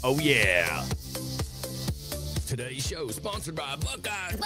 Oh, yeah. Today's show is sponsored by Buckeyes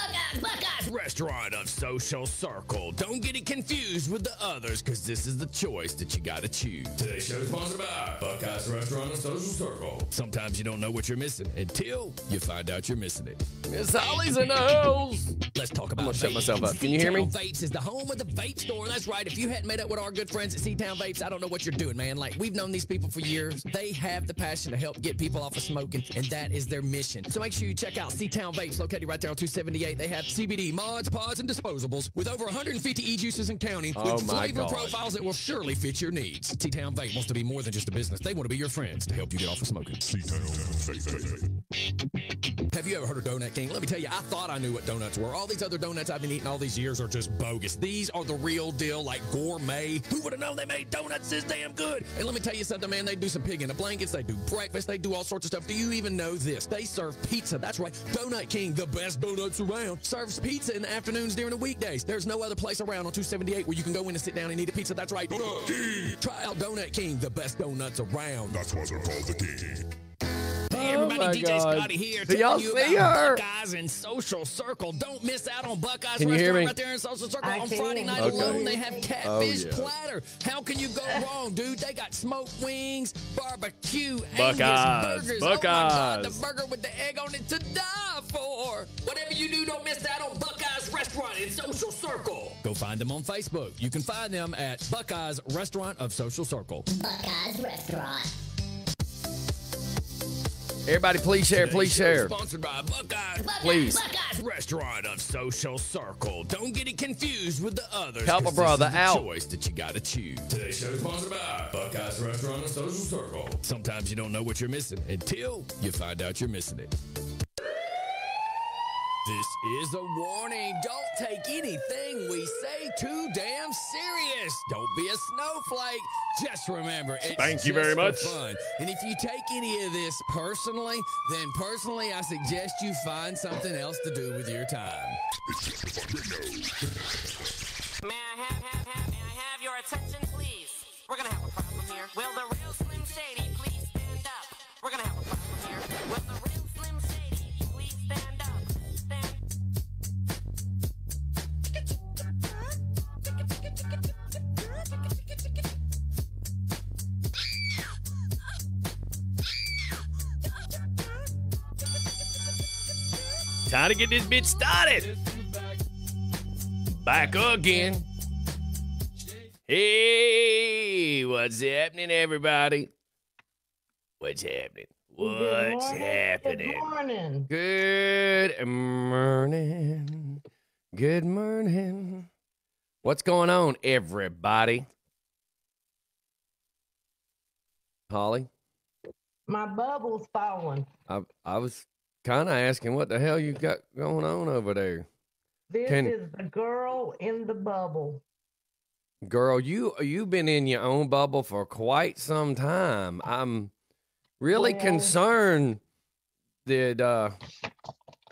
Restaurant of Social Circle. Don't get it confused with the others, because this is the choice that you gotta choose. Today's show is sponsored by Buckeyes Restaurant of Social Circle. Sometimes you don't know what you're missing until you find out you're missing it. Miss Holly's in the house. Let's talk about I'm gonna shut vapes. myself up. Can you hear me? C-Town Vapes is the home of the vape store. That's right. If you hadn't met up with our good friends at C-Town Vapes, I don't know what you're doing, man. Like, we've known these people for years. They have the passion to help get people off of smoking, and that is their mission. So make sure you check out C-Town Vapes, located right there on 278. They have CBD, mods, pods, and disposables with over 150 e-juices and counting with flavor profiles that will surely fit your needs. C-Town Vape wants to be more than just a business. They want to be your friends to help you get off of smoking. C-Town Vape. Have you ever heard of Donut King? Let me tell you, I thought I knew what donuts were. All these other donuts I've been eating all these years are just bogus. These are the real deal, like gourmet. Who would have known they made donuts this damn good? And let me tell you something, man. They do some pig in the blankets. They do breakfast. They do all sorts of stuff. Do you even know this? They serve pizza. That's right. Donut King, the best donuts around, serves pizza in the afternoons during the weekdays. There's no other place around on 278 where you can go in and sit down and eat a pizza. That's right. Donut King. Try out Donut King, the best donuts around. That's why they're called the King. Hey everybody, DJ Scotty here, telling you about Buckeyes and Social Circle. Don't miss out on Buckeyes Restaurant right there in Social Circle. On Friday night alone, they have catfish platter. How can you go wrong, dude? They got smoked wings, barbecue, Angus burgers. Oh my God, the burger with the egg on it to die for. Whatever you do, don't miss out on Buckeyes Restaurant in Social Circle. Go find them on Facebook. You can find them at Buckeyes Restaurant of Social Circle. Buckeyes Restaurant. Everybody, please share, please share. Sponsored by Buckeyes. Please. Buckeyes Restaurant of Social Circle. Don't get it confused with the others. Help a brother out. Choice that you gotta choose. Today's show is sponsored by Buckeyes Restaurant of Social Circle. Sometimes you don't know what you're missing until you find out you're missing it. This is a warning. Don't take anything we say too damn serious. Don't be a snowflake. Just remember, it's Thank you very much. fun. And if you take any of this personally, then personally I suggest you find something else to do with your time. May I have your attention, please? We're gonna have a problem here. Will the real Slim Shady please stand up? We're gonna have a problem here. Will the real Slim Shady please stand up? Time to get this bitch started. Back again. Hey, what's happening, everybody? What's happening? What's happening? Good morning. Good morning. Good morning. What's going on, everybody? Holly? My bubble's falling. I was kind of asking what the hell you got going on over there. This is the girl in the bubble. Girl, you've been in your own bubble for quite some time. I'm really concerned that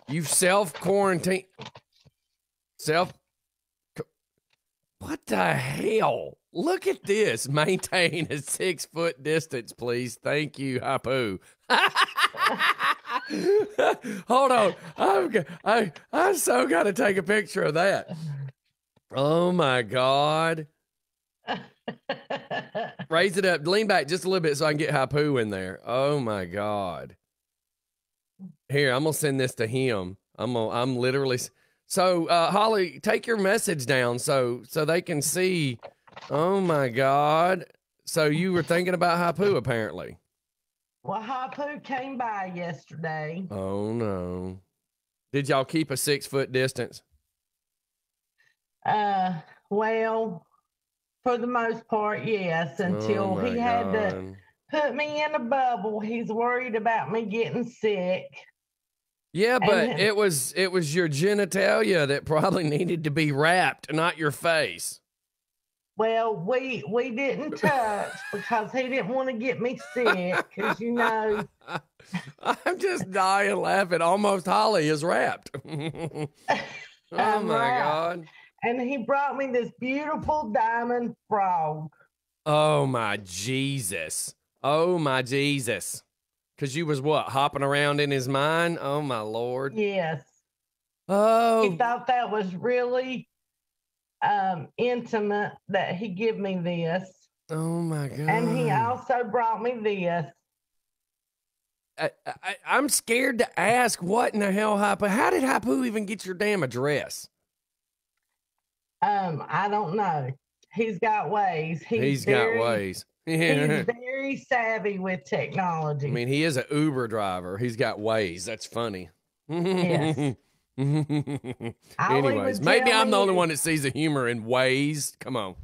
you've self-quarantined. What the hell? Look at this. Maintain a 6-foot distance, please. Thank you, Hapu. Hold on. I so got to take a picture of that. Oh, my God. Raise it up. Lean back just a little bit so I can get Hapu in there. Oh, my God. Here, I'm going to send this to him. I'm literally... So, Holly, take your message down so they can see. Oh, my God. So you were thinking about Hapu, apparently. Well, Hapu came by yesterday. Oh, no. Did y'all keep a 6-foot distance? Well, for the most part, yes, until he had to put me in a bubble. He's worried about me getting sick. Yeah, but it was your genitalia that probably needed to be wrapped, not your face. Well, we didn't touch because he didn't want to get me sick, because, you know. I'm just dying laughing. Almost Holly is wrapped. Oh, my God. And he brought me this beautiful diamond frog. Oh, my Jesus. Oh, my Jesus. Because you was what, hopping around in his mind? Oh, my Lord. Yes. Oh. He thought that was really intimate that he give me this. Oh, my God. And he also brought me this. I'm scared to ask what in the hell happened. How did Hapu even get your damn address? I don't know. He's got ways. He's got ways. He's very savvy with technology. I mean, he is an Uber driver. He's got ways. That's funny. Yes. Anyways, maybe I'm the only one that sees the humor in ways. Come on.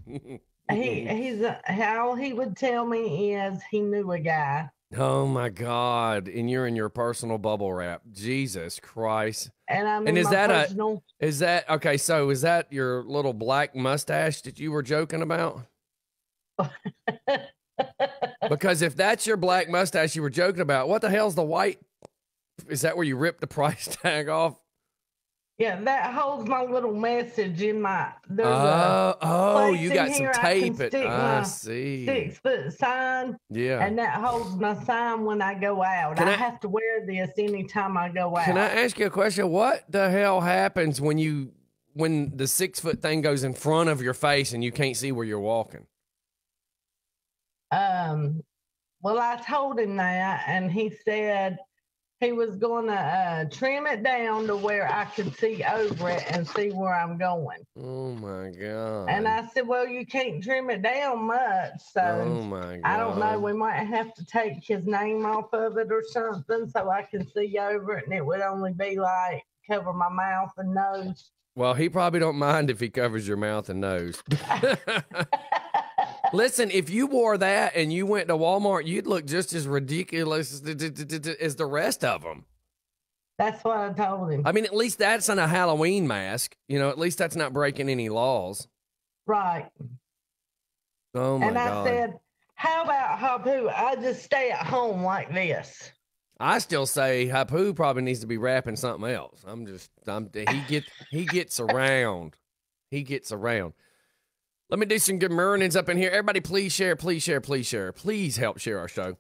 How he would tell me is he knew a guy. Oh my God! And you're in your personal bubble wrap. Jesus Christ! And I'm and in is my that personal. Is that okay? So is that your little black mustache that you were joking about? Because if that's your black mustache you were joking about, what the hell's the white? Is that where you ripped the price tag off? Yeah, that holds my little message in my. You got some tape. I see. 6-foot sign. Yeah. And that holds my sign when I go out. I have to wear this anytime I go out. Can I ask you a question? What the hell happens when the 6-foot thing goes in front of your face and you can't see where you're walking? Well, I told him that, and he said he was going to trim it down to where I could see over it and see where I'm going. Oh, my God. And I said, well, you can't trim it down much. So oh my God. I don't know. We might have to take his name off of it or something so I can see over it, and it would only be like cover my mouth and nose. Well, he probably don't mind if he covers your mouth and nose. Listen, if you wore that and you went to Walmart, you'd look just as ridiculous as the rest of them. That's what I told him. I mean, at least that's on a Halloween mask. You know, at least that's not breaking any laws. Right. Oh, my God. And I said, how about Hapu? I just stay at home like this. I still say Hapu probably needs to be rapping something else. He gets around. He gets around. Let me do some good mornings up in here. Everybody, please share, please share, please share. Please help share our show.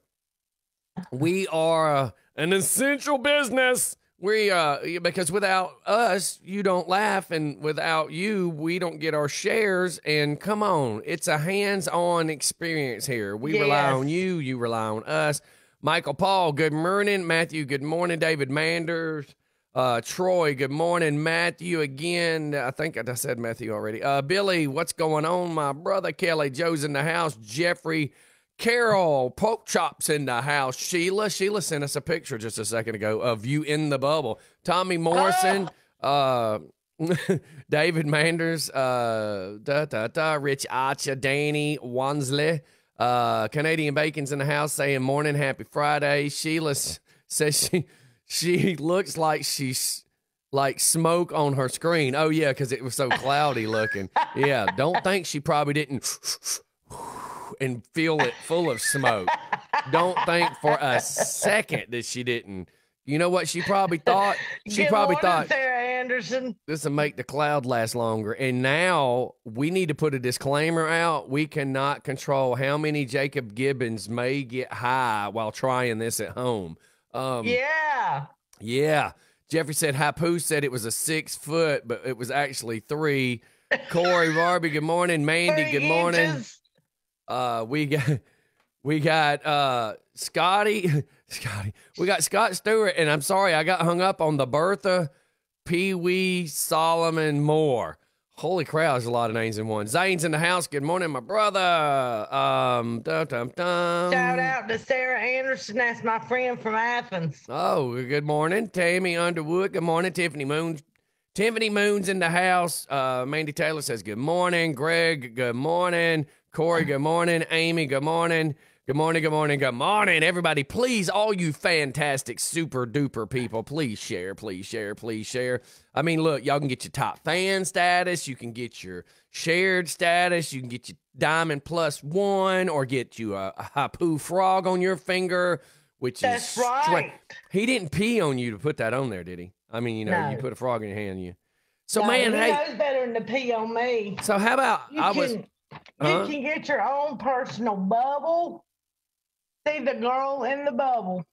We are an essential business. Because without us, you don't laugh, and without you, we don't get our shares. And come on, it's a hands-on experience here. We rely on you. You rely on us. Michael Paul, good morning. Matthew, good morning. David Manders. Troy, good morning. Matthew again. I think I said Matthew already. Billy, what's going on? My brother Kelly, Joe's in the house. Jeffrey, Carol, Pork Chops in the house. Sheila sent us a picture just a second ago of you in the bubble. Tommy Morrison, David Manders, Rich Archer, Danny Wansley, Canadian Bacon's in the house saying morning, happy Friday. Sheila says she looks like she's like smoke on her screen. Oh, yeah, because it was so cloudy looking. Yeah, don't think she probably didn't and feel it full of smoke. Don't think for a second that she didn't. You know what she probably thought? She probably thought, Sarah Anderson, this will make the cloud last longer. And now we need to put a disclaimer out. We cannot control how many Jacob Gibbons may get high while trying this at home. Yeah. Jeffrey said Hapu said it was a 6 foot, but it was actually 3. Corey Barbie, good morning. Mandy, good morning. We got Scotty. We got Scott Stewart, and I'm sorry I got hung up on the Bertha Pee Wee Solomon Moore. Holy crap, there's a lot of names in one. Zane's in the house. Good morning, my brother. Shout out to Sarah Anderson. That's my friend from Athens. Oh, good morning. Tammy Underwood. Good morning. Tiffany Moon. Tiffany Moon's in the house. Mandy Taylor says good morning. Greg, good morning. Corey, good morning. Amy, good morning. Good morning, good morning, good morning, everybody. Please, all you fantastic, super duper people, please share, please share, please share. I mean, look, y'all can get your top fan status. You can get your shared status. You can get your Diamond +1 or get you a Hapu frog on your finger, which That's is right. He didn't pee on you to put that on there, did he? I mean, you know, No. you put a frog in your hand. So, No, man, he hey. knows better than to pee on me. So, how about You can get your own personal bubble. See the girl in the bubble.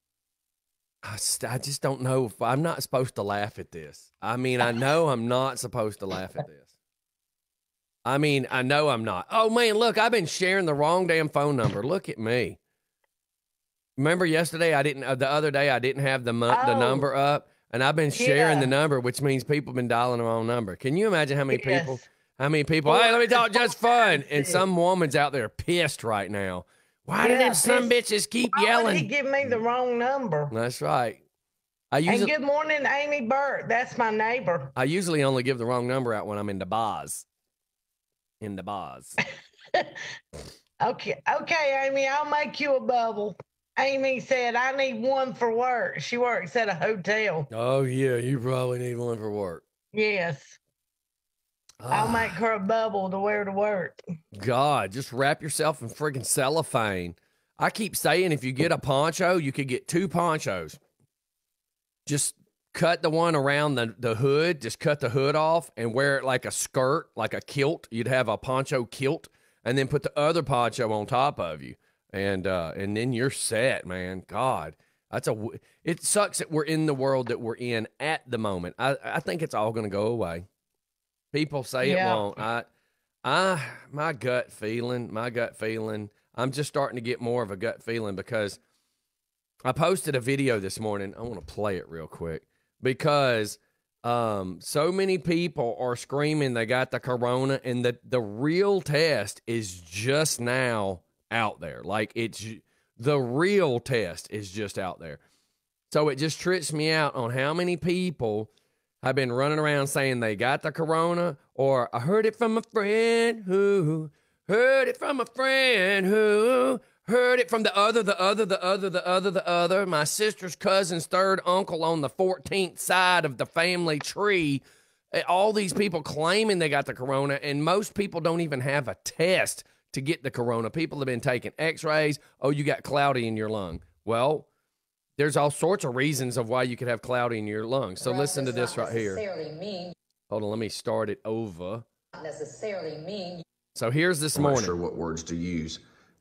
I just don't know if I'm not supposed to laugh at this. I mean, I know I'm not supposed to laugh at this. I mean, I know I'm not. Oh, man, look, I've been sharing the wrong damn phone number. Look at me. Remember yesterday, the other day, I didn't have the number up, and I've been sharing the number, which means people have been dialing the wrong number. Can you imagine how many people, hey, let me talk just fun. And some woman's out there pissed right now. Why do them some bitches keep yelling? Why would he give me the wrong number? That's right. And good morning, Amy Burt. That's my neighbor. I usually only give the wrong number out when I'm in the bars. In the bars. Okay, Amy, I'll make you a bubble. Amy said, I need one for work. She works at a hotel. Oh, yeah, you probably need one for work. Yes. I'll make her a bubble to wear to work. God, just wrap yourself in friggin' cellophane. I keep saying if you get a poncho, you could get 2 ponchos. Just cut the one around the hood. Just cut the hood off and wear it like a skirt, like a kilt. You'd have a poncho kilt, and then put the other poncho on top of you. And then you're set, man. God, it sucks that we're in the world that we're in at the moment. I think it's all going to go away. People say it won't. My gut feeling. I'm just starting to get more of a gut feeling because I posted a video this morning. I want to play it real quick because so many people are screaming they got the corona, and the real test is just now out there. Like, the real test is just out there. So it just trips me out on how many people have been running around saying they got the corona, or I heard it from a friend who heard it from a friend who heard it from the other, my sister's cousin's third uncle on the 14th side of the family tree. All these people claiming they got the corona, and most people don't even have a test to get the corona. People have been taking x-rays. Oh, you got cloudy in your lung. Well, there's all sorts of reasons of why you could have cloudy in your lungs. So listen to this right here. Hold on, let me start it over. Not necessarily mean. So here's this morning. I'm not sure what words to use.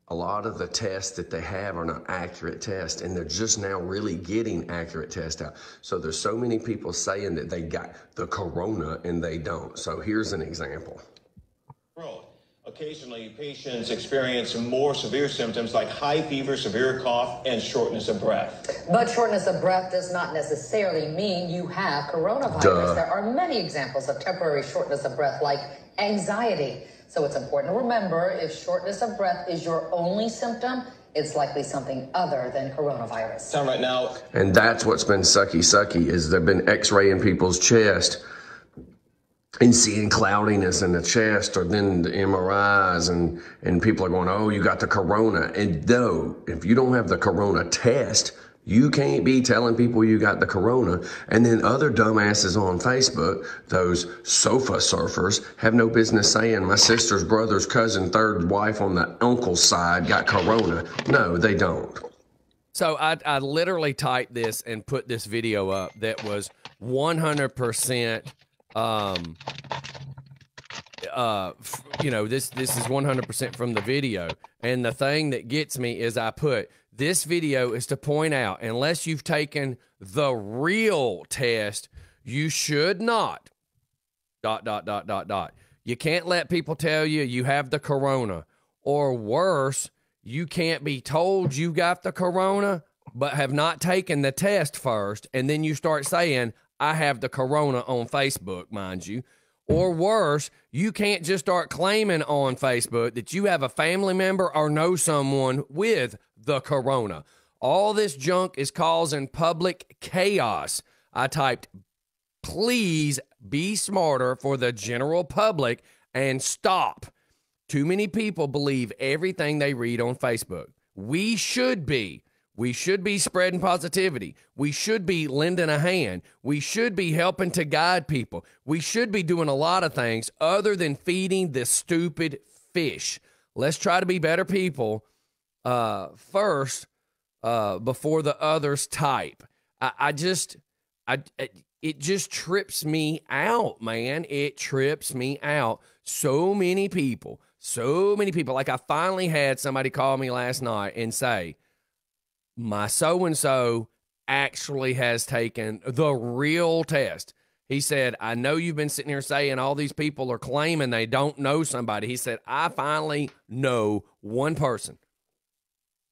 A lot of the tests that they have are not accurate tests, and they're just now really getting accurate tests out. So there's so many people saying that they got the corona and they don't. So here's an example. Occasionally, patients experience more severe symptoms like high fever, severe cough, and shortness of breath. But shortness of breath does not necessarily mean you have coronavirus. Duh. There are many examples of temporary shortness of breath, like anxiety. So it's important to remember, if shortness of breath is your only symptom, it's likely something other than coronavirus. Time right now. And that's what's been sucky, is they've been x-raying people's chest and seeing cloudiness in the chest, or then the MRIs, and people are going, oh, you got the corona. And though, if you don't have the corona test, you can't be telling people you got the corona. And then other dumbasses on Facebook, those sofa surfers, have no business saying my sister's brother's cousin, third wife on the uncle's side got corona. No, they don't. So I literally typed this and put this video up that was 100%. This is 100% from the video. And the thing that gets me is I put, this video is to point out, unless you've taken the real test, you should not, ... You can't let people tell you have the corona. Or worse, you can't be told you got the corona, but have not taken the test first. And then you start saying, I have the corona on Facebook, mind you. Or worse, you can't just start claiming on Facebook that you have a family member or know someone with the corona. All this junk is causing public chaos. I typed, please be smarter for the general public and stop. Too many people believe everything they read on Facebook. We should be spreading positivity. We should be lending a hand. We should be helping to guide people. We should be doing a lot of things other than feeding this stupid fish. Let's try to be better people first before the others type. It just trips me out, man. It trips me out. So many people. Like, I finally had somebody call me last night and say, my so-and-so actually has taken the real test. He said, I know you've been sitting here saying all these people are claiming they don't know somebody. He said, I finally know one person.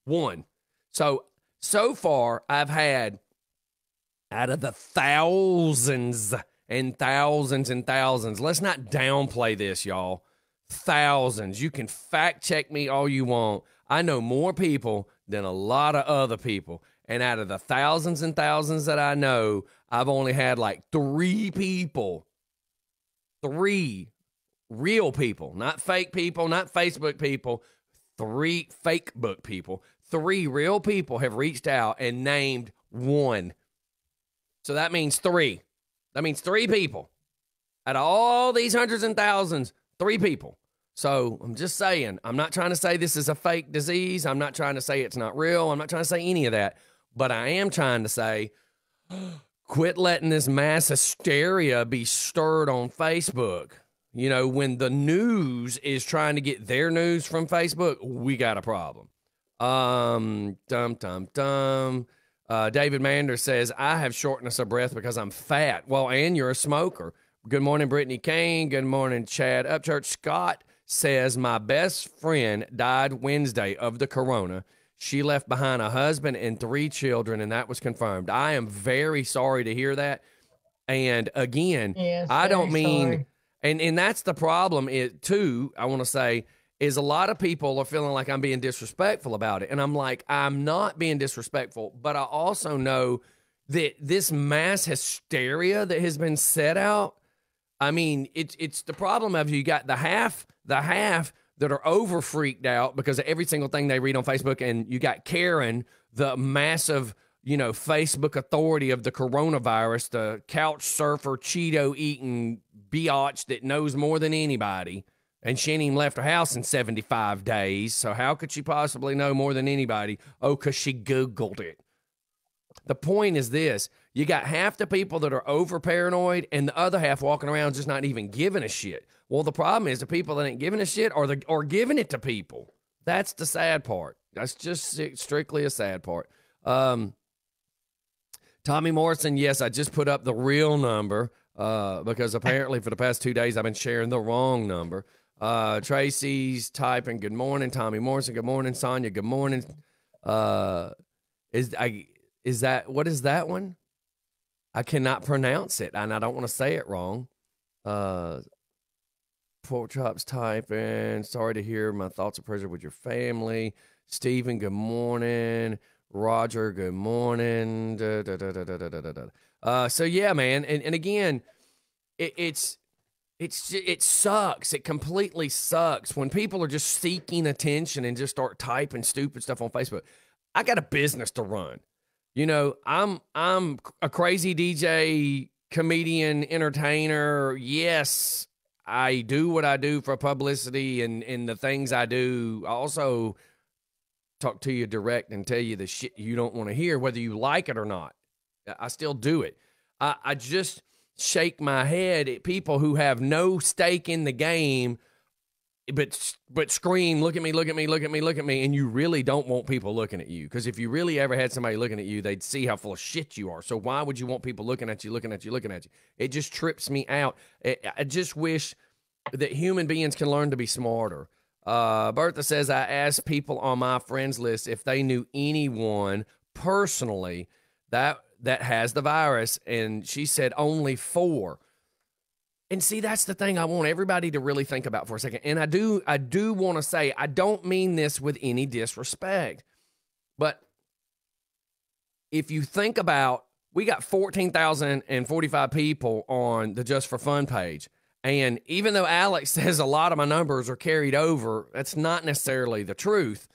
One. So far, I've had, out of the thousands and thousands and thousands, let's not downplay this, y'all. Thousands. You can fact check me all you want. I know more people than a lot of other people. And out of the thousands and thousands that I know, I've only had like 3 people, 3 real people, not fake people, not Facebook people, 3 fake book people, 3 real people have reached out and named one. So that means 3. That means 3 people. Out of all these hundreds and thousands, 3 people. So I'm just saying, I'm not trying to say this is a fake disease. I'm not trying to say it's not real. I'm not trying to say any of that. But I am trying to say, quit letting this mass hysteria be stirred on Facebook. You know, when the news is trying to get their news from Facebook, we got a problem. David Mander says, I have shortness of breath because I'm fat. Well, and you're a smoker. Good morning, Brittany Kane. Good morning, Chad Upchurch. Scott says, my best friend died Wednesday of the corona. She left behind a husband and 3 children, and that was confirmed. I am very sorry to hear that. And again, Yes, I don't very mean, sorry. and that's the problem too, I want to say, is a lot of people are feeling like I'm being disrespectful about it. And I'm like, I'm not being disrespectful, but I also know that this mass hysteria that has been set out, I mean, it's the problem of you got the half that are over freaked out because of every single thing they read on Facebook, and you got Karen, the massive, Facebook authority of the coronavirus, the couch surfer, Cheeto eating biatch that knows more than anybody, and she ain't even left her house in 75 days. So how could she possibly know more than anybody? Oh, because she Googled it. The point is this. You got half the people that are over paranoid and the other half walking around just not even giving a shit. Well, the problem is the people that ain't giving a shit are giving it to people. That's the sad part. That's just strictly a sad part. Tommy Morrison, yes, I just put up the real number because apparently for the past 2 days I've been sharing the wrong number. Tracy's typing, good morning. Tommy Morrison, good morning. Sonia, good morning. What is that one? I cannot pronounce it, and I don't want to say it wrong. Pork chops typing. Sorry to hear. My thoughts and prayers with your family. Stephen, good morning. Roger, good morning. So yeah, man, and again, it sucks. It completely sucks when people are just seeking attention and just start typing stupid stuff on Facebook. I got a business to run. I'm a crazy DJ, comedian, entertainer. Yes, I do what I do for publicity and the things I do. I also talk to you direct and tell you the shit you don't want to hear, whether you like it or not. I still do it. I just shake my head at people who have no stake in the game, but scream, look at me, look at me, look at me, look at me, and you really don't want people looking at you. Because if you really ever had somebody looking at you, they'd see how full of shit you are. So why would you want people looking at you, looking at you, looking at you? It just trips me out. I just wish that human beings can learn to be smarter. Bertha says, I asked people on my friends list if they knew anyone personally that has the virus, and she said only 4. And see, that's the thing I want everybody to really think about for a second. And I do want to say, I don't mean this with any disrespect, but if you think about, we got 14,045 people on the Just for Fun page. And even though Alex says a lot of my numbers are carried over, that's not necessarily the truth.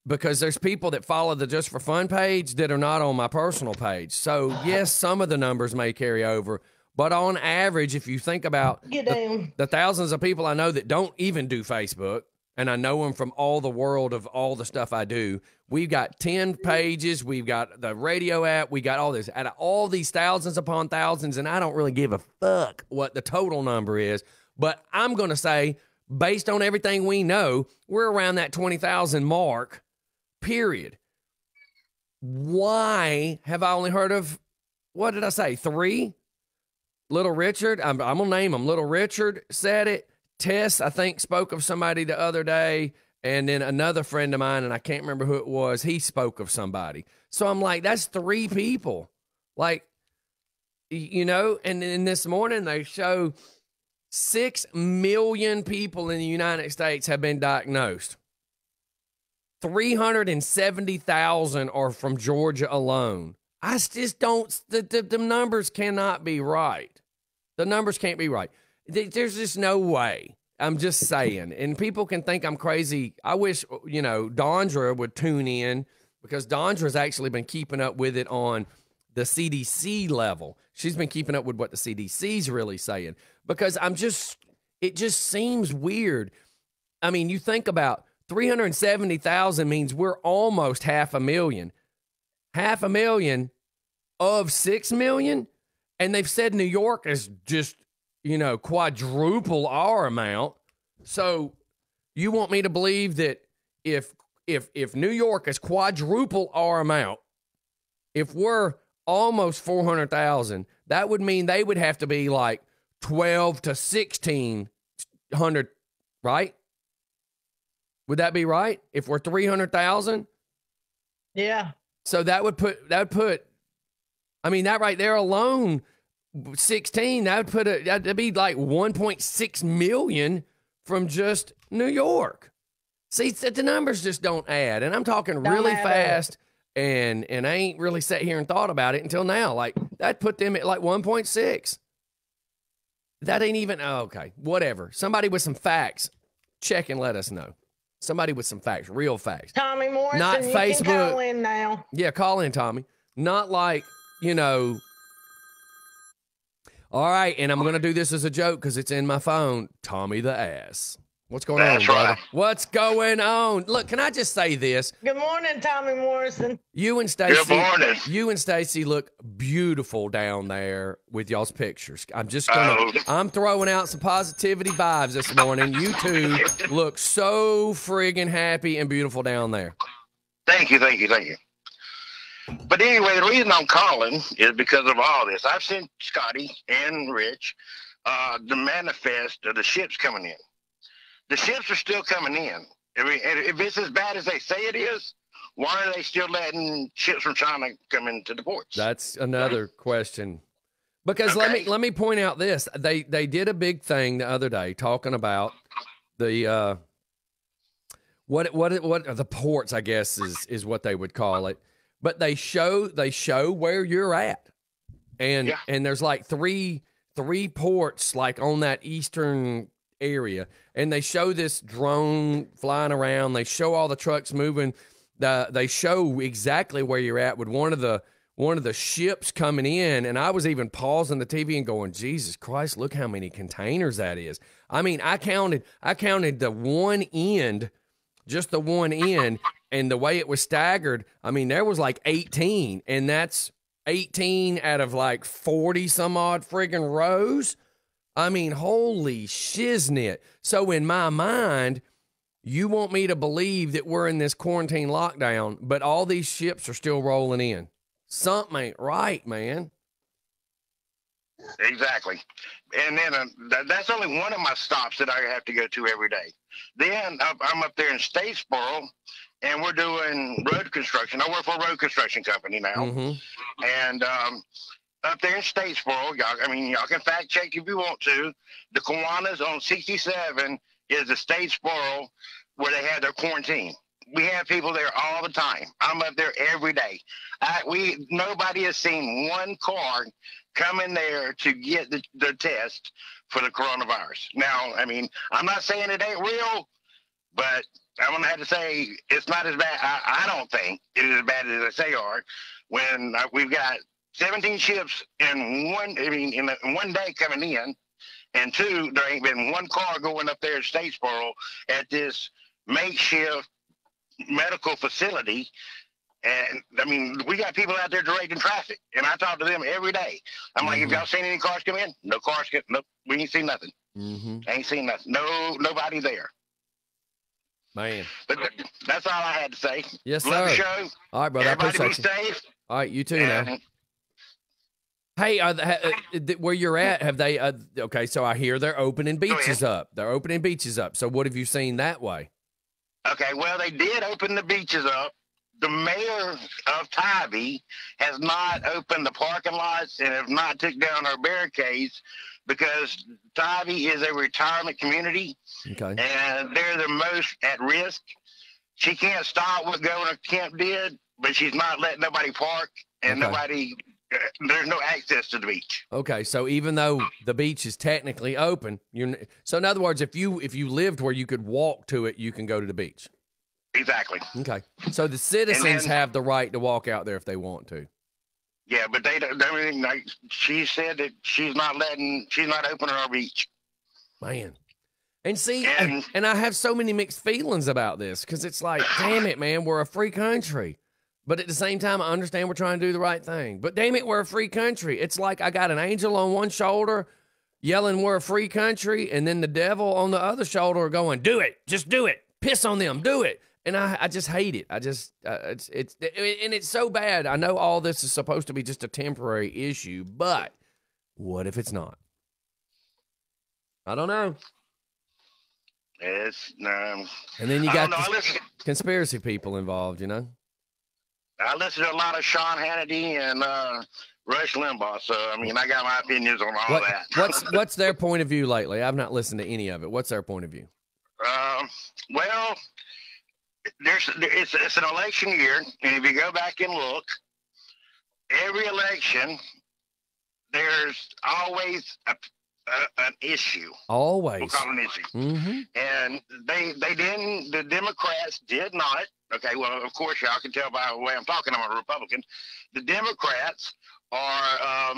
Because there's people that follow the Just for Fun page that are not on my personal page. So yes, some of the numbers may carry over, but on average, if you think about the thousands of people I know that don't even do Facebook, and I know them from all the world of all the stuff I do, we've got 10 pages, we've got the radio app, we got all this. Out of all these thousands upon thousands, and I don't really give a fuck what the total number is, but I'm going to say, based on everything we know, we're around that 20,000 mark, period. Why have I only heard of, what did I say, 3? Little Richard, I'm going to name them. Little Richard said it. Tess, I think, spoke of somebody the other day. And then another friend of mine, and I can't remember who it was, he spoke of somebody. So I'm like, that's 3 people. Like, you know, and then this morning they show 6 million people in the United States have been diagnosed. 370,000 are from Georgia alone. I just don't, the numbers cannot be right. The numbers can't be right. There's just no way. I'm just saying. And people can think I'm crazy. I wish, you know, Dondra would tune in, because Dondra's actually been keeping up with it on the CDC level. She's been keeping up with what the CDC's really saying, because it just seems weird. I mean, you think about 370,000 means we're almost 500,000. 500,000 of 6 million. And they've said New York is just, you know, quadruple our amount. So you want me to believe that if New York is quadruple our amount, if we're almost 400,000, that would mean they would have to be like 12 to 1,600, right? Would that be right? If we're 300,000? Yeah. So that would put, I mean, that right there alone, 16, that'd be like 1.6 million from just New York. See, the numbers just don't add. And I'm talking really fast, and I ain't really sat here and thought about it until now. Like, that put them at like 1.6. That ain't even, okay, whatever. Somebody with some facts, check and let us know. Somebody with some facts, real facts. Tommy Morrison, not you Facebook. can call in now. Yeah, call in, Tommy. Not like, you know. All right, and I'm going to do this as a joke because it's in my phone. Tommy the ass. What's going on, brother? Right. What's going on? Look, can I just say this? Good morning, Tommy Morrison. You and Stacy. Good morning. You and Stacy look beautiful down there with y'all's pictures. I'm throwing out some positivity vibes this morning. You two look so friggin' happy and beautiful down there. Thank you. But anyway, the reason I'm calling is because of all this. I've sent Scotty and Rich the manifest of the ships coming in. The ships are still coming in. I mean, if it's as bad as they say it is, why are they still letting ships from China come into the ports? That's another question. Because let me point out this. They did a big thing the other day talking about the what are the ports, I guess is what they would call it. But they show where you're at. And there's like three ports like on that eastern area, and they show this drone flying around. They show all the trucks moving. They show exactly where you're at with one of the ships coming in. And I was even pausing the TV and going, Jesus Christ, look how many containers that is. I mean, I counted the one end, just the one end, and the way it was staggered. I mean, there was like 18, and that's 18 out of like 40 some odd friggin' rows. I mean, holy shiznit. So in my mind, you want me to believe that we're in this quarantine lockdown, but all these ships are still rolling in. Something ain't right, man. Exactly. And then that's only one of my stops that I have to go to every day. Then I'm up there in Statesboro, and we're doing road construction. I work for a road construction company now. Mm-hmm. And up there in Statesboro, y'all can fact check if you want to. The Kiwanis on 67 is the Statesboro where they have their quarantine. We have people there all the time. I'm up there every day. Nobody has seen one car come in there to get the test for the coronavirus. Now, I mean, I'm not saying it ain't real, but I'm going to have to say it's not as bad. I don't think it is as bad as they say are when we've got 17 ships in one day coming in, and 2, there ain't been one car going up there in Statesboro at this makeshift medical facility. And I mean, we got people out there directing traffic, and I talk to them every day. I'm like, have y'all seen any cars come in? No cars nope, we ain't seen nothing. Mm-hmm. Ain't seen nothing. Nobody there. Man. But that's all I had to say. Yes, Love the sir. show. All right, brother. Everybody I be appreciate you. safe. All right, you too now. Hey, where you're at, have they, okay, so I hear they're opening beaches up. They're opening beaches up. So what have you seen that way? Okay, well, they did open the beaches up. The mayor of Tybee has not opened the parking lots and have not took down our barricades because Tybee is a retirement community. Okay. And they're the most at risk. She can't stop what Governor Kemp did, but she's not letting nobody park and nobody... there's no access to the beach. Okay, so even though the beach is technically open, so in other words, if you lived where you could walk to it, you can go to the beach. Exactly. Okay, so the citizens have the right to walk out there if they want to. Yeah, but they don't. Like she said that she's not opening our beach. Man, and see, and I have so many mixed feelings about this because it's like, damn it, man, we're a free country. But at the same time, I understand we're trying to do the right thing. But damn it, we're a free country. It's like I got an angel on one shoulder yelling we're a free country, and then the devil on the other shoulder going, do it, just do it, piss on them, do it. And I just hate it. I just, it's so bad. I know all this is supposed to be just a temporary issue, but what if it's not? I don't know. It's, and then you got conspiracy people involved, you know? I listen to a lot of Sean Hannity and Rush Limbaugh, so I mean, I got my opinions on all that. What's their point of view lately? I've not listened to any of it. What's their point of view? Well, it's an election year, and if you go back and look, every election there's always an issue. Always. We'll call it an issue. Mm-hmm. And they didn't. The Democrats did not. Okay, well, of course, y'all can tell by the way I'm talking, I'm a Republican. The Democrats are,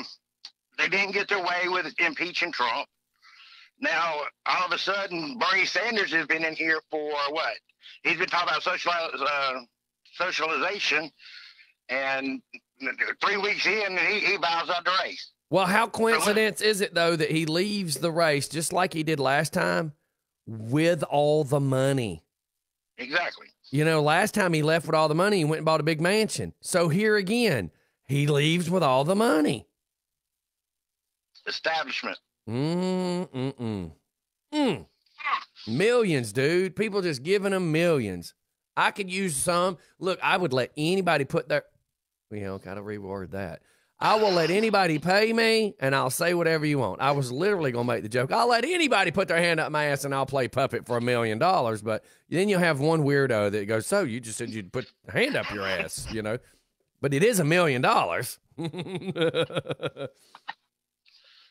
they didn't get their way with impeaching Trump. Now, all of a sudden, Bernie Sanders has been in here for what? He's been talking about socialization, and 3 weeks in, he bows out the race. Well, how coincidence is it, though, that he leaves the race, just like he did last time, with all the money? Exactly. You know, last time he left with all the money, he went and bought a big mansion. So here again, he leaves with all the money. Establishment. Millions, dude. People just giving them millions. I could use some. Look, I would let anybody put their... gotta reword that. I will let anybody pay me, and I'll say whatever you want. I was literally going to make the joke. I'll let anybody put their hand up my ass, and I'll play puppet for $1 million. But then you'll have one weirdo that goes, so you just said you'd put a hand up your ass, you know. But it is $1 million.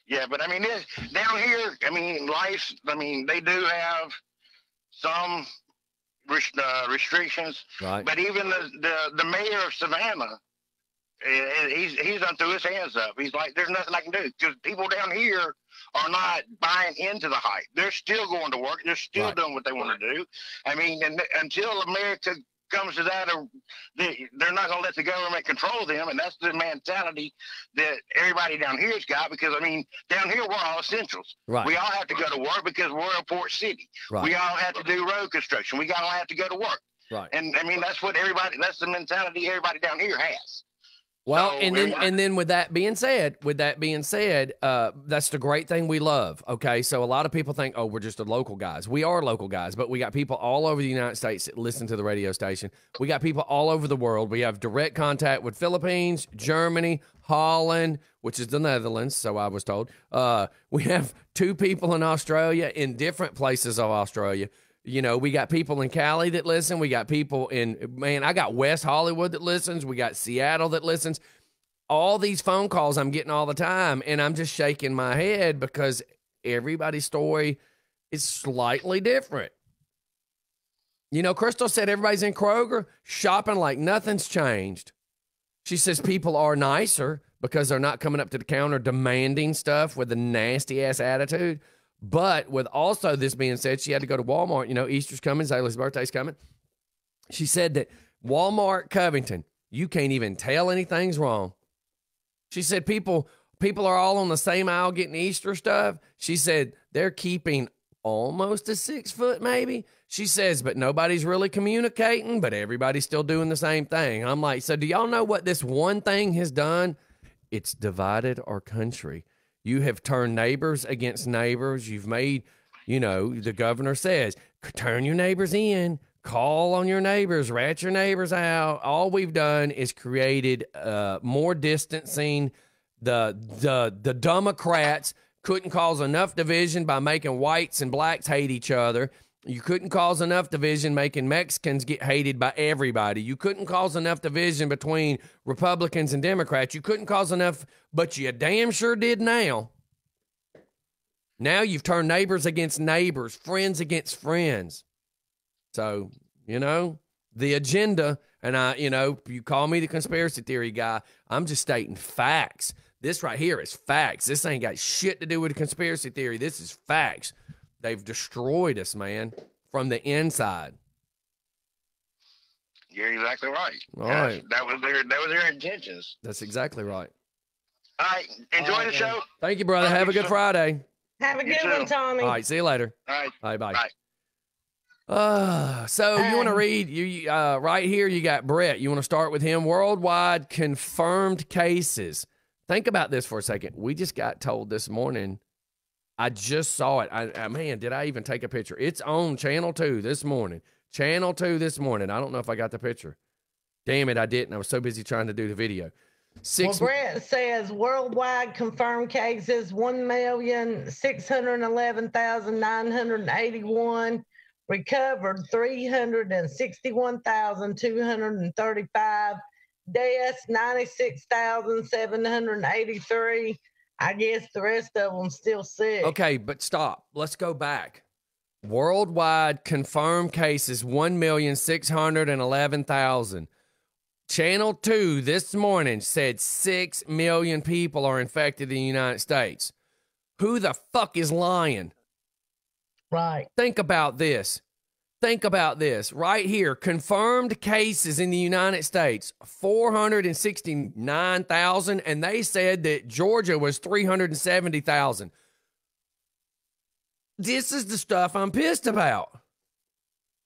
Yeah, but I mean, down here, I mean, they do have some restrictions. Right. But even the mayor of Savannah, he's done threw his hands up. He's like, there's nothing I can do because people down here are not buying into the hype. They're still going to work. They're still doing what they want to do. I mean, and until America comes to that, they're not going to let the government control them, and that's the mentality that everybody down here's got. Because I mean, down here we're all essentials. Right. We all have to go to work because we're a port city. Right. We all have to do road construction. We all have to go to work. Right. And I mean, that's the mentality everybody down here has. Well, so, and then with that being said, that's the great thing we love. Okay, so a lot of people think, oh, we're just the local guys. We are local guys, but we got people all over the United States that listen to the radio station. We got people all over the world. We have direct contact with Philippines, Germany, Holland, which is the Netherlands, so I was told. We have 2 people in Australia, in different places of Australia. You know, we got people in Cali that listen. We got people I got West Hollywood that listens. We got Seattle that listens. All these phone calls I'm getting all the time, and I'm just shaking my head because everybody's story is slightly different. You know, Crystal said everybody's in Kroger shopping like nothing's changed. She says people are nicer because they're not coming up to the counter demanding stuff with a nasty-ass attitude. But with also this being said, she had to go to Walmart. You know, Easter's coming, Zayla's birthday's coming. She said that Walmart Covington, you can't even tell anything's wrong. She said people are all on the same aisle getting Easter stuff. She said they're keeping almost a 6 foot, maybe. She says, but nobody's really communicating, but everybody's still doing the same thing. I'm like, so do y'all know what this one thing has done? It's divided our country. You have turned neighbors against neighbors. You've made, you know, the governor says, turn your neighbors in, call on your neighbors, rat your neighbors out. All we've done is created more distancing. The Democrats couldn't cause enough division by making whites and blacks hate each other. You couldn't cause enough division making Mexicans get hated by everybody. You couldn't cause enough division between Republicans and Democrats. You couldn't cause enough, but you damn sure did now. Now you've turned neighbors against neighbors, friends against friends. So, you know, the agenda, and you call me the conspiracy theory guy, I'm just stating facts. This right here is facts. This ain't got shit to do with a conspiracy theory. This is facts. They've destroyed us, man, from the inside. You're exactly right. All right. That was their intentions. That's exactly right. All right. Enjoy the show. Thank you, brother. Have a good Friday. Have a good one, Tommy. All right. See you later. All right. All right. Bye. Bye. So you want to read you right here? You got Brett. You want to start with him? Worldwide confirmed cases. Think about this for a second. We just got told this morning. I just saw it. Man, did I even take a picture? It's on Channel 2 this morning. Channel 2 this morning. I don't know if I got the picture. Damn it, I didn't. I was so busy trying to do the video. Brett says worldwide confirmed cases 1,611,981, recovered 361,235, deaths 96,783. I guess the rest of them still sick. Okay, but stop. Let's go back. Worldwide confirmed cases 1,611,000. Channel 2 this morning said 6 million people are infected in the United States. Who the fuck is lying? Right. Think about this. Think about this. Right here, confirmed cases in the United States, 469,000, and they said that Georgia was 370,000. This is the stuff I'm pissed about.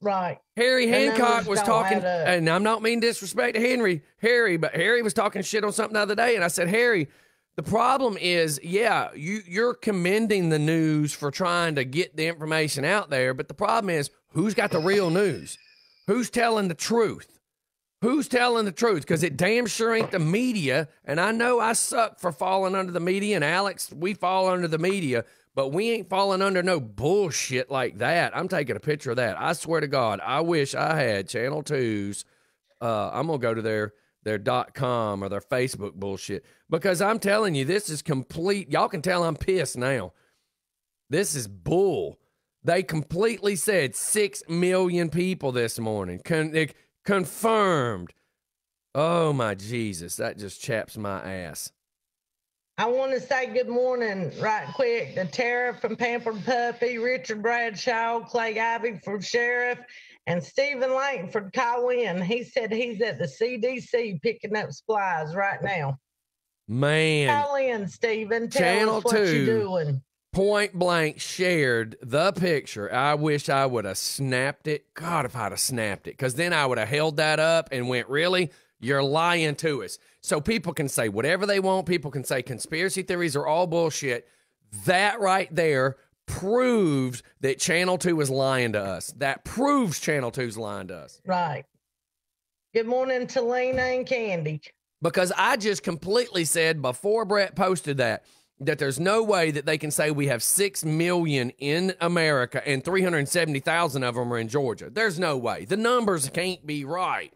Right. Harry Hancock was talking, and I'm not mean disrespect to but Harry was talking shit on something the other day, and I said, Harry, the problem is, yeah, you're commending the news for trying to get the information out there, but the problem is, who's got the real news? Who's telling the truth? Who's telling the truth? Because it damn sure ain't the media, and I know I suck for falling under the media, and Alex, we fall under the media, but we ain't falling under no bullshit like that. I'm taking a picture of that. I swear to God, I wish I had Channel 2's. I'm going to go to their .com or their Facebook bullshit, because I'm telling you, this is complete. Y'all can tell I'm pissed now. This is bull. They completely said 6 million people this morning. Confirmed. Oh, my Jesus. That just chaps my ass. I want to say good morning right quick to Tara from Pampered Puppy, Richard Bradshaw, Clay Ivy from Sheriff, and Stephen Langford call in. He said he's at the CDC picking up supplies right now. Man. Call in, Stephen. Tell Channel us what 2 you're doing. Point blank shared the picture. I wish I would have snapped it. God, if I'd have snapped it, because then I would have held that up and went, really? You're lying to us. So people can say whatever they want. People can say conspiracy theories are all bullshit. That right there proves that Channel 2 is lying to us. That proves Channel 2's lying to us. Right. Good morning to Lena and Candy. Because I just completely said before Brett posted that there's no way that they can say we have 6 million in America and 370,000 of them are in Georgia. There's no way. The numbers can't be right.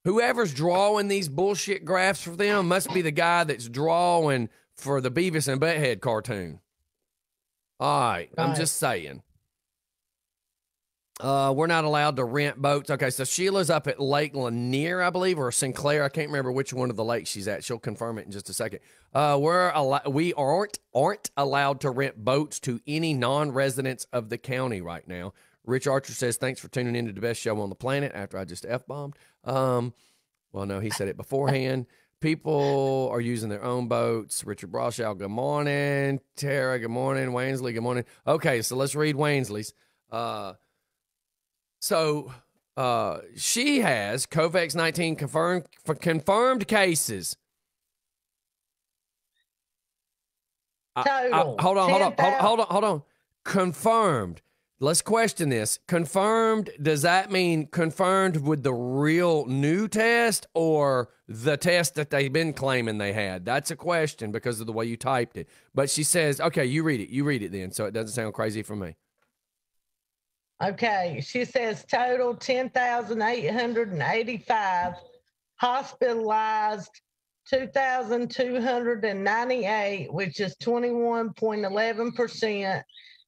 Whoever's drawing these bullshit graphs for them must be the guy that's drawing for the Beavis and Butthead cartoon. All right. I'm just saying. We're not allowed to rent boats. Okay, so Sheila's up at Lake Lanier, I believe, or Sinclair. I can't remember which one of the lakes she's at. She'll confirm it in just a second. We aren't allowed to rent boats to any non-residents of the county right now. Rich Archer says, thanks for tuning in to the best show on the planet after I just F-bombed. Well, no, he said it beforehand. people are using their own boats. Richard Brashow, good morning. Tara, good morning. Wansley, good morning. Okay, so let's read Wansley's. She has COVID-19 confirmed cases. Total. Hold on. Confirmed. Let's question this. Confirmed, does that mean confirmed with the real new test or the test that they've been claiming they had? That's a question because of the way you typed it. But she says, okay, you read it. You read it then, so it doesn't sound crazy for me. Okay, she says total 10,885, hospitalized 2,298, which is 21.11%.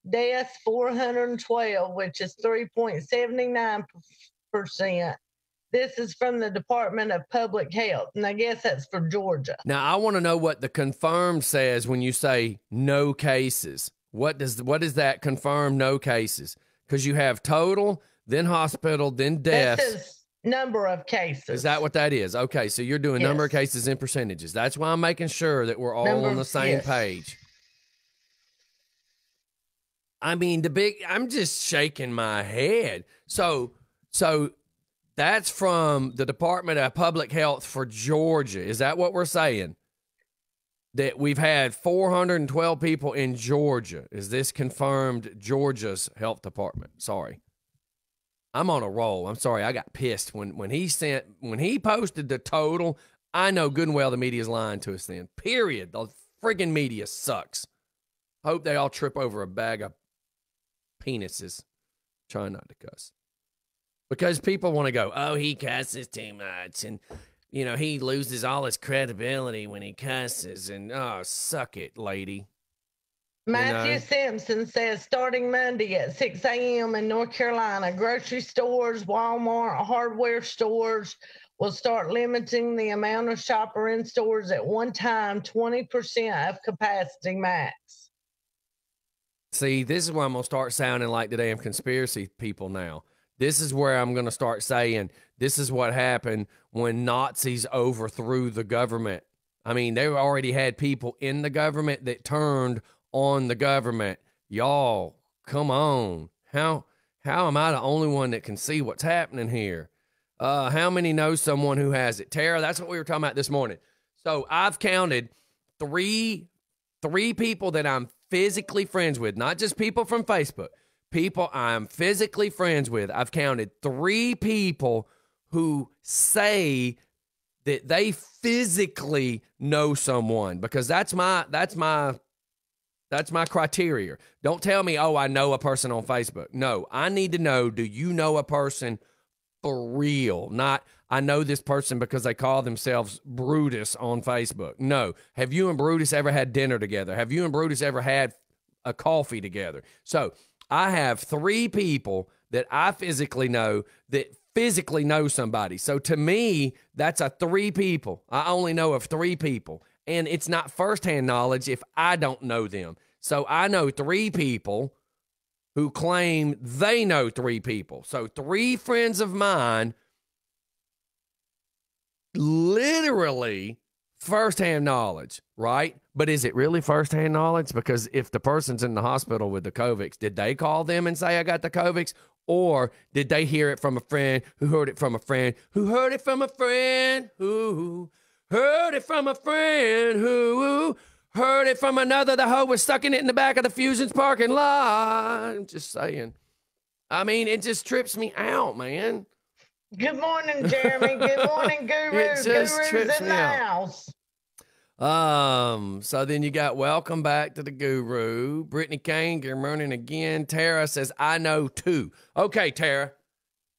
Deaths 412, which is 3.79%. This is from the Department of Public Health, and I guess that's for Georgia. Now, I want to know what the confirmed says when you say no cases. What is that confirmed no cases? Because you have total, then hospital, then deaths. This is number of cases. Is that what that is? Okay, so you're doing number of cases in percentages. That's why I'm making sure that we're all on the same page. I mean, I'm just shaking my head. So that's from the Department of Public Health for Georgia. Is that what we're saying? That we've had 412 people in Georgia. Is this confirmed Georgia's health department? Sorry. I'm on a roll. I'm sorry. I got pissed when he posted the total. I know good and well the media's lying to us then. Period. The friggin' media sucks. Hope they all trip over a bag of penises. Try not to cuss. Because people want to go, oh, he cusses too much. And, you know, he loses all his credibility when he cusses. And, oh, suck it, lady. Matthew Simpson says starting Monday at 6 a.m. in North Carolina, grocery stores, Walmart, hardware stores will start limiting the amount of shopper in stores at one time, 20% of capacity max. See, this is where I'm going to start sounding like the damn conspiracy people now. This is where I'm going to start saying this is what happened when Nazis overthrew the government. I mean, they already had people in the government that turned on the government. Y'all, come on. How am I the only one that can see what's happening here? How many know someone who has it? Tara, that's what we were talking about this morning. So I've counted three people that I'm physically friends with, not just people from Facebook, people I'm physically friends with. I've counted 3 people who say that they physically know someone, because that's my criteria. Don't tell me, oh, I know a person on Facebook. No, I need to know, do you know a person for real? Not, I know this person because they call themselves Brutus on Facebook. No. Have you and Brutus ever had dinner together? Have you and Brutus ever had a coffee together? So I have 3 people that I physically know that physically know somebody. So to me, that's a 3 people. I only know of 3 people. And it's not firsthand knowledge if I don't know them. So I know 3 people who claim they know 3 people. So 3 friends of mine, literally firsthand knowledge, right? But is it really firsthand knowledge? Because if the person's in the hospital with the COVID, did they call them and say, I got the COVID? Or did they hear it from a friend who heard it from a friend who heard it from a friend who heard it from a friend who heard it from another? The hoe was sucking it in the back of the Fusion's parking lot. I'm just saying. I mean, it just trips me out, man. Good morning, Jeremy. Good morning, Guru. It just Guru's trips in me the out. house. So then you got welcome back to the Guru. Brittany Kane, good morning again. Tara says, I know 2. Okay, Tara,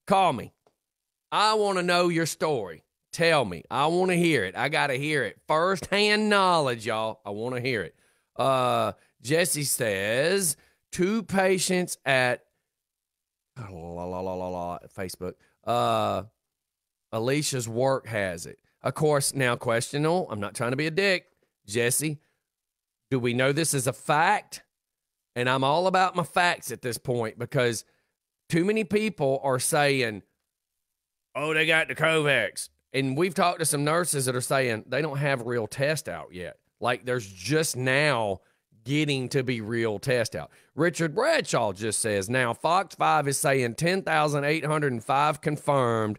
call me. I want to know your story. Tell me. I want to hear it. I got to hear it. First-hand knowledge, y'all. I want to hear it. Jesse says, 2 patients at Facebook. Alicia's work has it. Of course, now questionable. I'm not trying to be a dick. Jesse, do we know this is a fact? And I'm all about my facts at this point, because too many people are saying, oh, they got the Covax. And we've talked to some nurses that are saying they don't have real test out yet. Like there's just now getting to be real test out. Richard Bradshaw just says, now Fox 5 is saying 10,805 confirmed,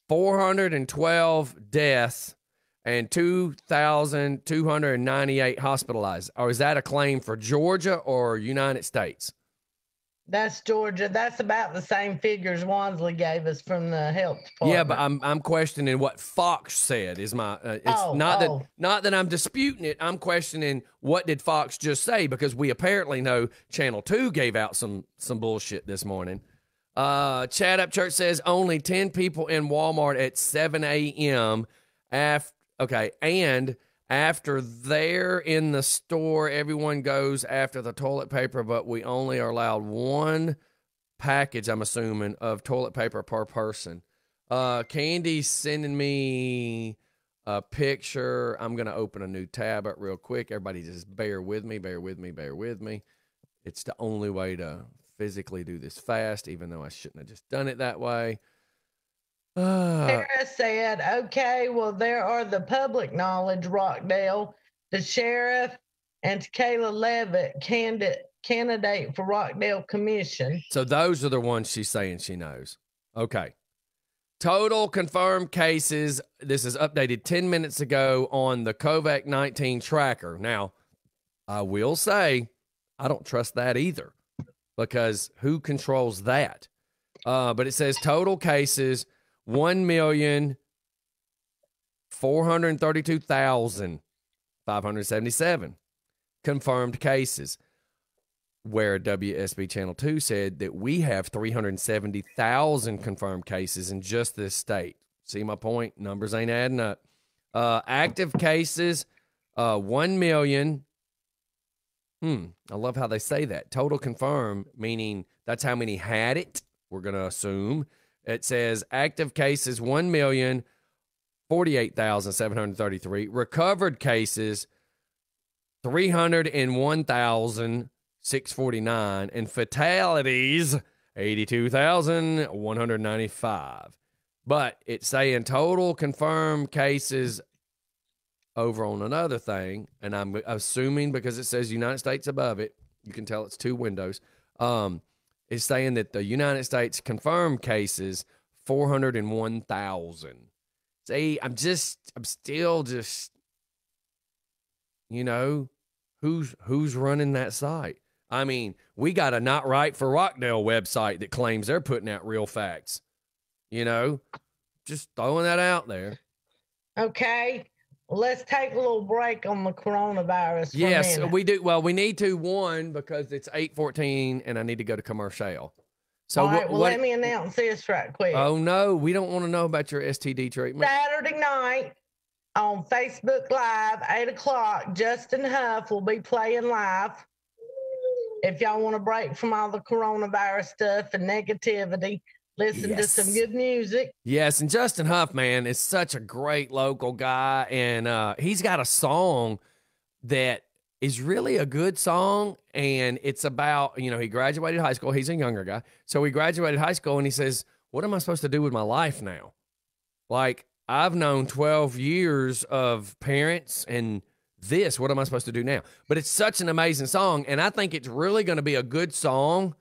412 deaths, and 2,298 hospitalized. Or is that a claim for Georgia or United States? That's Georgia. That's about the same figures Wansley gave us from the health department. Yeah, but I'm questioning what Fox said. Is my not that I'm disputing it. I'm questioning what did Fox just say, because we apparently know Channel 2 gave out some bullshit this morning. Chad Upchurch says only 10 people in Walmart at 7 a.m. And after they're in the store, everyone goes after the toilet paper, but we only are allowed one package, I'm assuming, of toilet paper per person. Candy's sending me a picture. I'm going to open a new tab up real quick. Everybody just bear with me. It's the only way to physically do this fast, even though I shouldn't have just done it that way. Sarah said, okay, well, there are the public knowledge, Rockdale, the sheriff, and Kayla Levitt, candidate for Rockdale Commission. So those are the ones she's saying she knows. Okay. Total confirmed cases. This is updated 10 minutes ago on the COVID-19 tracker. Now, I will say, I don't trust that either, because who controls that? But it says total cases, 1,432,577 confirmed cases, where WSB Channel 2 said that we have 370,000 confirmed cases in just this state. See my point? Numbers ain't adding up. Active cases, 1 million. I love how they say that. Total confirmed, meaning that's how many had it, we're going to assume. It says active cases, 1,048,733. Recovered cases, 301,649. And fatalities, 82,195. But it's saying total confirmed cases over on another thing. And I'm assuming because it says United States above it, you can tell it's two windows. Is saying that the United States confirmed cases, 401,000. See, I'm still just, who's running that site? I mean, we got a Not Right for Rockdale website that claims they're putting out real facts. Just throwing that out there. Okay. Well, let's take a little break on the coronavirus. Yes, we do. Well, we need to, because it's 8:14 and I need to go to commercial. So all right, let me announce this right quick. Oh, no, we don't want to know about your STD treatment. Saturday night on Facebook Live, 8 o'clock, Justin Huff will be playing live. If y'all want to break from all the coronavirus stuff and negativity, listen to some good music. Yes, and Justin Huff, man, is such a great local guy, and he's got a song that is really a good song, and it's about, he graduated high school. He's a younger guy. So he graduated high school, and he says, what am I supposed to do with my life now? Like, I've known 12 years of parents and this. What am I supposed to do now? But it's such an amazing song, and I think it's really going to be a good song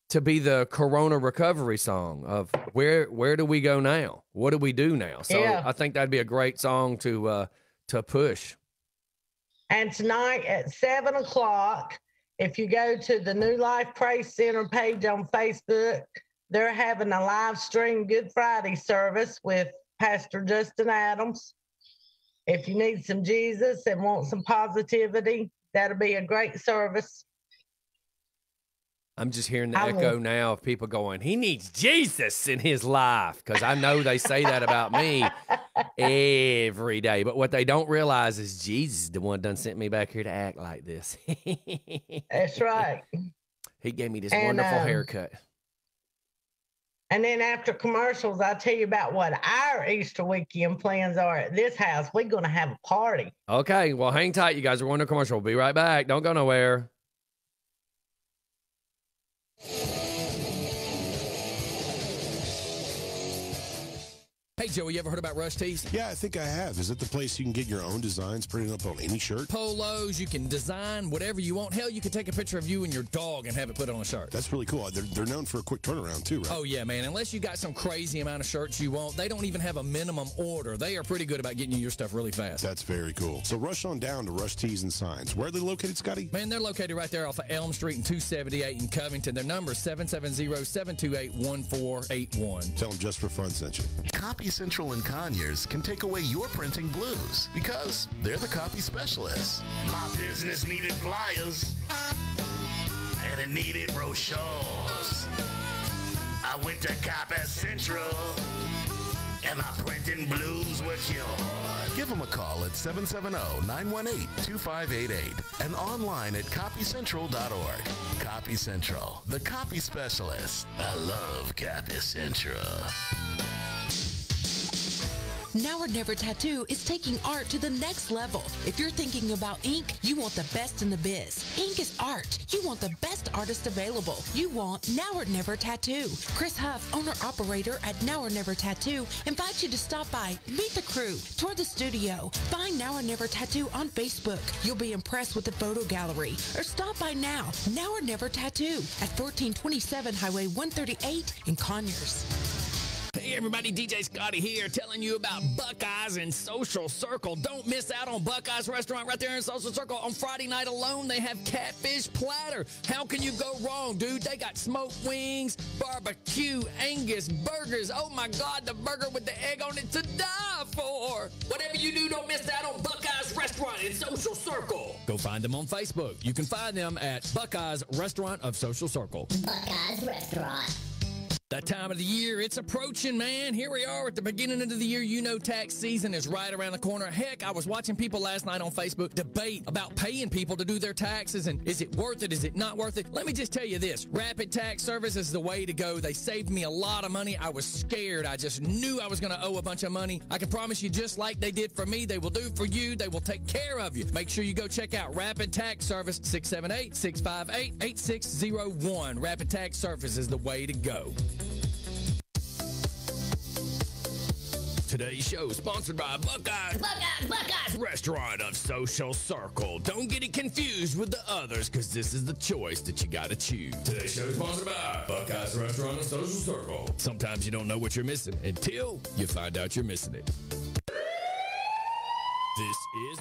to be the Corona recovery song of where do we go now? What do we do now? So I think that'd be a great song to push. And tonight at 7 o'clock, if you go to the New Life Praise Center page on Facebook, they're having a live stream Good Friday service with Pastor Justin Adams. If you need some Jesus and want some positivity, that'll be a great service. I'm just hearing the echo now of people going, he needs Jesus in his life, because I know they say that about me every day. But what they don't realize is Jesus is the one done sent me back here to act like this. That's right. He gave me this wonderful haircut. And then after commercials, I'll tell you about what our Easter weekend plans are at this house. We're going to have a party. Okay, well, hang tight, you guys. We're going to commercial. We'll be right back. Don't go nowhere. Hey, Joey, you ever heard about Rush Tees? Yeah, I think I have. Is it the place you can get your own designs printed up on any shirt? Polos, you can design whatever you want. Hell, you can take a picture of you and your dog and have it put on a shirt. That's really cool. They're known for a quick turnaround, too, right? Oh, yeah, man. Unless you got some crazy amount of shirts you want, they don't even have a minimum order. They are pretty good about getting you your stuff really fast. That's very cool. So rush on down to Rush Tees and Signs. Where are they located, Scotty? Man, they're located right there off of Elm Street and 278 in Covington. Their number is 770-728-1481. Tell them Just for Fun sent you. Copy Central and Conyers can take away your printing blues because they're the copy specialists. My business needed flyers and it needed brochures. I went to Copy Central and my printing blues were cured. Give them a call at 770-918-2588 and online at copycentral.org. Copy Central, the copy specialist. I love Copy Central. Now or Never Tattoo is taking art to the next level. If you're thinking about ink, you want the best in the biz. Ink is art. You want the best artist available. You want Now or Never Tattoo. Chris Huff, owner-operator at Now or Never Tattoo, invites you to stop by, meet the crew, tour the studio. Find Now or Never Tattoo on Facebook. You'll be impressed with the photo gallery. Or stop by now. Now or Never Tattoo at 1427 Highway 138 in Conyers. Hey everybody, DJ Scotty here telling you about Buckeyes and Social Circle. Don't miss out on Buckeyes restaurant right there in Social Circle. On Friday night alone, they have catfish platter. How can you go wrong, dude? They got smoked wings, barbecue, Angus burgers. Oh my God, the burger with the egg on it to die for. Whatever you do, don't miss out on Buckeyes restaurant in Social Circle. Go find them on Facebook. You can find them at Buckeyes Restaurant of Social Circle. Buckeyes Restaurant. That time of the year, it's approaching, man. Here we are at the beginning of the year. You know tax season is right around the corner. Heck, I was watching people last night on Facebook debate about paying people to do their taxes and is it worth it? Is it not worth it? Let me just tell you this. Rapid Tax Service is the way to go. They saved me a lot of money. I was scared. I just knew I was going to owe a bunch of money. I can promise you, just like they did for me, they will do for you. They will take care of you. Make sure you go check out Rapid Tax Service, 678-658-8601. Rapid Tax Service is the way to go. Today's show is sponsored by Buckeyes Restaurant of Social Circle. Don't get it confused with the others, because this is the choice that you gotta choose. Today's show is sponsored by Buckeyes Restaurant of Social Circle. Sometimes you don't know what you're missing until you find out you're missing it. This is...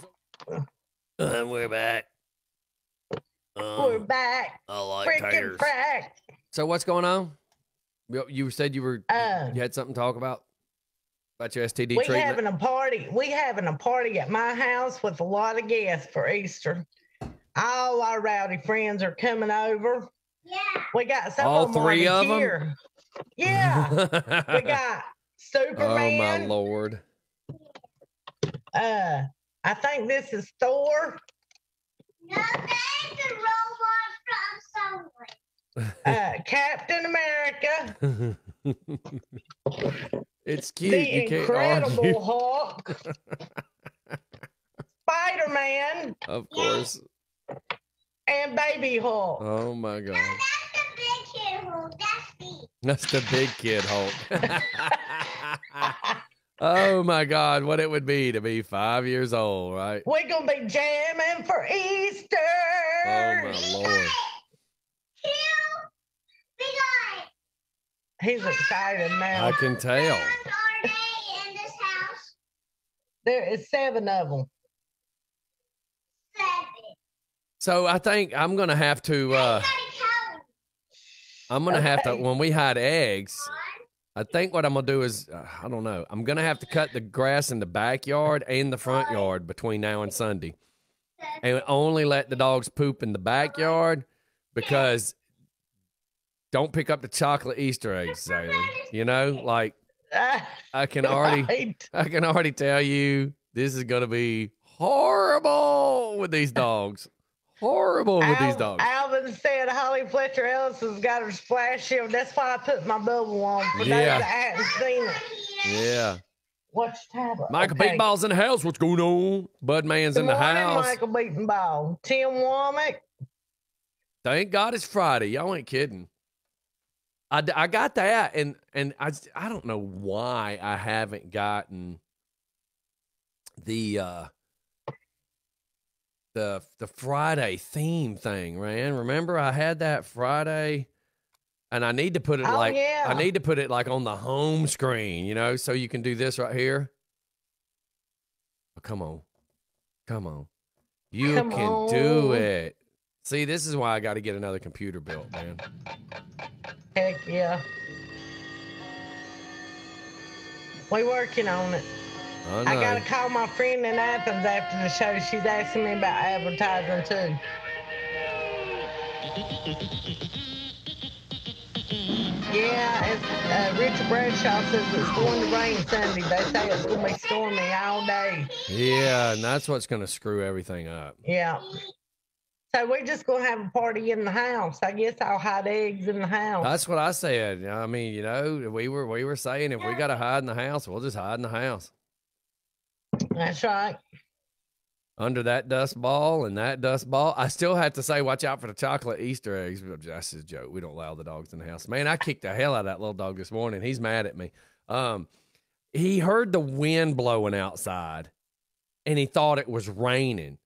We're back. We're back. I like Freaking taters. crack. So what's going on? You said you had something to talk about your STD We treatment? having a party. We having a party at my house with a lot of guests for Easter. All our rowdy friends are coming over. Yeah. We got some All of them three of them? here. Yeah. We got Superman. Oh my Lord. I think this is Thor. No, that's a robot from somewhere. Captain America. It's cute. The You can't Incredible argue. Hulk. Spider-Man. Of course. And Baby Hulk. Oh my God. That's the big kid Hulk. That's That's the big kid Hulk. Oh my God, what it would be to be 5 years old, right? We're going to be jamming for Easter. Oh my Lord. He's excited now. I can tell. There is 7 of them. So I think I'm going to have to, when we hide eggs, I think what I'm going to do is, I don't know, I'm going to have to cut the grass in the backyard and the front yard between now and Sunday. And only let the dogs poop in the backyard, because don't pick up the chocolate Easter eggs, Zaylee. You know, like I can already tell you this is going to be horrible with these dogs. Horrible with these dogs. Alvin said Holly Fletcher Ellis has got her splash shield. That's why I put my bubble on for those that hadn't seen it. Yeah. Watch tablet. Michael Beatball's in the house. What's going on? Budman's in the house. Michael Beatball. Tim Womack. Thank God it's Friday. Y'all ain't kidding. I got that, and I don't know why I haven't gotten the Friday theme thing, man. Remember I had that Friday, and I need to put it I need to put it like on the home screen, you know, so you can do this right here. Oh, come on. You can do it. See, this is why I got to get another computer built, man. Heck yeah. We working on it. I got to call my friend in Athens after the show. She's asking me about advertising, too. Yeah, Richard Bradshaw says it's going to rain Sunday. They say it's going to be stormy all day. Yeah, and that's what's going to screw everything up. Yeah. So we're just going to have a party in the house. I guess I'll hide eggs in the house. That's what I said. I mean, you know, we were saying if we got to hide in the house, we'll just hide in the house. That's right. Under that dust ball and that dust ball. I still have to say, watch out for the chocolate Easter eggs. That's a joke. We don't allow the dogs in the house. Man, I kicked the hell out of that little dog this morning. He's mad at me. He heard the wind blowing outside, and he thought it was raining.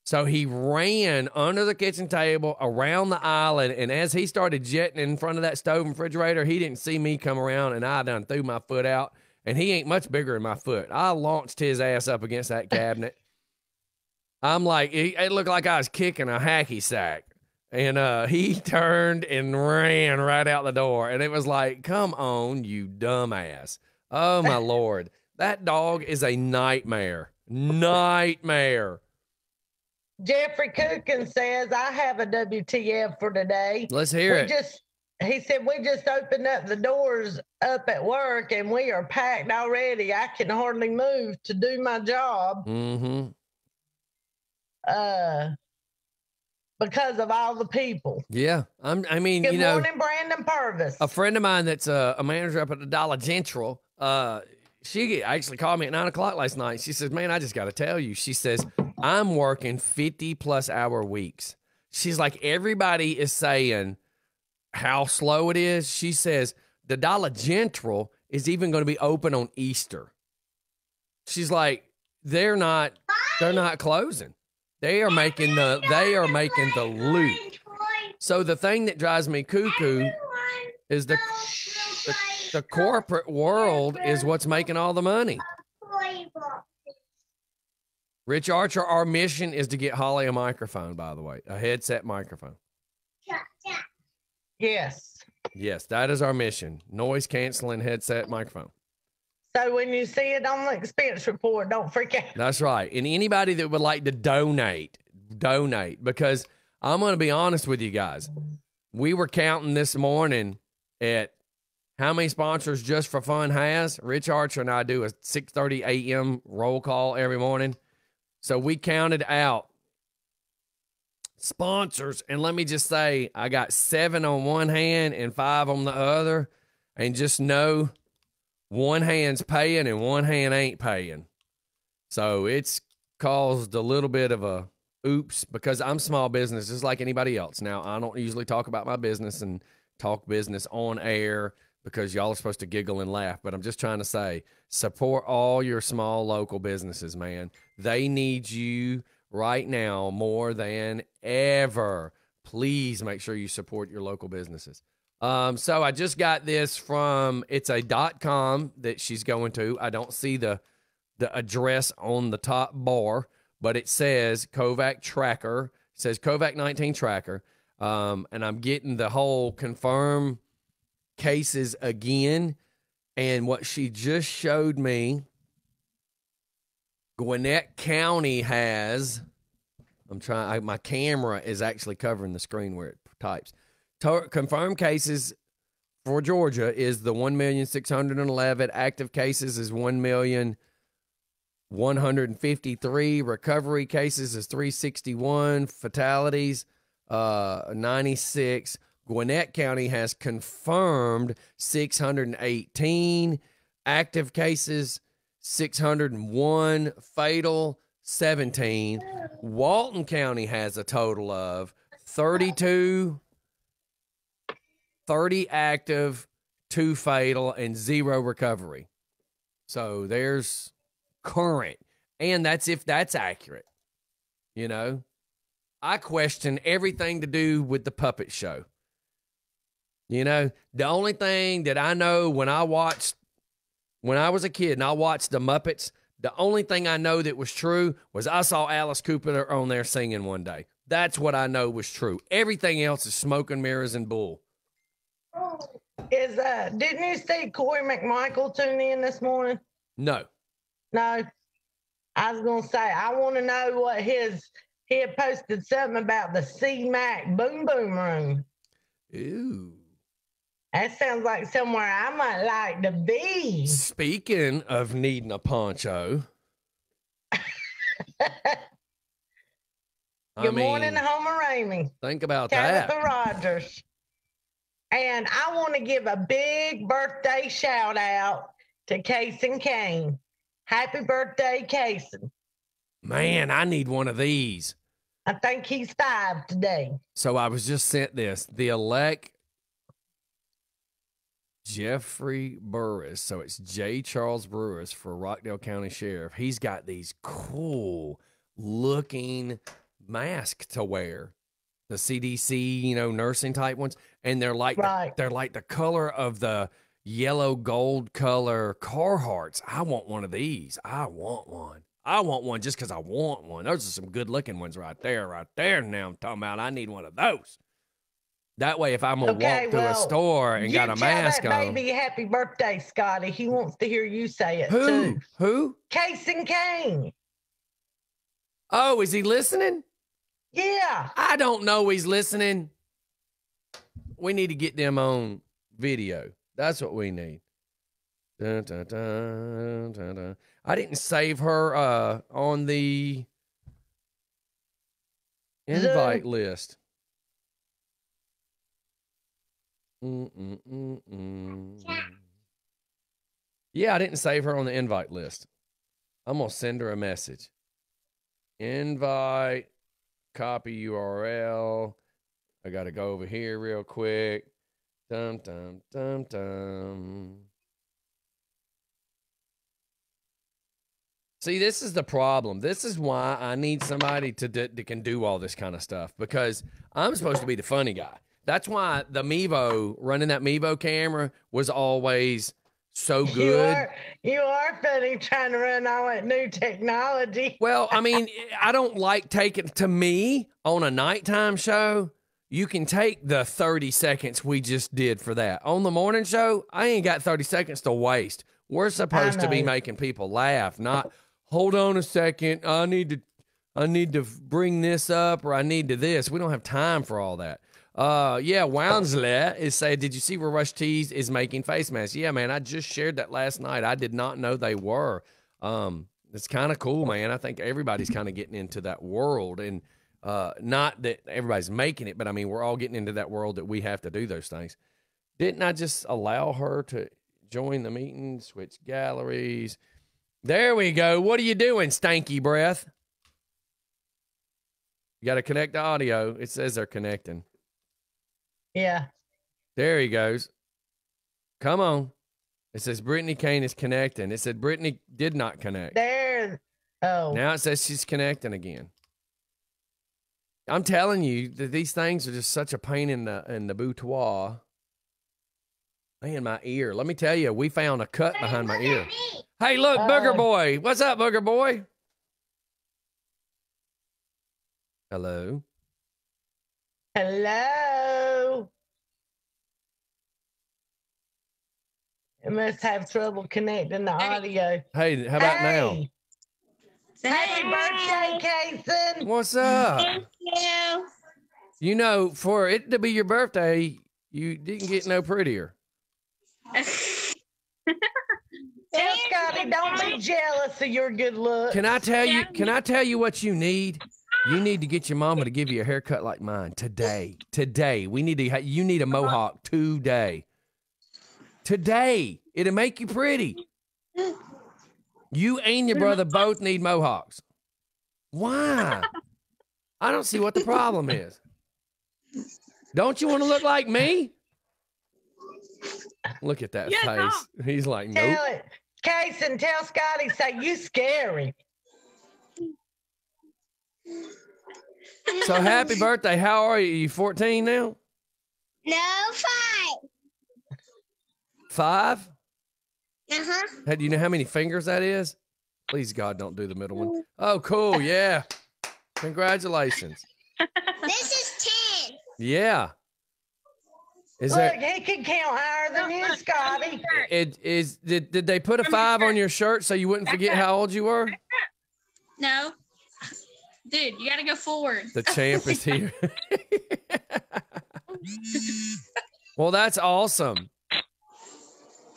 So he ran under the kitchen table, around the island, and as he started jetting in front of that stove and refrigerator, he didn't see me come around, and I done threw my foot out, and he ain't much bigger than my foot. I launched his ass up against that cabinet. I'm like, it looked like I was kicking a hacky sack. And he turned and ran right out the door. And it was like, come on, you dumbass. Oh, my Lord. That dog is a nightmare. Nightmare. Jeffrey Cookin says, I have a WTF for today. Let's hear it. He said, we just opened up the doors up at work, and we are packed already. I can hardly move to do my job. Mm-hmm. Because of all the people. Yeah. I mean, Good you know. Good morning, Brandon Purvis. A friend of mine that's a manager up at the Dollar General, she actually called me at 9 o'clock last night. She says, man, I just got to tell you. She says, I'm working 50-plus hour weeks. She's like, everybody is saying how slow it is. She says, the Dollar General is even going to be open on Easter. She's like, they're not closing. They are making the loot. So the thing that drives me cuckoo is the corporate world is what's making all the money. Rich Archer, our mission is to get Holly a microphone, by the way, a headset microphone. Yes. Yes, that is our mission. Noise canceling headset microphone. So when you see it on the expense report, don't freak out. That's right. And anybody that would like to donate, because I'm going to be honest with you guys. We were counting this morning at how many sponsors Just for Fun has. Rich Archer and I do a 6:30 a.m. roll call every morning. So we counted out sponsors, and let me just say, I got 7 on one hand and 5 on the other, and just know one hand's paying and one hand ain't paying. So it's caused a little bit of a oops, because I'm small business just like anybody else. Now, I don't usually talk about my business and talk business on air because y'all are supposed to giggle and laugh, but I'm just trying to say, support all your small local businesses, man. They need you right now more than ever. Please make sure you support your local businesses. So I just got this from, it's a .com that she's going to. I don't see the address on the top bar, but it says Kovac Tracker. It says Kovac-19 Tracker. And I'm getting the whole confirm cases again. And what she just showed me, Gwinnett County has, my camera is actually covering the screen where it types. Confirmed cases for Georgia is the 1,611,000. Active cases is 1,153,000. Recovery cases is 361. Fatalities, 96. Gwinnett County has confirmed 618. Active cases, 601. Fatal, 17. Walton County has a total of 32 30 active, 2 fatal, and 0 recovery. So there's current. And that's if that's accurate. You know? I question everything to do with the puppet show. You know, the only thing that I know when I was a kid and I watched the Muppets, the only thing I know that was true was I saw Alice Cooper on there singing one day. That's what I know was true. Everything else is smoke and mirrors and bull. Didn't you see Corey McMichael tune in this morning? No. No. I was gonna say I want to know what he had posted something about the C-Mac Boom Boom Room. Ooh. That sounds like somewhere I might like to be. Speaking of needing a poncho. Good morning, Homer Ramey. Think about Tabitha that. Rogers. And I want to give a big birthday shout out to Kason Kane. Happy birthday, Kason. Man, I need one of these. I think he's 5 today. So I was just sent this. The elect Jeffrey Burris. So it's J. Charles Burris for Rockdale County Sheriff. He's got these cool looking masks to wear. The CDC, nursing type ones. And they're like they're like the color of the yellow gold color Carhartts. I want one of these. I want one just because I want one. Those are some good looking ones right there. Now I'm talking about I need one of those. That way, if I'm going to walk through a store and got a mask on. Tell that baby happy birthday, Scotty. He wants to hear you say it, too. Who? Kason Kane. Oh, is he listening? Yeah. I don't know he's listening. We need to get them on video. That's what we need. Dun, dun, dun, dun, dun. I didn't save her on the invite list. Yeah, I didn't save her on the invite list. I'm going to send her a message. Invite, copy URL. I got to go over here real quick. Dum, dum, dum, dum. See, this is the problem. This is why I need somebody that can do all this kind of stuff, because I'm supposed to be the funny guy. That's why the Mevo, running that Mevo camera, was always so good. You are funny trying to run all that new technology. Well, I mean, I don't like taking, to me, on a nighttime show, you can take the 30 seconds we just did for that. On the morning show, I ain't got 30 seconds to waste. We're supposed to be making people laugh, not, hold on a second, I need to bring this up, or I need to this. We don't have time for all that. Yeah, Wounsley is saying, did you see where Rush Tees is making face masks? Yeah, man, I just shared that last night. I did not know they were. It's kind of cool, man. I think everybody's kind of getting into that world, and not that everybody's making it, but I mean, we're all getting into that world that we have to do those things. Didn't I just allow her to join the meeting, switch galleries? There we go. What are you doing, stanky breath? You got to connect the audio. It says they're connecting. Yeah. There he goes. Come on. It says Brittany Kane is connecting. It said Brittany did not connect. There. Oh. Now it says she's connecting again. I'm telling you that these things are just such a pain in the boudoir. In my ear. Let me tell you, we found a cut behind my ear. Hey, look, Booger Boy. What's up, Booger Boy? Hello. Hello. It must have trouble connecting the audio. Hey, how about now? Happy birthday, Kason. What's up? Thank you. You know, for it to be your birthday, you didn't get no prettier. Tell Scotty, don't be jealous of your good looks. Can I tell you what you need? You need to get your mama to give you a haircut like mine today. Today. You need a mohawk today. Today. It'll make you pretty. You and your brother both need mohawks. Why? I don't see what the problem is. Don't you want to look like me? Look at that Yeah, face. talk. He's like, nope. Tell it. Kason, tell Scotty, say, you scary. So happy birthday. How are you? You 14 now? No, 5? Uh-huh. Do you know how many fingers that is? Please, God, don't do the middle one. Oh, cool. Yeah. Congratulations. This is 10. Yeah. Is Look, he can count higher than you, Scotty. Did they put a 5 on your shirt so you wouldn't forget how old you were? No. Dude, you gotta go forward. The champ is here. Well, that's awesome.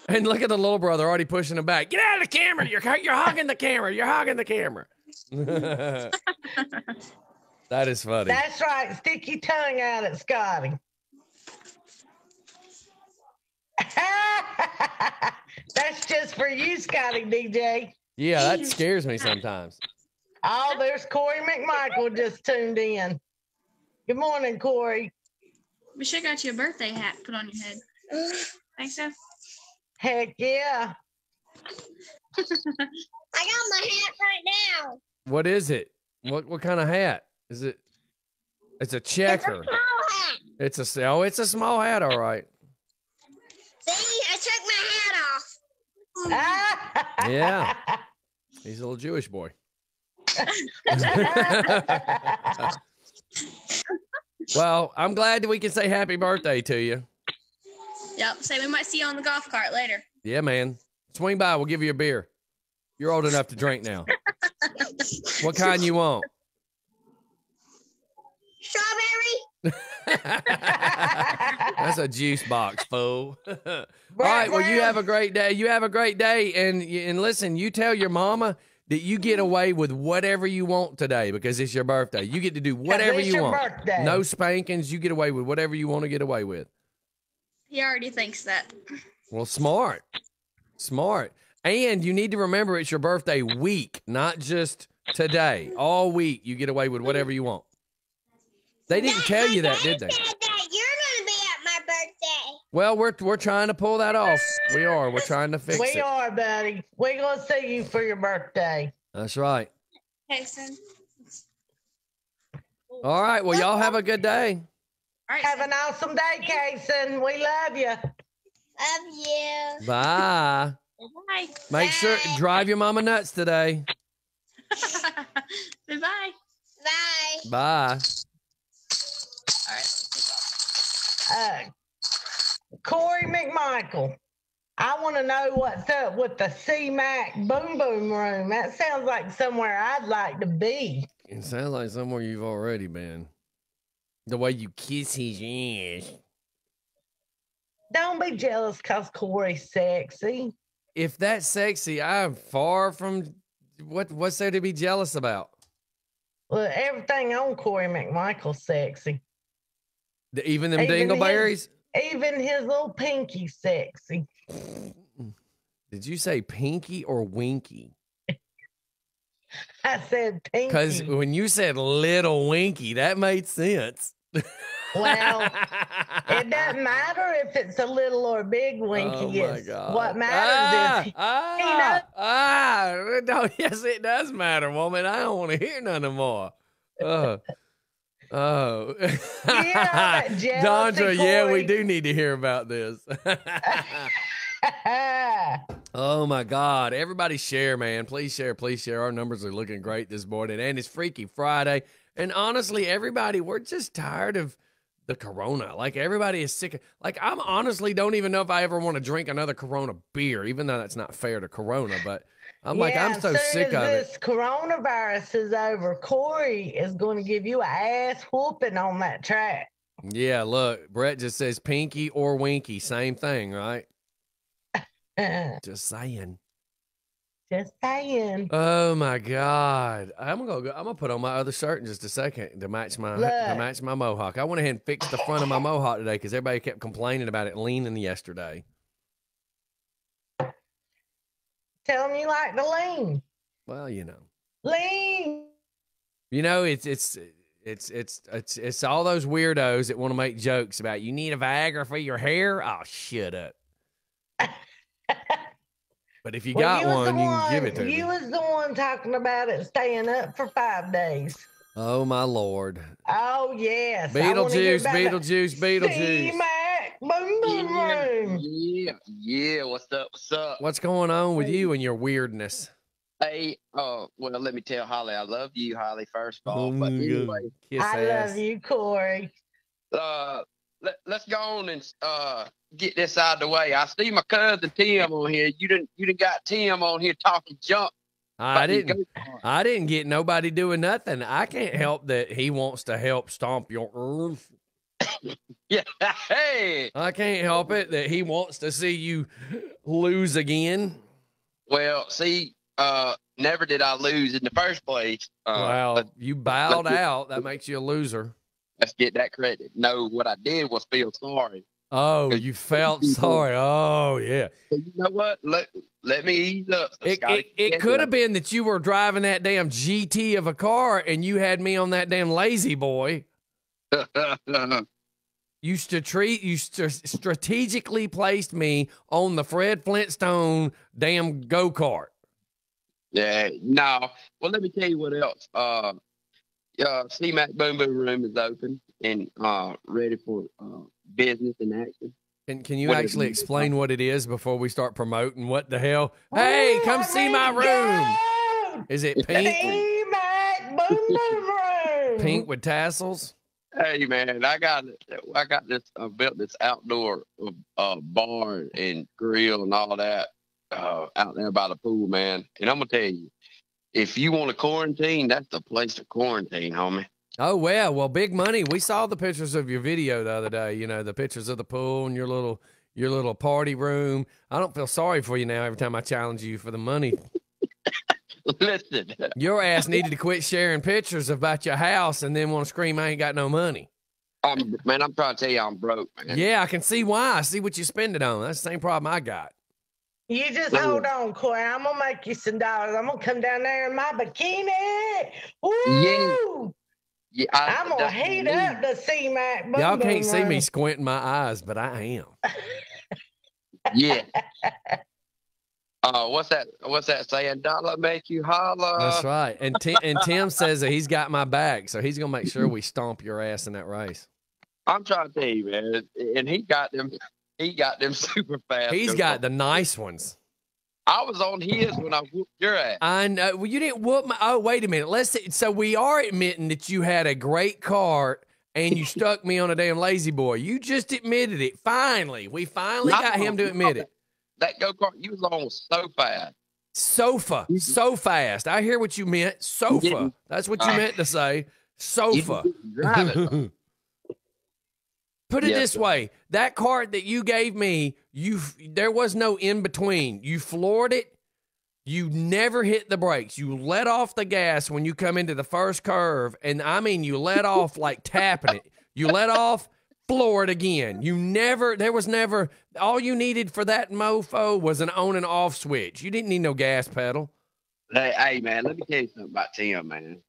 And look at the little brother already pushing him back. Get out of the camera. You're hogging the camera. You're hogging the camera. That is funny. That's right. Stick your tongue out at Scotty. That's just for you, Scotty DJ. Yeah, that scares me sometimes. Oh, there's Corey McMichael just tuned in. Good morning, Corey. We should have got you a birthday hat put on your head. Think so? Heck yeah. I got my hat right now. What is it? What kind of hat? Is it? It's a checker. It's a small hat. It's a small hat, all right. See, I took my hat off. Yeah. He's a little Jewish boy. Well, I'm glad that we can say happy birthday to you. Yep. Say we might see you on the golf cart later. Yeah, man. Swing by. We'll give you a beer. You're old enough to drink now. What kind you want? Strawberry. That's a juice box, fool. All right. Well, you have a great day. You have a great day. And listen, you tell your mama that you get away with whatever you want today because it's your birthday. You get to do whatever you want. Birthday. No spankings. You get away with whatever you want to get away with. He already thinks that. Well, smart. Smart. And you need to remember it's your birthday week, not just today. All week you get away with whatever you want. They didn't tell you that, did they? Said that you're gonna be at my birthday. Well, we're trying to pull that off. We are. We're trying to fix it. We are, buddy. We're gonna see you for your birthday. That's right. Hey, son. All right. Well, y'all have a good day. All right, Have an awesome day, Kason. We love you. Love you. Bye. Bye. Make sure drive your mama nuts today. Bye. Bye. Bye. All right. Corey McMichael. I want to know what's up with the C-Mac Boom Boom Room. That sounds like somewhere I'd like to be. It sounds like somewhere you've already been. The way you kiss his ass. Don't be jealous because Corey's sexy. If that's sexy, I'm far from what's there to be jealous about? Well, everything on Corey McMichael's sexy. Even them dingleberries? Even his little pinky sexy. Did you say pinky or winky? I said pinky. Because when you said little winky, that made sense. Well, it doesn't matter if it's a little or big winky. Oh my God. What matters is no, yes, it does matter, woman. I don't want to hear none more. Oh. Dondra, yeah, we do need to hear about this. Oh my God. Everybody share, man. Please share. Please share. Our numbers are looking great this morning. And it's Freaky Friday. And honestly, everybody, we're just tired of the Corona. Like, everybody is sick. Like, I'm honestly don't even know if I ever want to drink another Corona beer, even though that's not fair to Corona. But I'm like, I'm so sick of it. This coronavirus is over, Corey is going to give you an ass whooping on that track. Yeah, look, Brett just says pinky or winky. Same thing, right? Just saying. Just saying. Oh my God. I'm gonna put on my other shirt in just a second to match my mohawk. I went ahead and fixed the front of my mohawk today because everybody kept complaining about it leaning yesterday. Tell them you like to lean. Well, you know. Lean. You know, it's all those weirdos that want to make jokes about you need a Viagra for your hair. Oh, shut up. But if you Well, got one, you can give it to me. You was the one talking about it staying up for 5 days. Oh, my Lord. Oh, yes. Beetlejuice, Beetlejuice, Beetlejuice. C-Mac, boom, boom, boom. Yeah. What's up? What's up? What's going on with you and your weirdness? Hey, well, let me tell Holly, I love you, Holly, first of all. But anyway, Love you, Corey. Let's go on and get this out of the way. I see my cousin Tim on here. You didn't got Tim on here talking junk. I didn't get nobody doing nothing. I can't help that he wants to help stomp your earth. Yeah, hey. I can't help it that he wants to see you lose again. Well, see, never did I lose in the first place. Well, you bowed out. That makes you a loser. Let's get that credit. No, what I did was feel sorry. Oh, you felt sorry. Oh, yeah. So you know what? Let me ease up. It could have been that you were driving that damn GT of a car and you had me on that damn lazy boy. You strategically placed me on the Fred Flintstone damn go-kart. Yeah, no. Well, let me tell you what else. C-Mac Boom Boom Room is open and ready for business and action. Can you actually explain what it is before we start promoting? What the hell? Hey, come see my room. Is it pink? C-Mac Boom Boom Room. Pink with tassels? Hey man, I got this. I built this outdoor bar and grill and all that out there by the pool, man. And I'm gonna tell you, if you want to quarantine, that's the place to quarantine, homie. Oh well, big money. We saw the pictures of your video the other day. You know, the pictures of the pool and your little party room. I don't feel sorry for you now every time I challenge you for the money. Listen, your ass needed to quit sharing pictures about your house and then want to scream, I ain't got no money. Man, I'm trying to tell you I'm broke, man. Yeah, I can see why. I see what you spend it on. That's the same problem I got. You just hold on, Corey. I'm going to make you some dollars. I'm going to come down there in my bikini. Woo! Yeah, I'm going to heat up the C-Mac. Y'all can't see me squinting my eyes, but I am. Yeah. What's that saying? Dollar make you holler. That's right. And Tim says that he's got my back, so he's gonna make sure we stomp your ass in that race. I'm trying to tell you, man. And he got them super fast. He's got the nice ones. I was on his when I whooped your ass. I know. Well, you didn't whoop my. Oh, wait a minute. So we are admitting that you had a great car and you stuck me on a damn lazy boy. You just admitted it. Finally, we got him to admit it. That go-kart you was on was so fast. So fast. I hear what you meant. Sofa. That's what you meant to say. Sofa. Put it this way. That cart that you gave me, there was no in between. You floored it. You never hit the brakes. You let off the gas when you come into the first curve. And I mean, you let off like tapping it. You let off, floor it again. There was never, all you needed for that mofo was an on and off switch. You didn't need no gas pedal. Hey man, let me tell you something about Tim, man.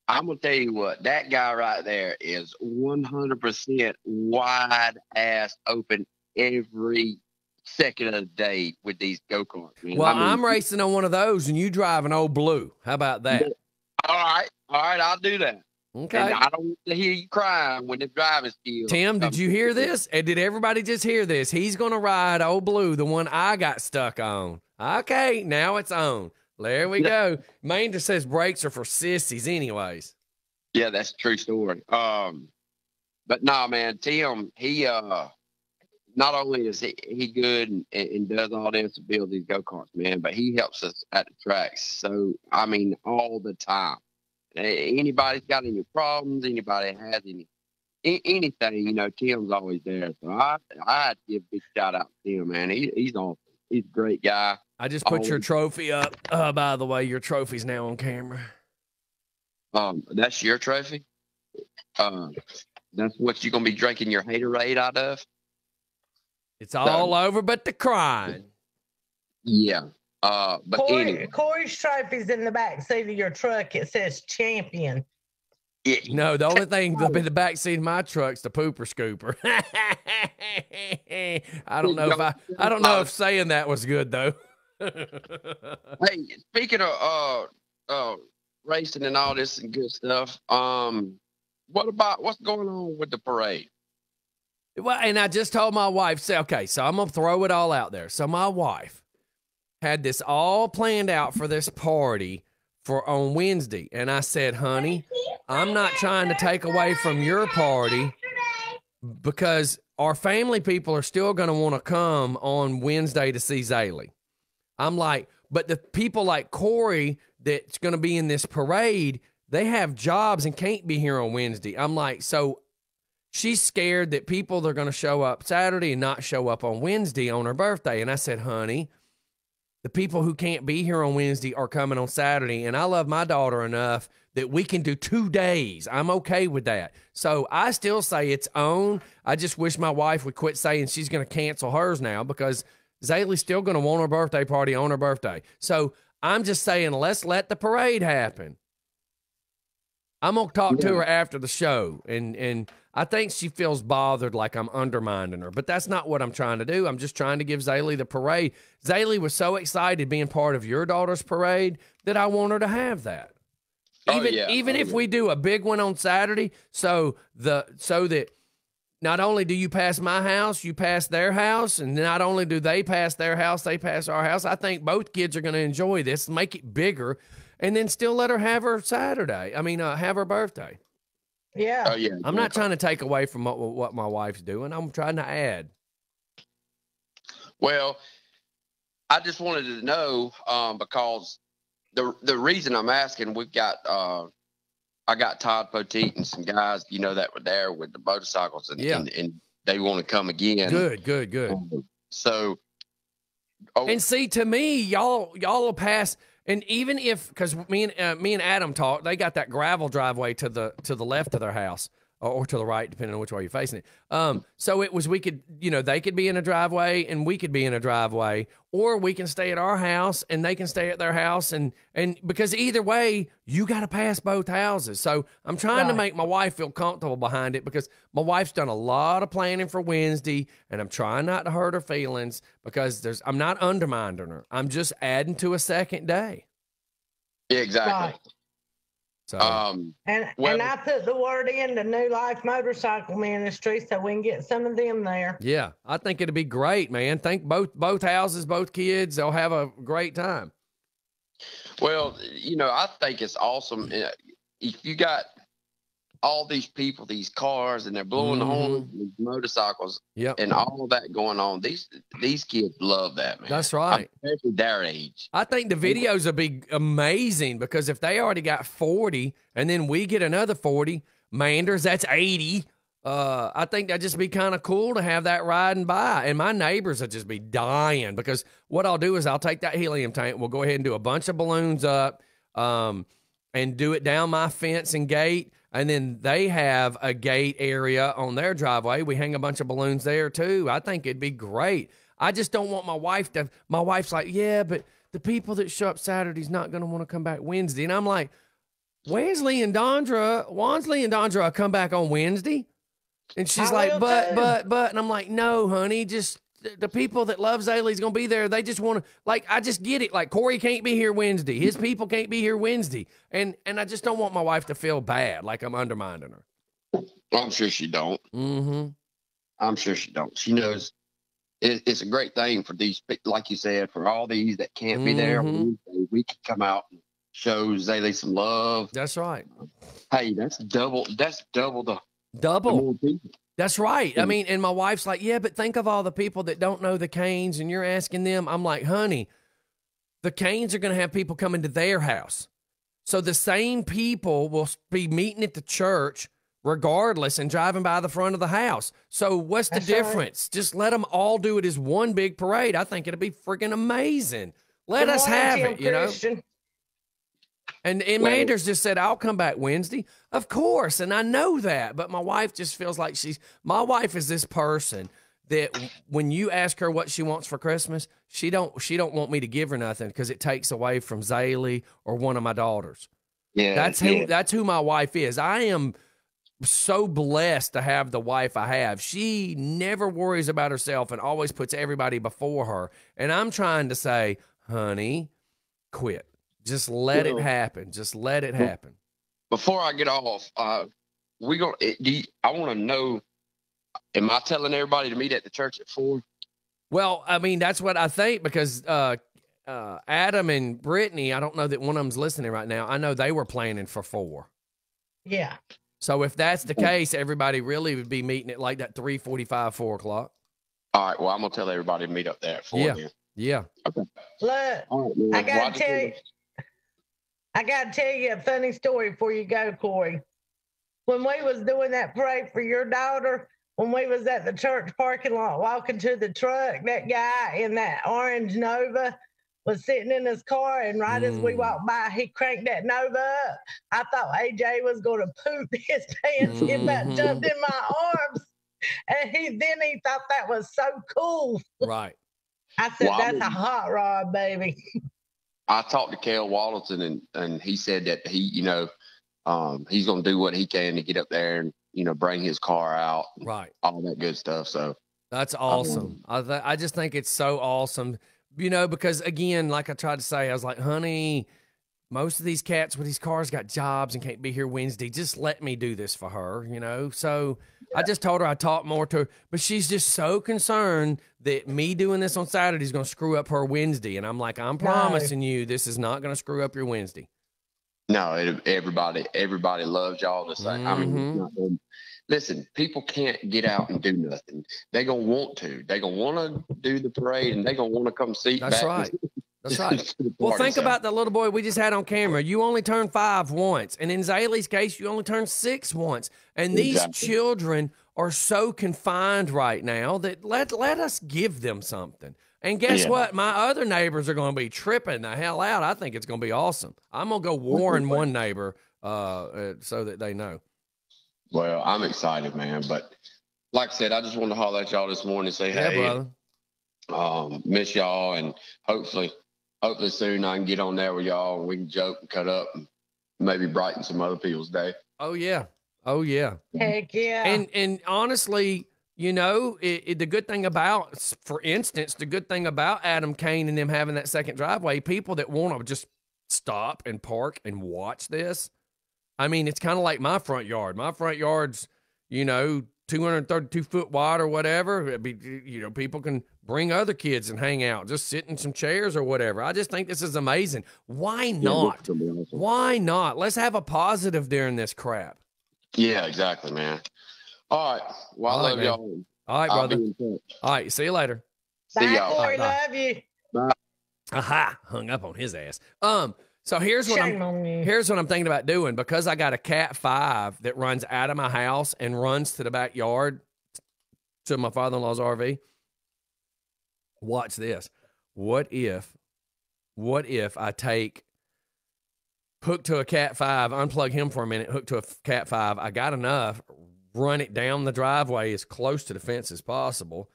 I'm going to tell you what, that guy right there is 100% wide ass open every second of the day with these go-karts, man. Well, I'm racing on one of those and you drive an old blue. How about that? All right, I'll do that. Okay. And I don't want to hear you crying when the driving skills. Tim, did you hear this? And did everybody just hear this? He's going to ride old blue, the one I got stuck on. Okay, now it's on. There we go. Main just says brakes are for sissies anyways. Yeah, that's a true story. But no, man, Tim, he not only is he good and does all this to build these go-karts, man, but he helps us at the tracks. So, I mean, all the time. Anybody's got any problems, anybody has anything, you know, Tim's always there. So I had to give a big shout out to Tim, man. He's awesome. He's a great guy. I just put your trophy up. By the way, your trophy's now on camera. That's your trophy? That's what you're going to be drinking your haterade out of? It's all over but the crying. Yeah. But anyway. Corey's trophy's in the back seat of your truck. It says champion. Yeah. No, the only thing in the back seat of my truck's the pooper scooper. I don't know if saying that was good though. Hey, speaking of racing and all this and good stuff, what's going on with the parade? Well, and I just told my wife, so I'm gonna throw it all out there. So my wife had this all planned out for this party for on Wednesday, and I said, honey, I'm not trying to take away from your party because our family people are still gonna want to come on Wednesday to see Zaylee. I'm like, but the people like Corey that's gonna be in this parade, they have jobs and can't be here on Wednesday. I'm like, so she's scared that people are going to show up Saturday and not show up on Wednesday on her birthday. And I said, honey, the people who can't be here on Wednesday are coming on Saturday. And I love my daughter enough that we can do 2 days. I'm okay with that. So I still say it's on. I just wish my wife would quit saying she's going to cancel hers now because Zaylee's still going to want her birthday party on her birthday. So I'm just saying, let's let the parade happen. I'm going to talk to her after the show, and I think she feels bothered like I'm undermining her, but that's not what I'm trying to do. I'm just trying to give Zaylee the parade. Zaylee was so excited being part of your daughter's parade that I want her to have that. Even if we do a big one on Saturday, so that not only do you pass my house, you pass their house, and not only do they pass their house, they pass our house. I think both kids are going to enjoy this, make it bigger, and then still let her have her Saturday. I mean, have her birthday. Yeah. Oh, yeah. I'm not trying to take away from what my wife's doing. I'm trying to add. Well, I just wanted to know because the reason I'm asking, we've got I got Todd Poteet and some guys, that were there with the motorcycles, and they want to come again. Good. So, and see, to me, y'all will pass. And even if, because me and Adam talked, they got that gravel driveway to the left of their house, or to the right, depending on which way you're facing it. So it was, we could, they could be in a driveway and we could be in a driveway, or we can stay at our house and they can stay at their house, and because either way, you got to pass both houses. So I'm trying to make my wife feel comfortable behind it, because my wife's done a lot of planning for Wednesday, and I'm trying not to hurt her feelings, because I'm not undermining her. I'm just adding to a second day. Yeah, exactly. Right. So, and I put the word in to New Life Motorcycle Ministry so we can get some of them there. Yeah, I think it'd be great, man. Think both houses, both kids, they'll have a great time. Well, I think it's awesome. If you got all these people, these cars, and they're blowing the horn, these motorcycles, and all that going on, these kids love that, man. That's right. Especially their age. I think the videos will be amazing, because if they already got 40 and then we get another 40, Manders, that's 80. I think that'd just be kind of cool to have that riding by. And my neighbors would just be dying, because what I'll do is I'll take that helium tank, we'll go ahead and do a bunch of balloons up, and do it down my fence and gate. And then they have a gate area on their driveway. We hang a bunch of balloons there too. I think it'd be great. I just don't want my wife's like, yeah, but the people that show up Saturday's not going to want to come back Wednesday. And I'm like, Wansley and Dondra come back on Wednesday. And she's like, but, and I'm like, no, honey, just the people that love Zaylee's going to be there. They just want to, I just get it. Like, Corey can't be here Wednesday. His people can't be here Wednesday. And I just don't want my wife to feel bad, like I'm undermining her. I'm sure she don't. Mm-hmm. I'm sure she don't. She knows it's a great thing for these, like you said, for all these that can't be there. We can come out and show Zaylee some love. That's right. Hey, that's double the more people. That's right. I mean, and my wife's like, yeah, but think of all the people that don't know the Canes, and you're asking them. I'm like, honey, the Canes are going to have people coming to their house. So the same people will be meeting at the church regardless and driving by the front of the house. So what's the difference? Right. Just let them all do it as one big parade. I think it'd be freaking amazing. Let us have it, And Manders just said, I'll come back Wednesday. Of course. And I know that. But my wife just feels like my wife is this person that when you ask her what she wants for Christmas, she don't want me to give her nothing, because it takes away from Zaylee or one of my daughters. Yeah. That's who my wife is. I am so blessed to have the wife I have. She never worries about herself and always puts everybody before her. And I'm trying to say, honey, quit. Just let it happen. Just let it happen. Before I get off, I want to know, am I telling everybody to meet at the church at 4? Well, I mean, that's what I think, because Adam and Brittany, I don't know that one of them's listening right now. I know they were planning for 4. Yeah. So if that's the case, everybody really would be meeting at like that 3:45, 4 o'clock. All right. Well, I'm gonna tell everybody to meet up there at 4. Yeah. Then. Yeah. Okay. Look, I gotta tell you a funny story before you go, Corey. When we was doing that parade for your daughter, when we was at the church parking lot walking to the truck, that guy in that orange Nova was sitting in his car, and right as we walked by, he cranked that Nova up. I thought AJ was going to poop his pants. He about jumped in my arms, and then he thought that was so cool. Right. I said, that's a hot rod, baby. I talked to Kel Wallerton, and he said that he's going to do what he can to get up there and, bring his car out. Right. All that good stuff. So that's awesome. I just think it's so awesome. Because again, like I tried to say, I was like, honey, most of these cats with these cars got jobs and can't be here Wednesday. Just let me do this for her, So I just told her I'd talk more to her, but she's just so concerned that me doing this on Saturday is going to screw up her Wednesday. And I'm like, I'm promising you, this is not going to screw up your Wednesday. No, everybody loves y'all the same. I mean, listen, people can't get out and do nothing. They're going to want to. They're going to want to do the parade, and they're going to want to come see. That's right. That's right. Well, think about the little boy we just had on camera. You only turned 5 once. And in Zaylee's case, you only turned 6 once. And these children are so confined right now that let us give them something. And guess what? My other neighbors are going to be tripping the hell out. I think it's going to be awesome. I'm going to go warn one neighbor so that they know. Well, I'm excited, man. But like I said, I just wanted to holler at y'all this morning and say, hey, brother. Miss y'all. And hopefully soon I can get on there with y'all and we can joke and cut up and maybe brighten some other people's day. Oh, yeah. Oh, yeah. Heck yeah. And honestly, the good thing about, for instance, the good thing about Adam Kane and them having that second driveway, people that want to just stop and park and watch this. I mean, it's kind of like my front yard. My front yard's, 232 foot wide or whatever. It'd be, people can bring other kids and hang out, just sit in some chairs or whatever. I just think this is amazing. Why not? Why not? Let's have a positive during this crap. Yeah, exactly, man. All right. Well, I love y'all. All right, brother. All right. See you later. See y'all. Bye, Corey. Love you. Bye. Aha. Hung up on his ass. So here's what I'm thinking about doing, because I got a Cat 5 that runs out of my house and runs to the backyard to my father-in-law's RV. Watch this. What if I hook to a Cat 5, unplug him for a minute, hook to a Cat 5. I got enough, run it down the driveway as close to the fence as possible,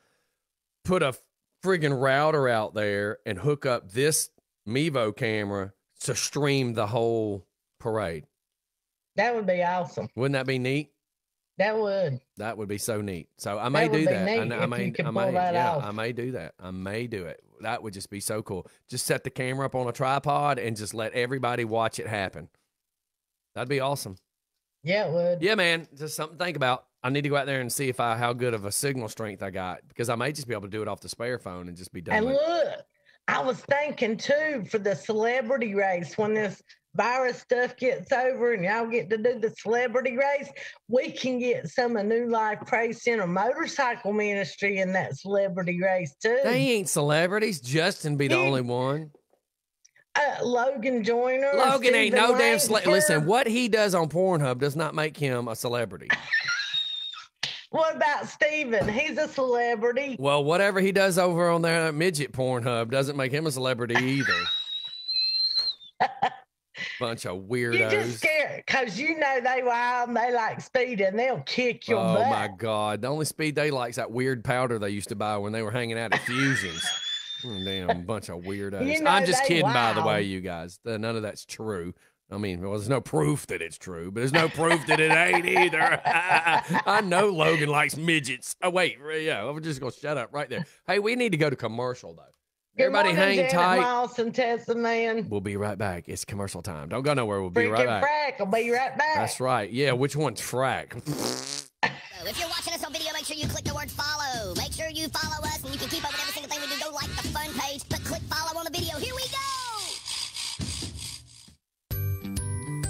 put a friggin' router out there and hook up this Mevo camera to stream the whole parade. That would be awesome. Wouldn't that be neat? That would. That would be so neat. So I may do that. I may do that. I may do it. That would just be so cool. Just set the camera up on a tripod and just let everybody watch it happen. That'd be awesome. Yeah, it would. Yeah, man. Just something to think about. I need to go out there and see how good of a signal strength I got, because I may just be able to do it off the spare phone and just be done. And with it. look, I was thinking too, for the celebrity race, when this virus stuff gets over and y'all get to do the celebrity race, we can get some of New Life Praise Center motorcycle ministry in that celebrity race too. They ain't celebrities. Justin be the only one. Logan Joyner. Logan ain't no damn celebrity. Listen, what he does on Pornhub does not make him a celebrity. What about Steven? He's a celebrity. Well, whatever he does over on their midget Pornhub doesn't make him a celebrity either. Bunch of weirdos. You're just scared because they wild and they like speed and they'll kick your butt. Oh, my God. The only speed they like is that weird powder they used to buy when they were hanging out at Fusions. Damn bunch of weirdos. I'm just kidding, by the way, you guys. None of that's true. I mean, well, there's no proof that it's true, but there's no proof that it ain't either. I know Logan likes midgets. Oh, wait. Yeah, I'm just going to shut up right there. Hey, we need to go to commercial, though. Everybody hang Janet tight. Moss and Tessa Man. We'll be right back. It's commercial time. Don't go nowhere. We'll be right back. Frack. I'll be right back. That's right. Yeah, which one's frack? If you're watching us on video, make sure you click the word follow. Make sure you follow us, and you can keep up with every single thing we do. Go like the fun page, but click follow on the video. Here we go!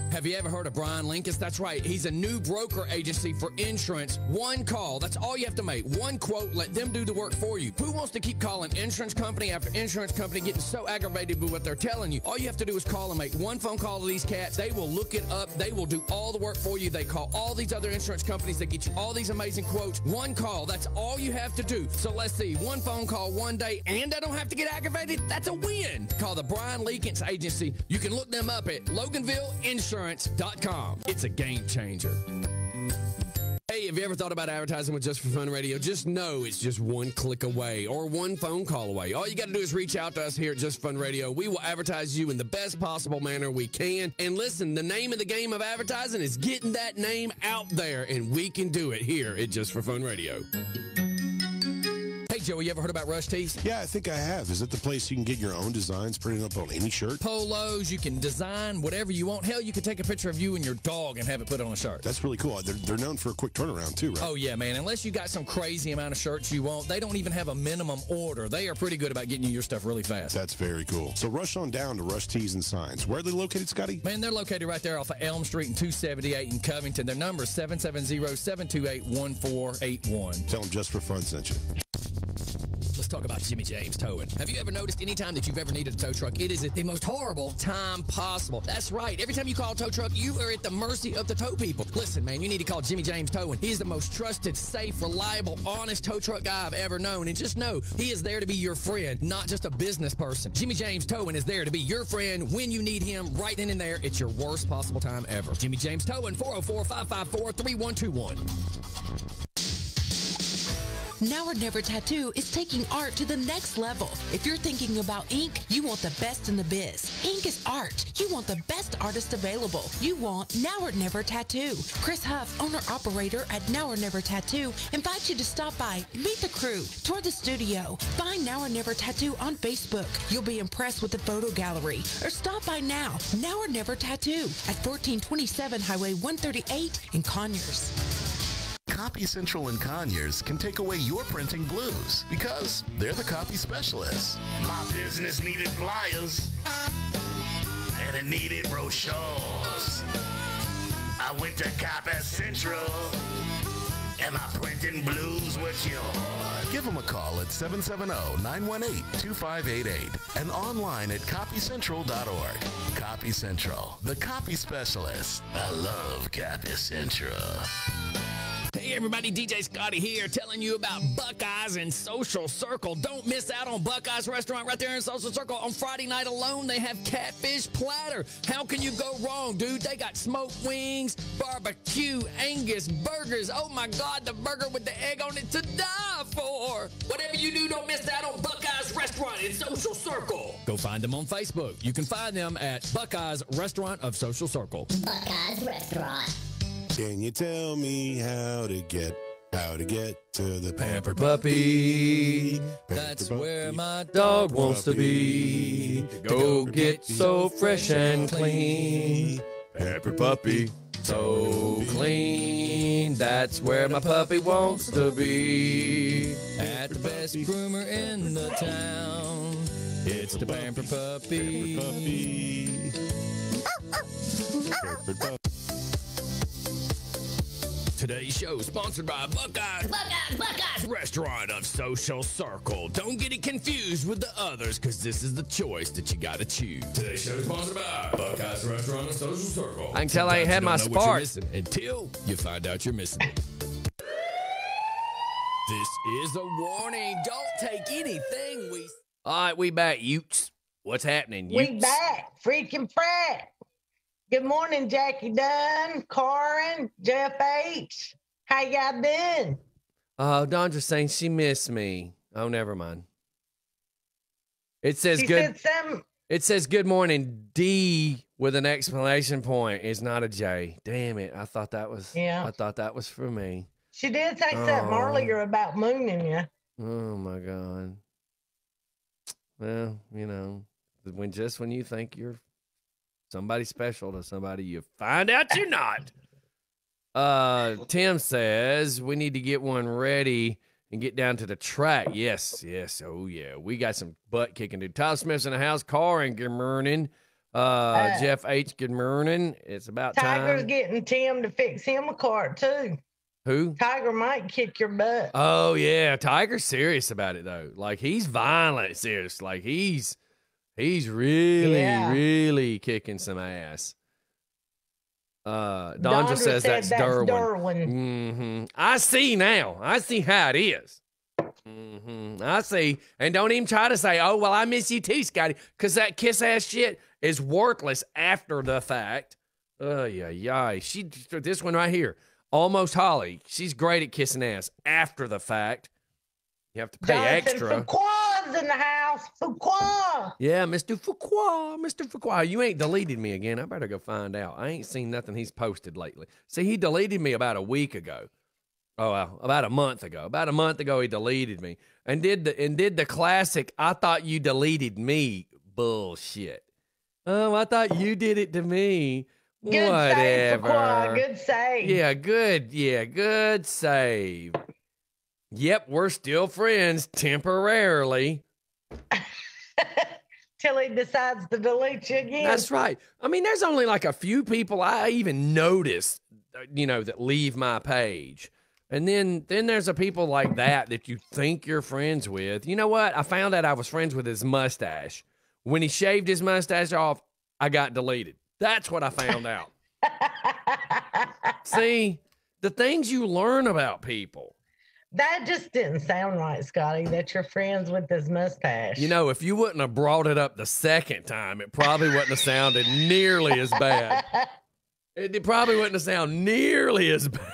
Have you ever heard of Brian Linkus? That's right. He's a new broker agency for insurance. One call. That's all you have to make. One quote. Let them do the work for you. Who wants to keep calling insurance company after insurance company, getting so aggravated with what they're telling you? All you have to do is call and make one phone call to these cats. They will look it up. They will do all the work for you. They call all these other insurance companies. They get you all these amazing quotes. One call. That's all you have to do. So let's see. One phone call one day, and I don't have to get aggravated. That's a win. Call the Brian Linkus Agency. You can look them up at LoganvilleInsurance.com. It's a game changer. Hey, have you ever thought about advertising with Just for Fun Radio? Just know it's just one click away or one phone call away. All you got to do is reach out to us here at Just for Fun Radio. We will advertise you in the best possible manner we can. And listen, the name of the game of advertising is getting that name out there, and we can do it here at Just for Fun Radio. Hey, Joey, you ever heard about Rush Tees? Yeah, I think I have. Is it the place you can get your own designs printed up on any shirt? Polos, you can design whatever you want. Hell, you can take a picture of you and your dog and have it put on a shirt. That's really cool. They're known for a quick turnaround, too, right? Oh, yeah, man. Unless you got some crazy amount of shirts you want, they don't even have a minimum order. They are pretty good about getting you your stuff really fast. That's very cool. So rush on down to Rush Tees and Signs. Where are they located, Scotty? Man, they're located right there off of Elm Street and 278 in Covington. Their number is 770-728-1481. Tell them Just for Fun sent you. Let's talk about Jimmy James Towing. Have you ever noticed any time that you've ever needed a tow truck, it is at the most horrible time possible? That's right. Every time you call a tow truck, you are at the mercy of the tow people. Listen, man, you need to call Jimmy James Towing. He's the most trusted, safe, reliable, honest tow truck guy I've ever known. And just know, he is there to be your friend, not just a business person. Jimmy James Towing is there to be your friend when you need him, right then and there. It's your worst possible time ever. Jimmy James Towing, 404-554-3121. Now or Never Tattoo is taking art to the next level. If you're thinking about ink, you want the best in the biz. Ink is art. You want the best artist available. You want Now or Never Tattoo. Chris Huff, owner-operator at Now or Never Tattoo, invites you to stop by, meet the crew, tour the studio, find Now or Never Tattoo on Facebook. You'll be impressed with the photo gallery. Or stop by now or Never Tattoo at 1427 Highway 138 in Conyers. Copy Central and Conyers can take away your printing blues because they're the copy specialists. My business needed flyers and it needed brochures. I went to Copy Central and my printing blues were cured. Give them a call at 770-918-2588 and online at copycentral.org. Copy Central, the copy specialist. I love Copy Central. Hey everybody, DJ Scotty here telling you about Buckeyes and Social Circle. Don't miss out on Buckeyes restaurant right there in Social Circle. On Friday night alone, they have catfish platter. How can you go wrong, dude? They got smoked wings, barbecue, Angus burgers. Oh my God, the burger with the egg on it to die for. Whatever you do, don't miss out on Buckeyes restaurant in Social Circle. Go find them on Facebook. You can find them at Buckeyes Restaurant of Social Circle. Buckeyes Restaurant. Can you tell me how to get to the Pampered Puppy? That's where my dog wants to be. Go get so fresh and clean. Pampered Puppy, so clean. That's where my puppy wants to be. At the best groomer in the town. It's the Pampered Puppy. Pampered Puppy. Today's show is sponsored by Buckeyes Restaurant of Social Circle. Don't get it confused with the others, because this is the choice that you got to choose. Today's show is sponsored by Buckeyes Restaurant of Social Circle. I can tell I ain't had my spark until you find out you're missing it. This is a warning. Don't take anything we... All right, we back, Utes. What's happening, Utes? We back, freaking frat. Good morning, Jackie Dunn, Corin, Jeff H. How y'all been? Oh, Dondra's saying she missed me. Oh, never mind. It says She good. said some. It says good morning, D with an exclamation point is not a J. Damn it. I thought that was for me. She did say something earlier about mooning you. Oh my God. Well, you know, when you think you're somebody special to somebody, you find out you're not. Tim says we need to get one ready and get down to the track. Yes. Oh yeah. We got some butt kicking to do. Tyler Smith's in the house. Carr, good morning. Jeff H, good morning. It's about Tiger's time. getting Tim to fix him a car too. Who? Tiger might kick your butt. Oh yeah, Tiger's serious about it though. Like he's violent serious. Like he's really kicking some ass. Dondra says that's Derwin. Mm-hmm. I see now. I see how it is. Mm-hmm. I see. And don't even try to say, oh, well, I miss you too, Scotty, because that kiss-ass shit is worthless after the fact. This one right here, Almost Holly. She's great at kissing ass after the fact. You have to pay extra. Fuqua's in the house. Fuqua. Yeah, Mr. Fuqua. You ain't deleted me again. I better go find out. I ain't seen nothing he's posted lately. See, he deleted me about a week ago. Oh, well, about a month ago. About a month ago, he deleted me and did the classic. I thought you deleted me bullshit. Oh, I thought you did it to me. Good Whatever. save, Fuqua. Good save. Yeah, good save. Yep, we're still friends temporarily. Till he decides to delete you again. That's right. I mean, there's only like a few people I even notice, that leave my page. And then there's a people like that you think you're friends with. You know what? I found out I was friends with his mustache. When he shaved his mustache off, I got deleted. That's what I found out. See, the things you learn about people. That just didn't sound right, Scotty, that you're friends with this mustache. If you wouldn't have brought it up the second time, it probably wouldn't have sounded nearly as bad. It probably wouldn't have sounded nearly as bad.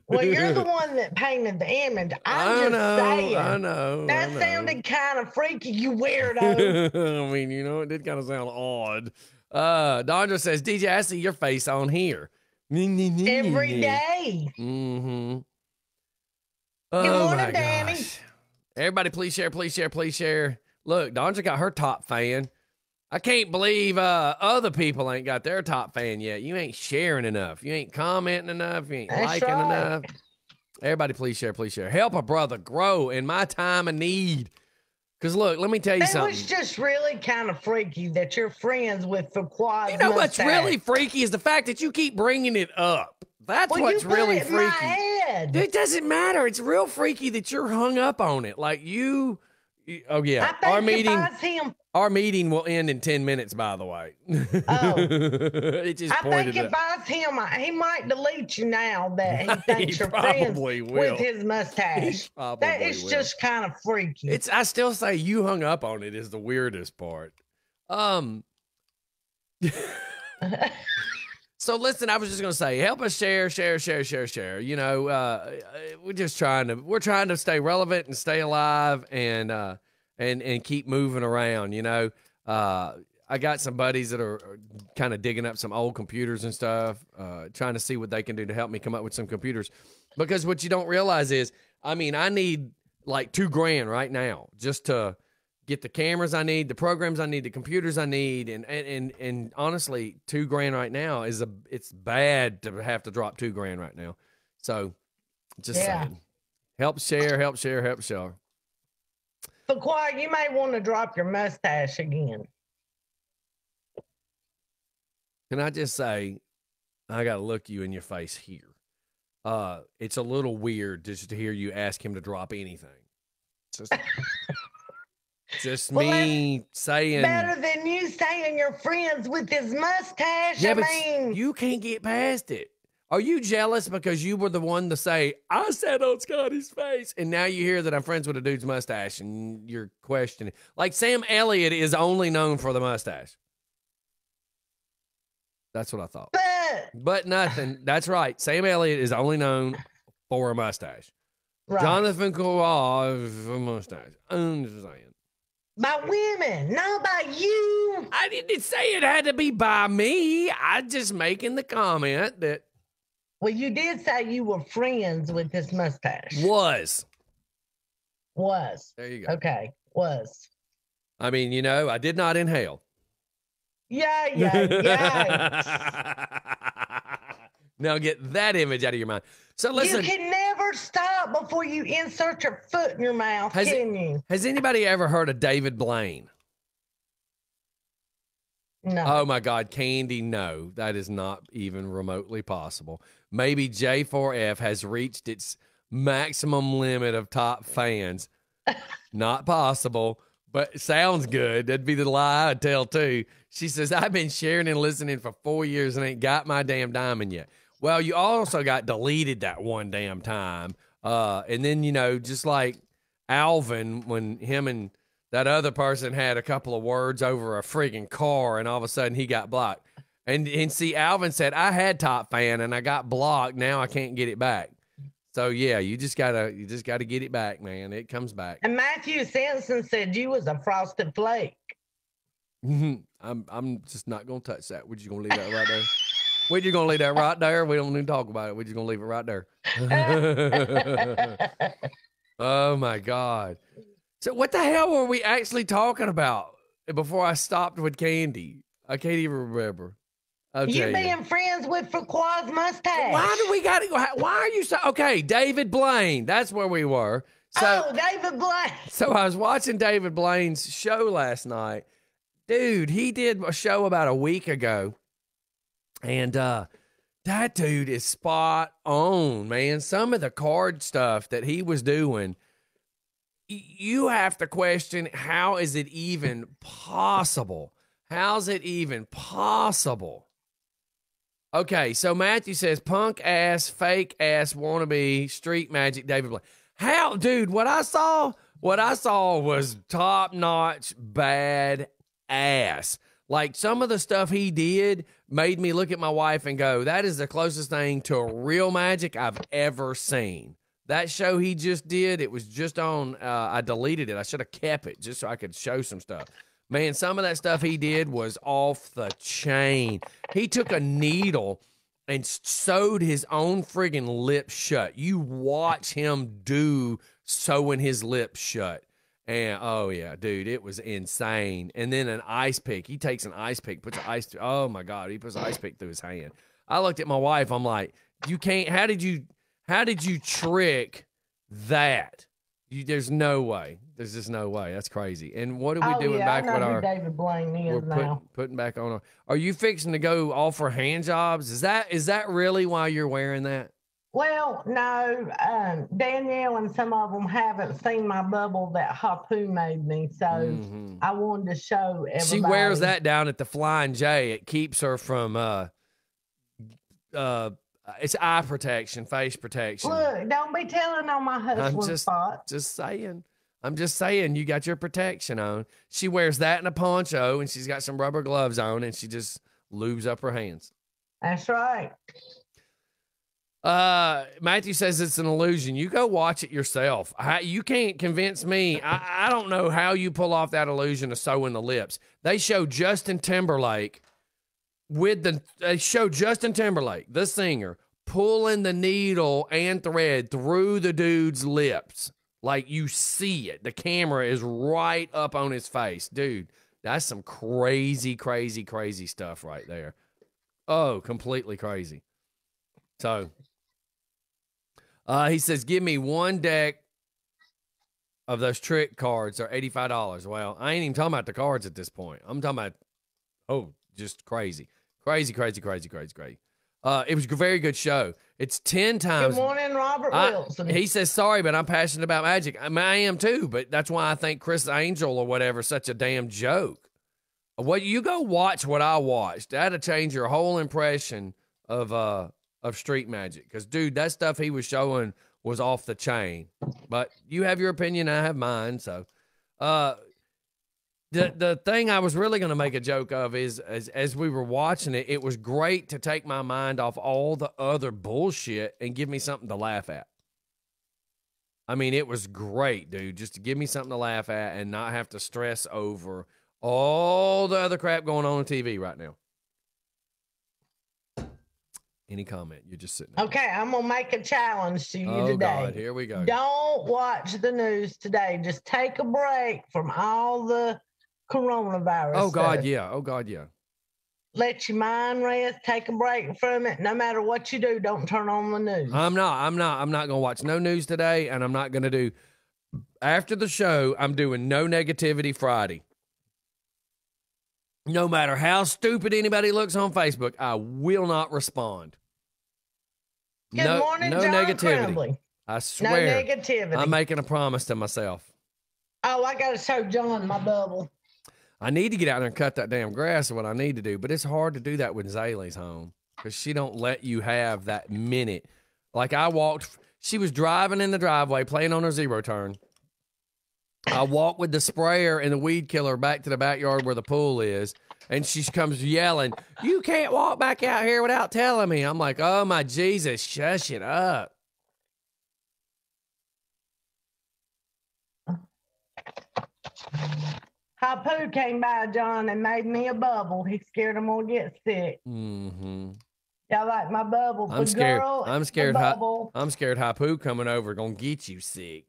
Well, you're the one that painted the image. I'm just saying. I know. That sounded kind of freaky, you weirdo. I mean, it did kind of sound odd. Dondra says, DJ, I see your face on here. Every day. Mm-hmm. Good morning, my Danny. Gosh. Everybody, please share. Look, Dondra got her top fan. I can't believe other people ain't got their top fan yet. You ain't sharing enough. You ain't commenting enough. You ain't liking enough. Everybody, please share. Help a brother grow in my time of need. Because, look, let me tell you something. It was just really kind of freaky that you're friends with the quad. You know what's really freaky is the fact that you keep bringing it up. That's what's really freaky. In my head. It doesn't matter. It's real freaky that you're hung up on it. Like oh yeah. Our meeting will end in 10 minutes, by the way. Oh. It just pointed if I was him, he might delete you now that he thinks you're friends with his mustache. It's just kind of freaky. I still say you hung up on it is the weirdest part. So listen, I was just gonna say, help us share. We're trying to stay relevant and stay alive and keep moving around. I got some buddies that are kind of digging up some old computers and stuff, trying to see what they can do to help me come up with some computers. Because what you don't realize is, I need like $2,000 right now just to get the cameras I need, the programs I need, the computers I need, and honestly, $2,000 right now it's bad to have to drop $2,000 right now. So, just saying, help share. But Quiet, you may want to drop your mustache again. Can I just say, I got to look you in your face here. It's a little weird just to hear you ask him to drop anything. Just me saying. Better than you saying you're friends with his mustache. Yeah, but you can't get past it. Are you jealous because you were the one to say, I sat on Scotty's face, and now you hear that I'm friends with a dude's mustache, and you're questioning. Like Sam Elliott is only known for the mustache. That's what I thought. But nothing. That's right. Sam Elliott is only known for a mustache. Right. Jonathan Kowal is a mustache. I'm just saying. By women, not by you. I didn't say it had to be by me. I just making the comment that. Well, you did say you were friends with this mustache. Was. There you go. Okay, was. I mean, you know, I did not inhale. Yeah. Now get that image out of your mind. So listen. You can never stop before you insert your foot in your mouth, can you? Has anybody ever heard of David Blaine? No. Oh my God, Candy, no. That is not even remotely possible. Maybe J4F has reached its maximum limit of top fans. Not possible, but it sounds good. That'd be the lie I'd tell too. She says, I've been sharing and listening for 4 years and ain't got my damn diamond yet. Well, you also got deleted that one damn time. And then, you know, just like Alvin, when him and that other person had a couple of words over a friggin' car and all of a sudden he got blocked. And see, Alvin said, I had top fan and I got blocked. Now I can't get it back. So yeah, you just gotta get it back, man. It comes back. And Matthew Simpson said you was a frosted flake. I'm just not gonna touch that. We're just gonna leave that right there. We're just gonna leave that right there. We don't need to talk about it. We're just gonna leave it right there. Oh my God. So what the hell were we actually talking about before I stopped with Candy? I can't even remember. You being friends with Fuqua's mustache. Why do we got to go? Why are you so okay? David Blaine. That's where we were. So, David Blaine. So I was watching David Blaine's show last night. Dude, he did a show about a week ago. And that dude is spot on, man. Some of the card stuff that he was doing, you have to question, how is it even possible? How's it even possible? Okay, so Matthew says, punk ass, fake ass, wannabe, street magic, David Blaine. How, dude, what I saw was top notch, bad ass. Like some of the stuff he did made me look at my wife and go, that is the closest thing to a real magic I've ever seen. That show he just did, it was just on, I deleted it. I should have kept it just so I could show some stuff. Man, some of that stuff he did was off the chain. He took a needle and sewed his own friggin' lips shut. You watch him sewing his lips shut. And, oh, yeah, dude, it was insane. And then an ice pick. He takes an ice pick, puts an ice, oh, my God, he puts an ice pick through his hand. I looked at my wife. I'm like, you can't, how did you trick that? There's no way. There's just no way. That's crazy. And what are we doing back with our David Blaine is now. Putting back on our, are you fixing to go offer hand jobs? Is that really why you're wearing that? Well, no. Danielle and some of them haven't seen my bubble that Hapu made me, so I wanted to show everybody. She wears that down at the Flying J. It keeps her from it's eye protection, face protection. Look, don't be telling on my hustling spot. I'm just saying, you got your protection on. She wears that in a poncho, and she's got some rubber gloves on, and she just lubes up her hands. That's right. Matthew says it's an illusion. You go watch it yourself. You can't convince me. I don't know how you pull off that illusion of sewing the lips. They show Justin Timberlake the singer, pulling the needle and thread through the dude's lips. Like you see it. The camera is right up on his face. Dude, that's some crazy, crazy, crazy stuff right there. Oh, completely crazy. So, he says, give me one deck of those trick cards. They're $85. Well, I ain't even talking about the cards at this point. I'm talking about, just crazy. Crazy, crazy, crazy, crazy, crazy. It was a very good show. It's 10 times. Good morning, Robert Wilson. He says, sorry, but I'm passionate about magic. I mean, I am too, but that's why I think Chris Angel or whatever is such a damn joke. You go watch what I watched. That'll change your whole impression of street magic. Because, dude, that stuff he was showing was off the chain. But you have your opinion, I have mine. So, the thing I was really going to make a joke of is, as we were watching it, it was great to take my mind off all the other bullshit and give me something to laugh at. I mean, it was great, dude. Just to give me something to laugh at and not have to stress over all the other crap going on TV right now. Any comment? You're just sitting there. Okay, I'm gonna make a challenge to you Oh, today. God, here we go. Don't watch the news today. Just take a break from all the coronavirus. Oh, God, stuff. yeah. Oh, God, yeah. Let your mind rest. Take a break from it. No matter what you do, don't turn on the news. I'm not gonna watch no news today, and I'm not gonna do after the show. I'm doing no negativity Friday. No matter how stupid anybody looks on Facebook, I will not respond. Good morning, no John negativity. Crumbley. I swear. No negativity. I'm making a promise to myself. Oh, I gotta show John my bubble. I need to get out there and cut that damn grass is what I need to do, but it's hard to do that when Zaylee's home because she don't let you have that minute. Like she was driving in the driveway playing on her zero turn. I walked with the sprayer and the weed killer back to the backyard where the pool is, and she comes yelling, "You can't walk back out here without telling me." I'm like, "Oh my Jesus, shush it up." Hapu came by, John, and made me a bubble. He scared him will get sick. Mm-hmm. Y'all like my bubble? I'm scared. Girl, I'm scared. bubble. I'm scared. Hapu coming over gonna get you sick.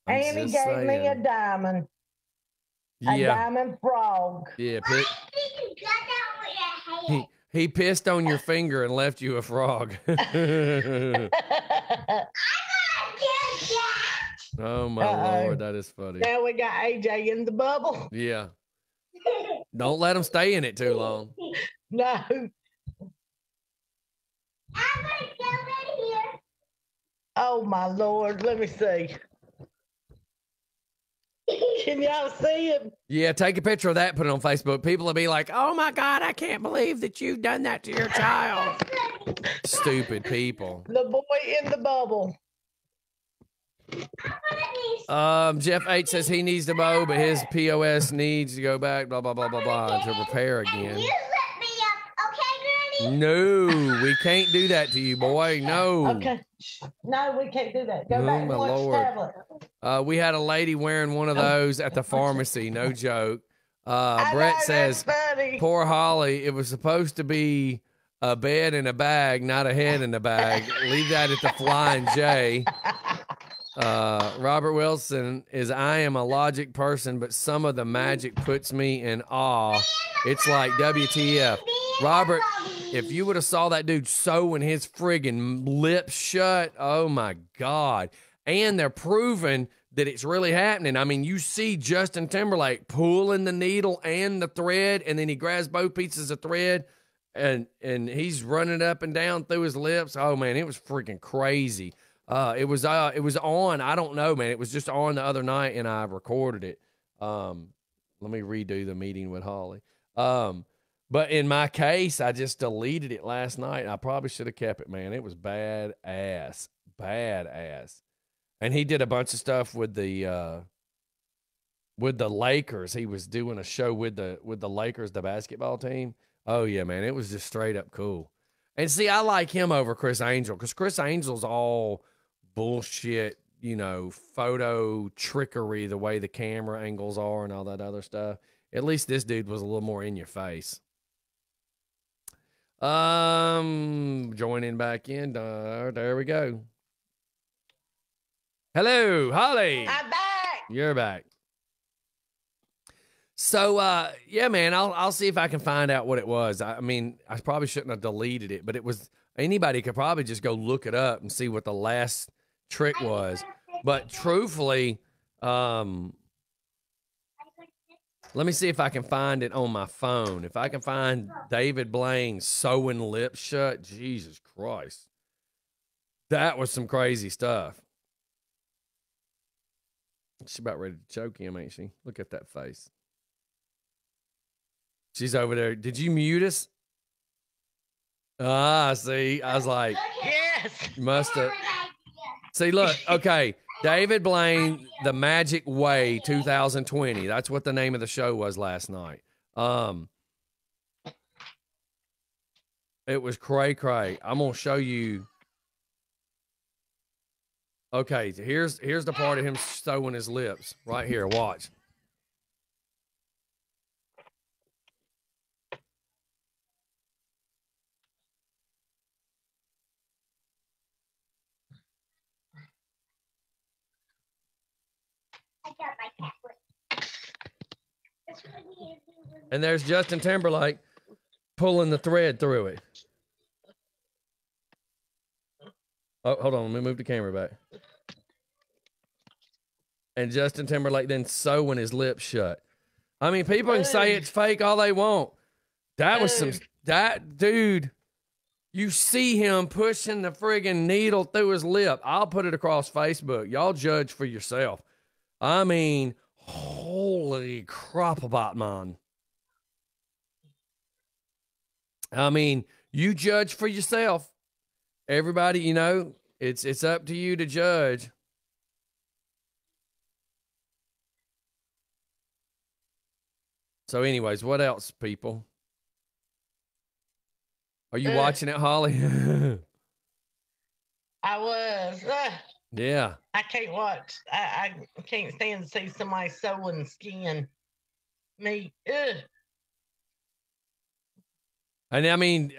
And he gave me a diamond. A diamond frog. Yeah. He pissed on your finger and left you a frog. Oh my Lord, that is funny. Now we got AJ in the bubble. Yeah. Don't let him stay in it too long. No. I'm gonna go in here. Oh my Lord, let me see. Can y'all see him? Yeah, take a picture of that, put it on Facebook. People will be like, "Oh my God, I can't believe that you've done that to your child." Stupid people. The boy in the bubble. Jeff H says he needs to mow, but his POS needs to go back, blah, blah, blah, blah, blah, to repair again. You let me up, okay, Granny? No, we can't do that to you, boy. No. Okay. No, we can't do that. Go back and my watch Lord. tablet. We had a lady wearing one of those at the pharmacy. No joke. Brett know, says, that's funny. poor Holly, it was supposed to be a bed in a bag, not a head in a bag. Leave that at the Flying J. Robert Wilson is, I am a logic person, but some of the magic puts me in awe. It's like WTF. Robert, if you would have saw that dude sewing his friggin' lips shut, oh my God. And they're proving that it's really happening. I mean, you see Justin Timberlake pulling the needle and the thread, and then he grabs both pieces of thread and he's running up and down through his lips. Oh man, it was freaking crazy. It was on, I don't know, man. It was just on the other night and I recorded it. Let me redo the meeting with Holly. But in my case, I just deleted it last night. I probably should have kept it, man. It was badass. And he did a bunch of stuff with the Lakers. He was doing a show with the Lakers, the basketball team. Oh yeah, man. It was just straight up cool. And see, I like him over Chris Angel because Chris Angel's all bullshit, photo trickery, the way the camera angles are and all that other stuff. At least this dude was a little more in your face. Joining back in. There we go. Hello, Holly. I'm back. You're back. So, yeah, man, I'll see if I can find out what it was. I mean, I probably shouldn't have deleted it, but it was, anybody could probably just go look it up and see what the last trick was. But truthfully, let me see if I can find it on my phone. If I can find David Blaine sewing lips shut, Jesus Christ. That was some crazy stuff. She's about ready to choke him, ain't she? Look at that face. She's over there. Did you mute us? See, I was like, yes. Must have. See, look, okay. David Blaine, The Magic Way 2020. That's what the name of the show was last night. It was cray. I'm going to show you. Okay, here's the part of him sewing his lips. Right here, watch. I got my cat foot. And there's Justin Timberlake pulling the thread through it. Oh, hold on. Let me move the camera back. And Justin Timberlake then sewing his lips shut. I mean, people can say it's fake all they want. That was that dude, you see him pushing the friggin' needle through his lip. I'll put it across Facebook. Y'all judge for yourself. I mean, holy crap about man. I mean, you judge for yourself. Everybody, you know, it's up to you to judge. So anyways, what else, people? Are you watching it, Holly? I was. Yeah. I can't watch. I can't stand to see somebody sewing skin. Me. Ugh. And I mean,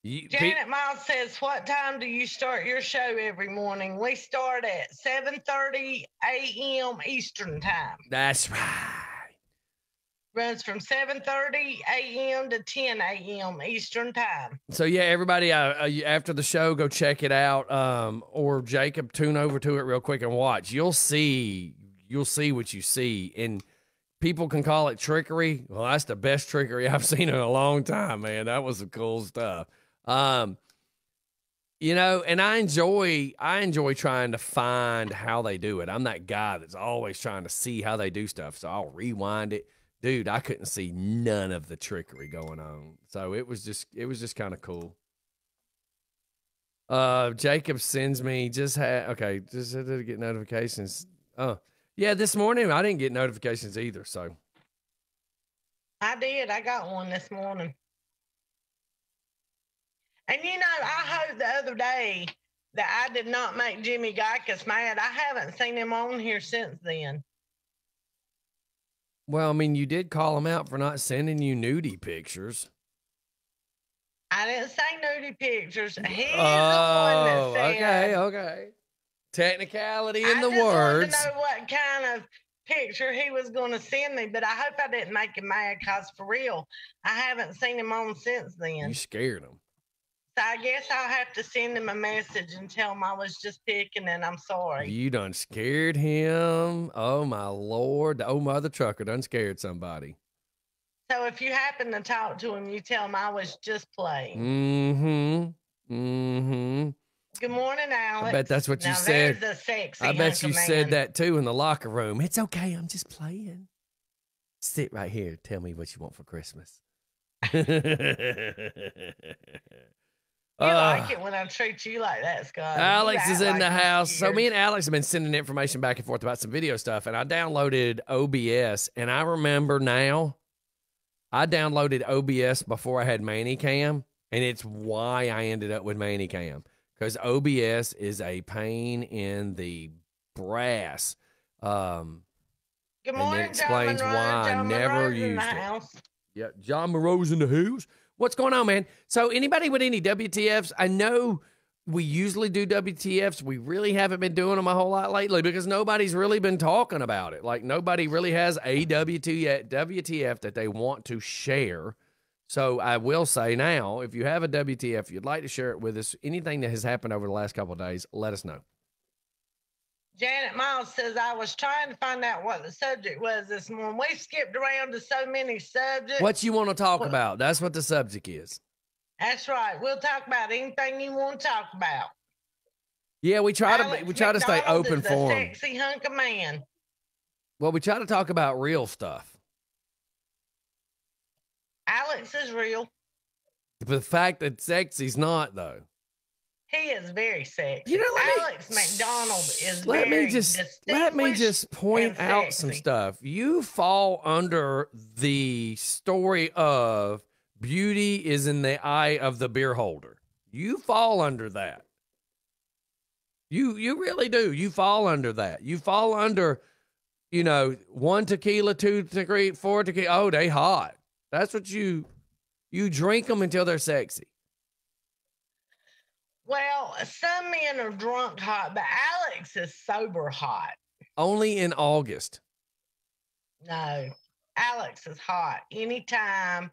Janet Miles says, what time do you start your show every morning? We start at 7:30 a.m. Eastern time. That's right. Runs from 7:30 a.m. to 10 a.m. Eastern time. So yeah, everybody, after the show, go check it out. Or Jacob, tune over to it real quick and watch. You'll see what you see. And people can call it trickery. Well, that's the best trickery I've seen in a long time, man. That was some cool stuff. You know, and I enjoy trying to find how they do it. I'm that guy that's always trying to see how they do stuff. So I'll rewind it. Dude, I couldn't see none of the trickery going on. So it was just kind of cool. Jacob sends me just had to get notifications. Oh, yeah, this morning I didn't get notifications either. So I did. I got one this morning. And you know, I heard the other day that I did not make Jimmy Geikus mad. I haven't seen him on here since then. Well, I mean, you did call him out for not sending you nudie pictures. I didn't say nudie pictures. He's the one that said. Okay. Technicality in the I just words. wanted to know what kind of picture he was going to send me, but I hope I didn't make him mad, because for real, I haven't seen him on since then. You scared him. So I guess I'll have to send him a message and tell him I was just picking and I'm sorry. You done scared him. Oh, my Lord. The old mother trucker done scared somebody. So if you happen to talk to him, you tell him I was just playing. Good morning, Alex. I bet that's what you now said. There's a sexy I bet you hunk of said man. that too in the locker room. It's okay. I'm just playing. Sit right here. Tell me what you want for Christmas. You like it when I treat you like that, Scott. Alex You is act in the like house. you're So scared. me and Alex have been sending information back and forth about some video stuff, and I downloaded OBS, and I remember now, I downloaded OBS before I had Manicam, and it's why I ended up with Manicam, because OBS is a pain in the brass. Good And morning, it explains John why Monroe. I John never Monroe's in used the it. house. Yeah, John Moreau's in the house. What's going on, man? So anybody with any WTFs? I know we usually do WTFs. We really haven't been doing them a whole lot lately because nobody's really been talking about it. Like, nobody really has a WTF that they want to share. So I will say now, if you have a WTF, you'd like to share it with us, anything that has happened over the last couple of days, let us know. Janet Miles says, I was trying to find out what the subject was this morning. We skipped around to so many subjects. What you want to talk about? That's what the subject is. That's right. We'll talk about anything you want to talk about. Yeah, we try to stay McDonald open is a for 'em. sexy hunk of man. Well, we try to talk about real stuff. Alex is real. But the fact that sexy's not, though. He is very sexy. You know, Alex McDonald is Let very me just point and out some sexy. stuff. You fall under the story of beauty is in the eye of the beer holder. You fall under that. You really do. You fall under that. You fall under, 1 tequila, 2 tequila, 4 tequila. Oh, they hot. That's what you drink them until they're sexy. Well, some men are drunk hot, but Alex is sober hot. Only in August. No, Alex is hot anytime,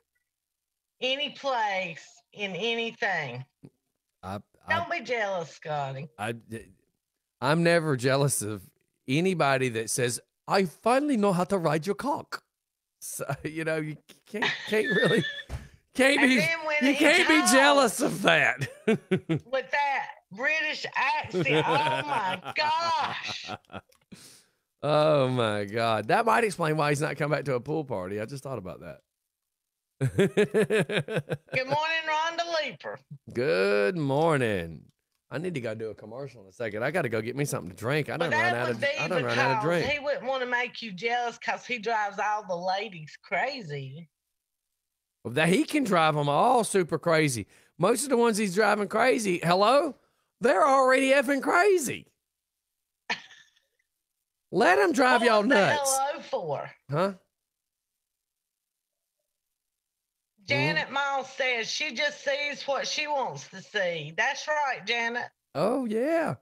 any place, in anything. Don't be jealous, Scotty. I'm never jealous of anybody that says, I finally know how to ride your cock. So, you can't really, you can't be jealous of that. With that British accent, oh my gosh. Oh my God. That might explain why he's not come back to a pool party. I just thought about that. Good morning, Rhonda Leaper. Good morning. I need to go do a commercial in a second. I got to go get me something to drink. I done run out of drink. He wouldn't want to make you jealous because he drives all the ladies crazy. Well, that he can drive them all super crazy. Most of the ones he's driving crazy, hello, they're already effing crazy. Let him drive y'all nuts. Hello for? Huh? Janet Moss says she just sees what she wants to see. That's right, Janet. Oh, yeah.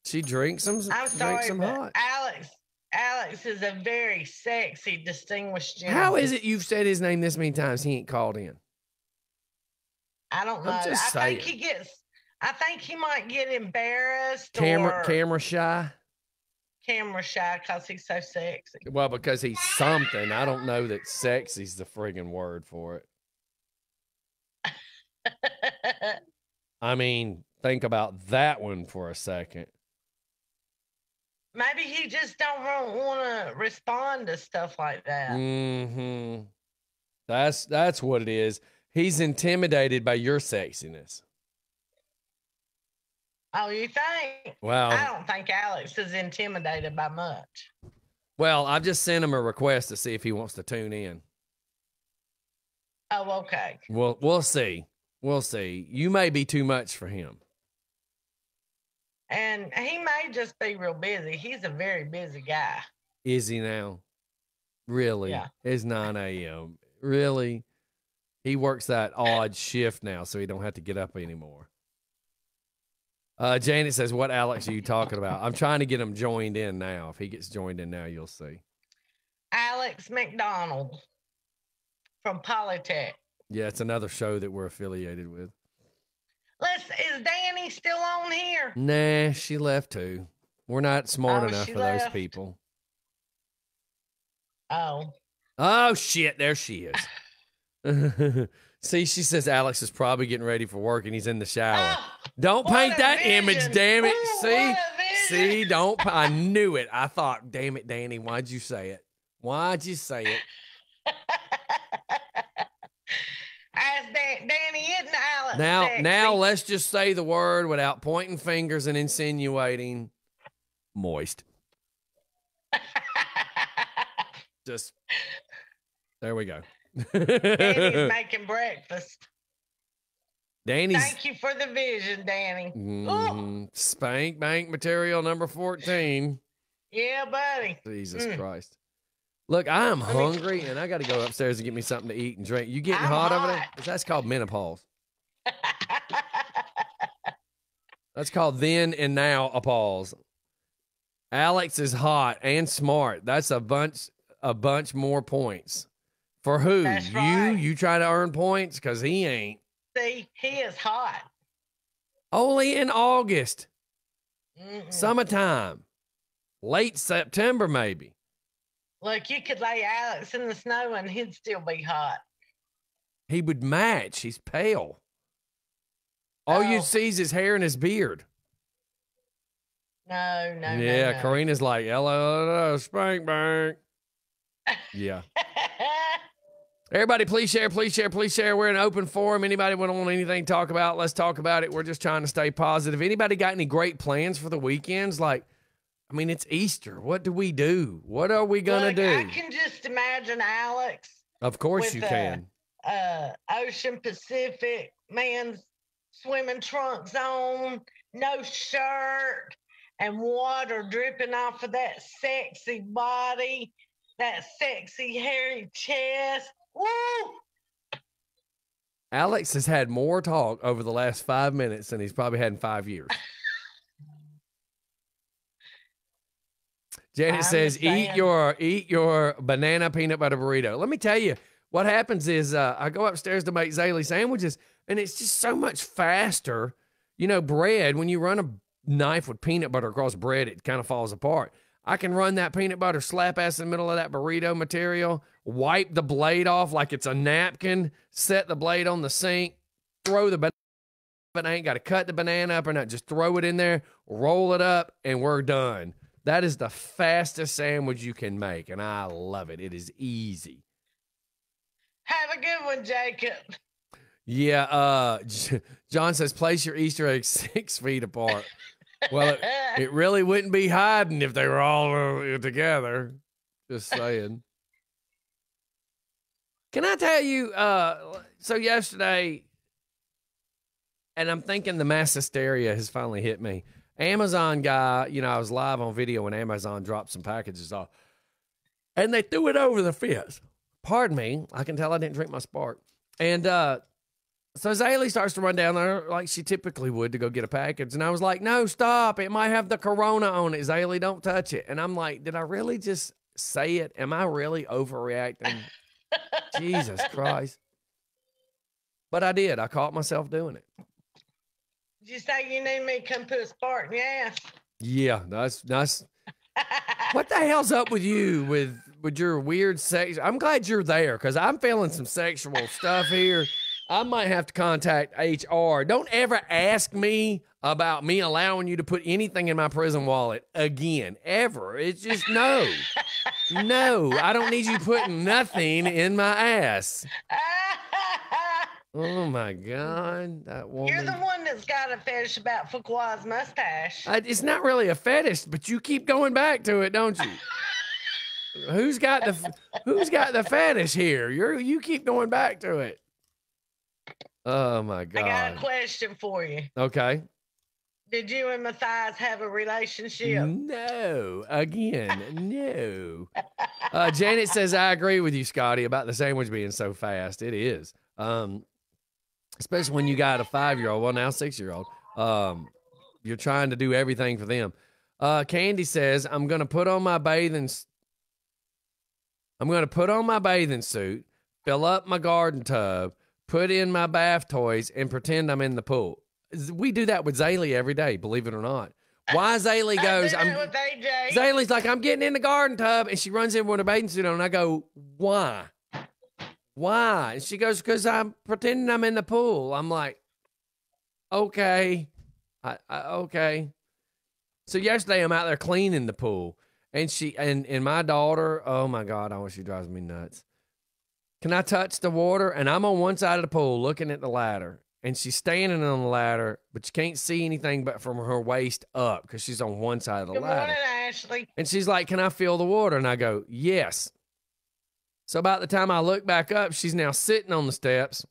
She drinks them. I'm sorry, but hot. Alex is a very sexy, distinguished gentleman. How is it you've said his name this many times he ain't called in? I don't know. I think he might get embarrassed camera shy. Camera shy because he's so sexy. Well, because he's something. I don't know that sexy's the friggin' word for it. I mean, think about that one for a second. Maybe he just don't want to respond to stuff like that. Mm-hmm. That's what it is. He's intimidated by your sexiness. Oh, you think? Well, I don't think Alex is intimidated by much. Well, I've just sent him a request to see if he wants to tune in. Oh, okay. Well, we'll see. We'll see. You may be too much for him. And he may just be real busy. He's a very busy guy. Is he now? Really? Yeah. It's 9 a.m. Really? He works that odd shift now, so he don't have to get up anymore. Janet says, what Alex are you talking about? I'm trying to get him joined in now. If he gets joined in now, you'll see. Alex McDonald from Polytech. Yeah, it's another show that we're affiliated with. Is Danny still on here? Nah, she left too. We're not smart enough for those people. Oh, shit. There she is. See, she says Alex is probably getting ready for work and he's in the shower. Don't paint that image, damn it. See, don't. I knew it. I thought, damn it, Danny, why'd you say it? Why'd you say it? Ask Danny, isn't Alex Now let's just say the word without pointing fingers and insinuating. Moist. Just, there we go. Danny's making breakfast. Thank you for the vision, Danny. Spank bank material number 14. Yeah, buddy. Jesus Christ. Look, I am hungry and I got to go upstairs and get me something to eat and drink. You getting hot over there? That's called menopause. That's called then and now a pause. Alex is hot and smart. That's a bunch more points. For who? That's right. You try to earn points? Because he ain't. See, he is hot. Only in August. Mm-mm. Summertime. Late September, maybe. Look, you could lay Alex in the snow and he'd still be hot. He would match. He's pale. All you see is his hair and his beard. No. Yeah, Karina's like, hello, spank bank. Yeah. Everybody, please share, please share, please share. We're in an open forum. Anybody want anything to talk about? Let's talk about it. We're just trying to stay positive. Anybody got any great plans for the weekends? Like, I mean, it's Easter. What do we do? What are we going to do? I can just imagine Alex. Of course you can. Ocean Pacific, man's swimming trunks on, no shirt, and water dripping off of that sexy body, that sexy hairy chest. Woo! Alex has had more talk over the last 5 minutes than he's probably had in 5 years. Janet says, eat your banana peanut butter burrito. Let me tell you, what happens is I go upstairs to make Zaylee sandwiches, and it's just so much faster. You know, bread, when you run a knife with peanut butter across bread, it kind of falls apart. I can run that peanut butter slap ass in the middle of that burrito material, wipe the blade off like it's a napkin, set the blade on the sink, throw the banana. But I ain't got to cut the banana up or not. Just throw it in there, roll it up, and we're done. That is the fastest sandwich you can make, and I love it. It is easy. Have a good one, Jacob. Yeah, John says, place your Easter eggs 6 feet apart. Well, it really wouldn't be hiding if they were all together. Just saying. Can I tell you, so yesterday, and I'm thinking the mass hysteria has finally hit me. Amazon guy, you know, I was live on video when Amazon dropped some packages off, and they threw it over the fence. Pardon me. I can tell I didn't drink my Spark. And so Zaylee starts to run down there like she typically would to go get a package. And I was like, no, stop. It might have the corona on it. Zaylee, don't touch it. And I'm like, did I really just say it? Am I really overreacting? Jesus Christ. But I did. I caught myself doing it. Did you say you need me to come put a spark in your ass? Yeah, that's what the hell's up with you with your weird sex? I'm glad you're there because I'm feeling some sexual stuff here. I might have to contact HR. Don't ever ask me about me allowing you to put anything in my prison wallet again, ever. It's just no. No, I don't need you putting nothing in my ass. Oh, my God. That woman. You're the one that's got a fetish about Fuqua's mustache. It's not really a fetish, but you keep going back to it, don't you? Who's got the fetish here? You keep going back to it. Oh, my God. I got a question for you. Okay. Did you and Matthias have a relationship? No. Again, no. Janet says, I agree with you, Scotty, about the sandwich being so fast. It is. Especially when you got a 5-year-old, well, now 6-year-old. You're trying to do everything for them. Candy says, I'm going to put on my bathing suit, fill up my garden tub, put in my bath toys, and pretend I'm in the pool. We do that with Zaylee every day, believe it or not. Why Zaylee goes, Zaylee's like, I'm getting in the garden tub, and she runs in with her bathing suit on, and I go, why? Why? And she goes, because I'm pretending I'm in the pool. I'm like, okay. Okay. So yesterday I'm out there cleaning the pool, and my daughter, oh my God, she drives me nuts. Can I touch the water? And I'm on one side of the pool looking at the ladder, and she's standing on the ladder, but you can't see anything but from her waist up because she's on one side of the ladder. Good morning, Ashley. And she's like, can I feel the water? And I go, yes. So about the time I look back up, she's now sitting on the steps.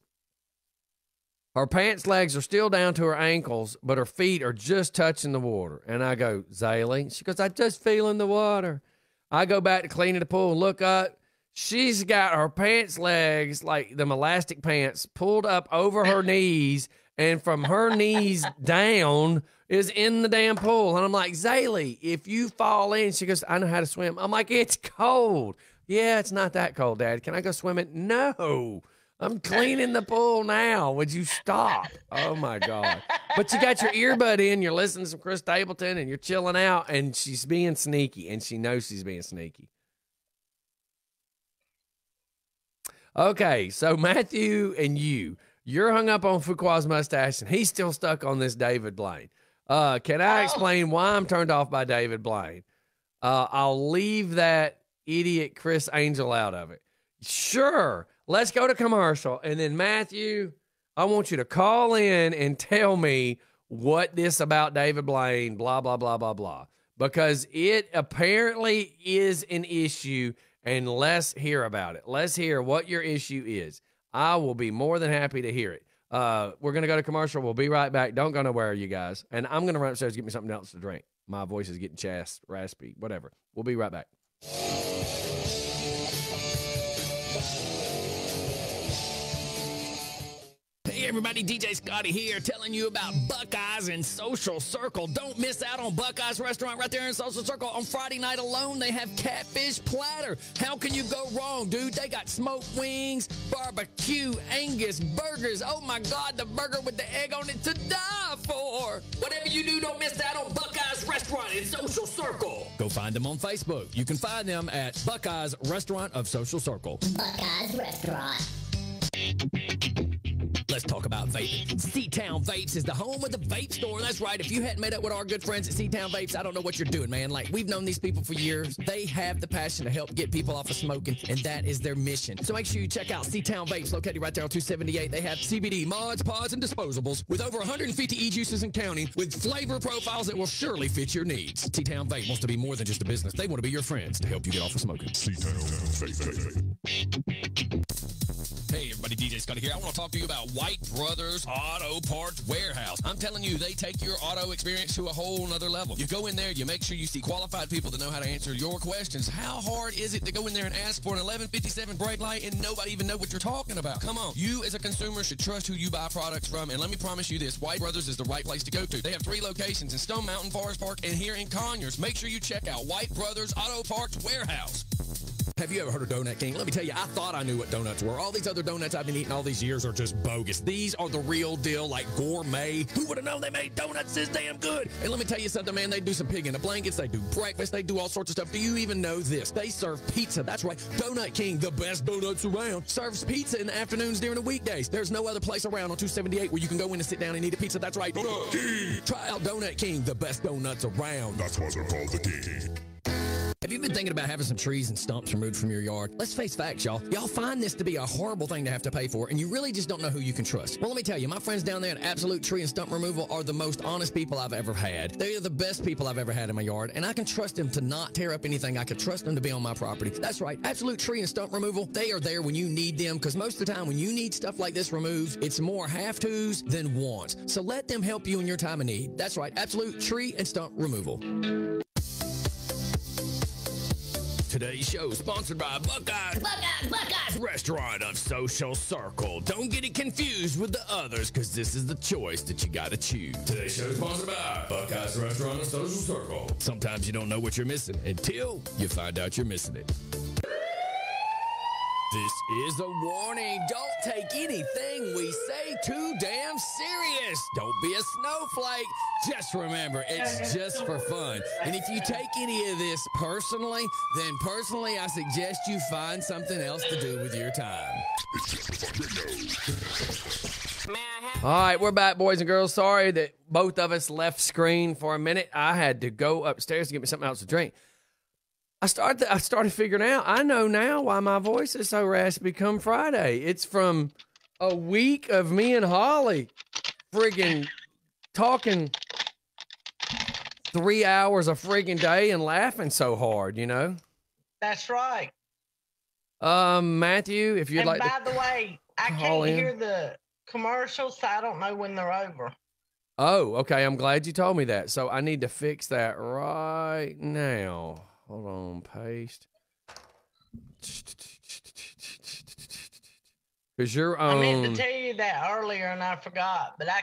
Her pants legs are still down to her ankles, but her feet are just touching the water. And I go, Zaylee? She goes, I'm just feeling the water. I go back to cleaning the pool and look up. She's got her pants legs, like them elastic pants, pulled up over her knees, and from her knees down is in the damn pool. And I'm like, Zaylee, if you fall in, she goes, I know how to swim. I'm like, it's cold. Yeah, it's not that cold, Dad. Can I go swimming? No. I'm cleaning the pool now. Would you stop? Oh, my God. But you got your earbud in, you're listening to some Chris Stapleton, and you're chilling out, and she's being sneaky, and she knows she's being sneaky. Okay, so Matthew and you're hung up on Fuqua's mustache, and he's still stuck on this David Blaine. Can I explain why I'm turned off by David Blaine? I'll leave that idiot Chris Angel out of it. Sure. Let's go to commercial. And then, Matthew, I want you to call in and tell me what this about David Blaine, blah, blah, blah, blah, blah. Because it apparently is an issue, and let's hear about it. Let's hear what your issue is. I will be more than happy to hear it. We're going to go to commercial. We'll be right back. Don't go nowhere, you guys. And I'm going to run upstairs to get me something else to drink. My voice is getting raspy, whatever. We'll be right back. Hey everybody, DJ Scotty here telling you about Buckeyes and Social Circle. Don't miss out on Buckeyes restaurant right there in Social Circle. On Friday night alone, they have catfish platter. How can you go wrong, dude? They got smoked wings, barbecue, Angus burgers. Oh my God, the burger with the egg on it to die for. Whatever you do, don't miss out on Buckeyes restaurant in Social Circle. Go find them on Facebook. You can find them at Buckeyes Restaurant of Social Circle. Buckeyes Restaurant. Let's talk about vaping. C-Town Vapes is the home of the vape store. That's right. If you hadn't met up with our good friends at C-Town Vapes, I don't know what you're doing, man. Like, we've known these people for years. They have the passion to help get people off of smoking, and that is their mission. So make sure you check out C-Town Vapes, located right there on 278. They have CBD, mods, pods, and disposables with over 150 e-juices and counting with flavor profiles that will surely fit your needs. C-Town Vape wants to be more than just a business. They want to be your friends to help you get off of smoking. C-Town Vape. Hey everybody, DJ Scotty here. I want to talk to you about White Brothers Auto Parts Warehouse. I'm telling you, they take your auto experience to a whole nother level. You go in there, you make sure you see qualified people that know how to answer your questions. How hard is it to go in there and ask for an 1157 brake light and nobody even know what you're talking about? Come on. You as a consumer should trust who you buy products from, and let me promise you this, White Brothers is the right place to go to. They have 3 locations in Stone Mountain, Forest Park, and here in Conyers. Make sure you check out White Brothers Auto Parts Warehouse. Have you ever heard of Donut King? Let me tell you, I thought I knew what donuts were. All these other donuts I've been eating all these years are just bogus. These are the real deal, like gourmet. Who would have known they made donuts this damn good? And let me tell you something, man. They do some pig in the blankets. They do breakfast. They do all sorts of stuff. Do you even know this? They serve pizza. That's right. Donut King, the best donuts around, serves pizza in the afternoons during the weekdays. There's no other place around on 278 where you can go in and sit down and eat a pizza. That's right. Donut King. Try out Donut King, the best donuts around. That's why they're called the King. Have you been thinking about having some trees and stumps removed from your yard? Let's face facts, y'all. Y'all find this to be a horrible thing to have to pay for, and you really just don't know who you can trust. Well, let me tell you, my friends down there at Absolute Tree and Stump Removal are the most honest people I've ever had. They are the best people I've ever had in my yard, and I can trust them to not tear up anything. I can trust them to be on my property. That's right. Absolute Tree and Stump Removal, they are there when you need them, because most of the time when you need stuff like this removed, it's more have-tos than wants. So let them help you in your time of need. That's right. Absolute Tree and Stump Removal. Today's show is sponsored by Buckeyes Restaurant of Social Circle. Don't get it confused with the others, because this is the choice that you gotta choose. Today's show is sponsored by Buckeyes Restaurant of Social Circle. Sometimes you don't know what you're missing until you find out you're missing it. This is a warning. Don't take anything we say too damn serious. Don't be a snowflake. Just remember, it's just for fun. And if you take any of this personally, then personally I suggest you find something else to do with your time. All right, we're back, boys and girls. Sorry that both of us left screen for a minute. I had to go upstairs to get me something else to drink. I started figuring out, I know now why my voice is so raspy come Friday. It's from a week of me and Holly friggin' talking 3 hours a friggin' day and laughing so hard, you know? That's right. Matthew, if you'd and like by to the way, I can't call in. hear the commercials, so I don't know when they're over. Oh, okay. I'm glad you told me that. So I need to fix that right now. Hold on, paste. Because you're on. I meant to tell you that earlier and I forgot, but I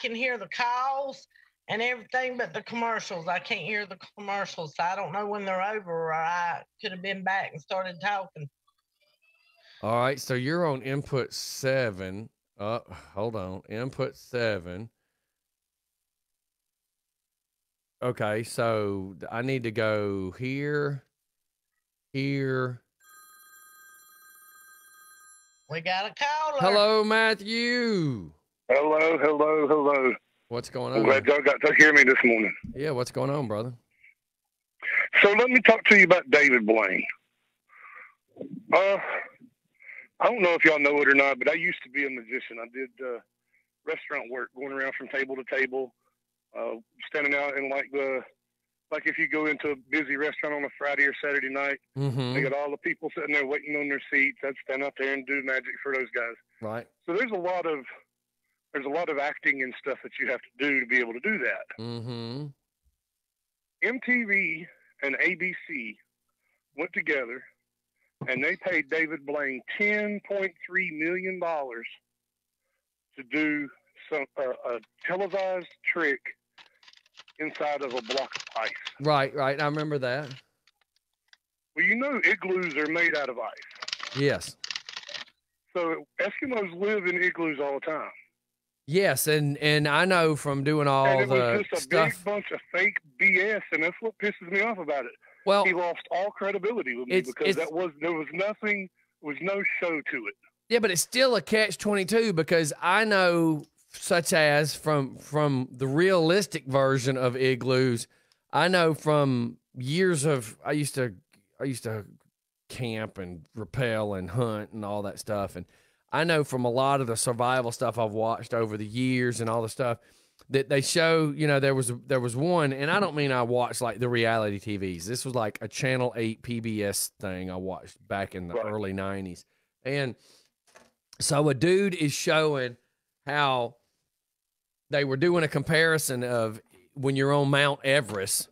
can hear the calls and everything but the commercials. I can't hear the commercials, so I don't know when they're over, or I could have been back and started talking. All right, so you're on input 7. Hold on, input 7. Okay, so I need to go here. We got a caller. Hello, Matthew. Hello. What's going I'm on? glad y'all got to hear me this morning. Yeah, what's going on, brother? So let me talk to you about David Blaine. I don't know if y'all know it or not, but I used to be a magician. I did restaurant work, going around from table to table. Standing out in like if you go into a busy restaurant on a Friday or Saturday night, they got all the people sitting there waiting on their seats. I'd stand out there and do magic for those guys. Right. So there's a lot of there's a lot of acting and stuff that you have to do to be able to do that. Mm-hmm. MTV and ABC went together, and they paid David Blaine $10.3 million to do a televised trick inside of a block of ice. Right. I remember that. Well, you know igloos are made out of ice. Yes. So Eskimos live in igloos all the time. Yes, and I know from doing all And it the was just a stuff. big bunch of fake BS, and that's what pisses me off about it. Well, he lost all credibility with me because there was no show to it. Yeah, but it's still a catch-22 because I know, such as from the realistic version of igloos, I know from years of I used to camp and rappel and hunt and all that stuff, and I know from a lot of the survival stuff I've watched over the years and all the stuff that they show, you know, there was one, and I don't mean I watched like the reality TVs. This was like a Channel 8 PBS thing I watched back in the early 90s. And so a dude is showing how they were doing a comparison of when you're on Mount Everest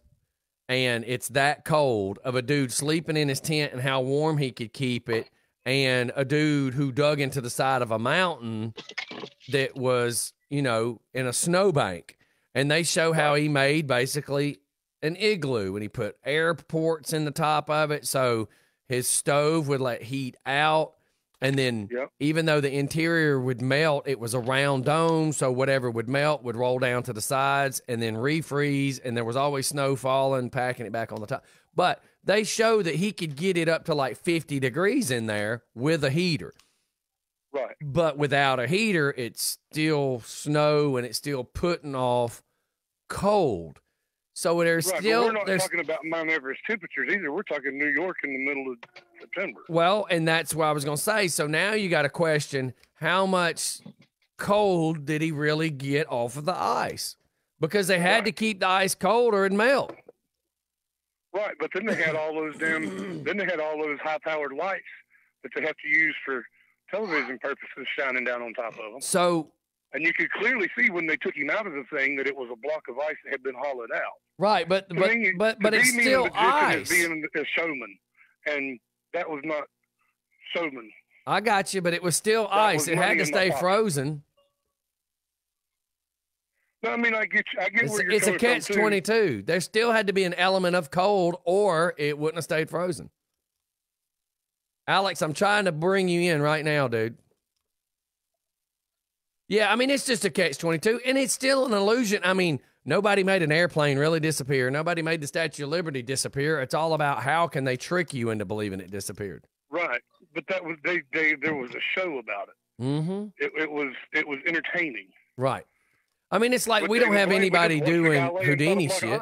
and it's that cold, of a dude sleeping in his tent and how warm he could keep it, and a dude who dug into the side of a mountain that was, you know, in a snowbank. And they show how he made basically an igloo, and he put air ports in the top of it so his stove would let heat out. And then even though the interior would melt, it was a round dome, so whatever would melt would roll down to the sides and then refreeze, and there was always snow falling, packing it back on the top. But they show that he could get it up to like 50 degrees in there with a heater. Right. But without a heater, it's still snow and it's still putting off cold. So there's still... But we're not talking about Mount Everest temperatures either. We're talking New York in the middle of September. Well, and that's what I was going to say. So now you got to question, how much cold did he really get off of the ice? Because they had to keep the ice cold or it'd melt. Right, but then they had all those high-powered lights that they have to use for television purposes shining down on top of them. So... And you could clearly see when they took him out of the thing that it was a block of ice that had been hollowed out. Right, but it's still ice. Being a showman, and that was not showman. I got you, but it was still ice. It had to stay frozen. No, I mean, I get where you're coming from. It's a catch-22. There still had to be an element of cold, or it wouldn't have stayed frozen. Alex, I'm trying to bring you in right now, dude. Yeah, I mean, it's just a catch-22, and it's still an illusion. I mean, nobody made an airplane really disappear. Nobody made the Statue of Liberty disappear. It's all about how can they trick you into believing it disappeared. Right, but that was there was a show about it. Mm-hmm. It was entertaining. Right. I mean, it's like we don't have anybody doing Houdini shit.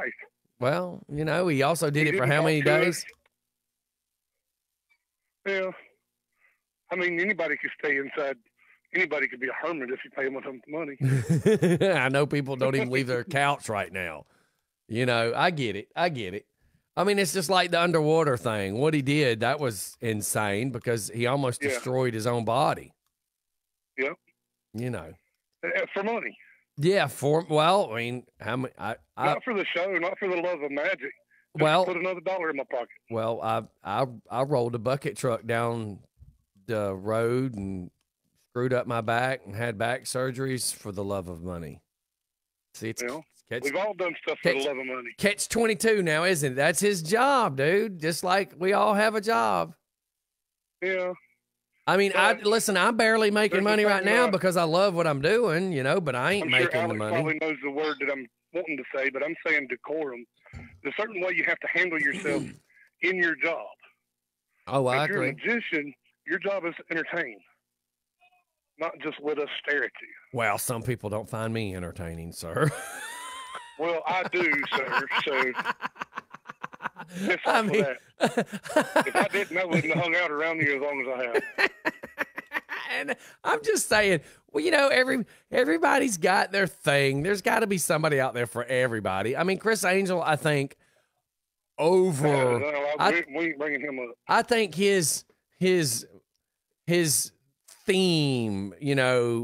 Well, you know, he also did it for how many days? Yeah. I mean, anybody could stay inside. Anybody could be a hermit if you pay them enough money. I know people don't even leave their couch right now. You know, I get it. I mean, it's just like the underwater thing. What he did, that was insane because he almost destroyed his own body. Yep. You know. For money. Yeah, I mean, how many? Not for the show, not for the love of magic. Just put another $1 in my pocket. Well, I rolled a bucket truck down the road and screwed up my back and had back surgeries for the love of money. See, we've all done stuff for the love of money. Catch-22 now, isn't it? That's his job, dude. Just like we all have a job. Yeah. I mean, I'm barely making money right now because I love what I'm doing, you know, but I ain't making sure Alex the money. Probably knows the word that I'm wanting to say, but I'm saying decorum. There's a certain way you have to handle yourself in your job. Oh, I agree. If you're a magician, your job is to entertain, not just let us stare at you. Well, some people don't find me entertaining, sir. Well, I do, sir. So, I mean, if I didn't, I wouldn't have hung out around you as long as I have. And I'm just saying, well, you know, everybody's got their thing. There's got to be somebody out there for everybody. I mean, Chris Angel, I think We ain't bringing him up. I think his theme,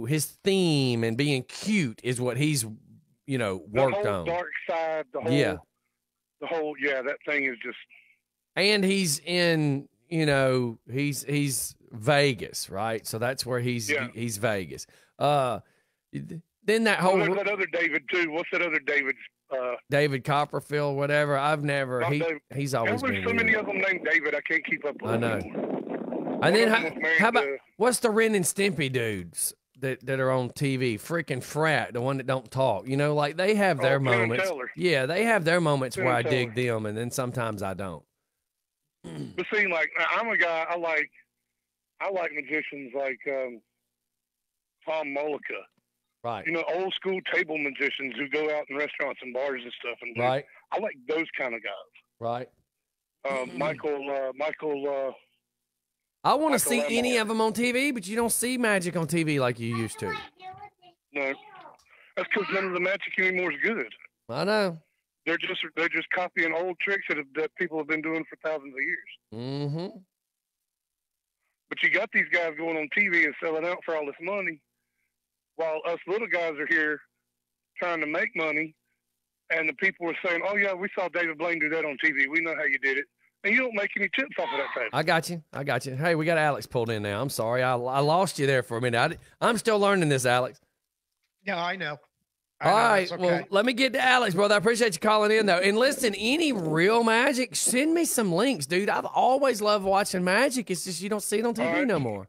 his theme and being cute is what he's, worked on. Dark side, the whole, that thing is just. And he's in, he's Vegas, right? So that's where he's Vegas. Then that whole. There's that other David too. What's that other David? David Copperfield, whatever. I've never. He's always been. There's so many of them named David. I can't keep up with. I know. Anymore. And then how about what's the Ren and Stimpy dudes that are on TV? Freaking Frat, the one that don't talk. Like they have their moments. Yeah, they have their moments where I dig them, and then sometimes I don't. But see, like I'm a guy. I like magicians like Tom Mollica. Right. Old school table magicians who go out in restaurants and bars and stuff. And right. I like those kind of guys. Right. Michael. I want to see any of them on TV, but you don't see magic on TV like you used to. No, that's because none of the magic anymore is good. I know. They're just copying old tricks that people have been doing for thousands of years. Mm-hmm. But you got these guys going on TV and selling out for all this money, while us little guys are here trying to make money, and the people are saying, "Oh yeah, we saw David Blaine do that on TV. We know how you did it." And you don't make any tips off of that thing. I got you. Hey, we got Alex pulled in now. I'm sorry. I lost you there for a minute. I'm still learning this, Alex. Yeah, I know. All right. Okay. Well, let me get to Alex, brother. I appreciate you calling in, though. And listen, any real magic, send me some links, dude. I've always loved watching magic. It's just you don't see it on TV no more.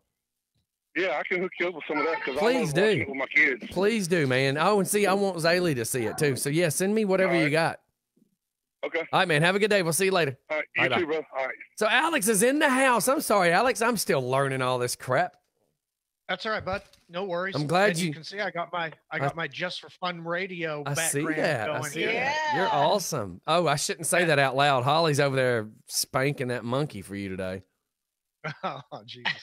Yeah, I can hook you up with some of that because I love do. watching it with my kids. Please do, man. Oh, and see, I want Zaylee to see it, too. So, yeah, send me whatever you got. Okay. All right, man. Have a good day. We'll see you later. All right. You too, bro. All right. So Alex is in the house. I'm sorry, Alex. I'm still learning all this crap. That's all right, bud. No worries. I'm glad you can see I got my Just for Fun radio background see that. going. I see that. You're awesome. Oh, I shouldn't say that out loud. Holly's over there spanking that monkey for you today. Oh, Jesus.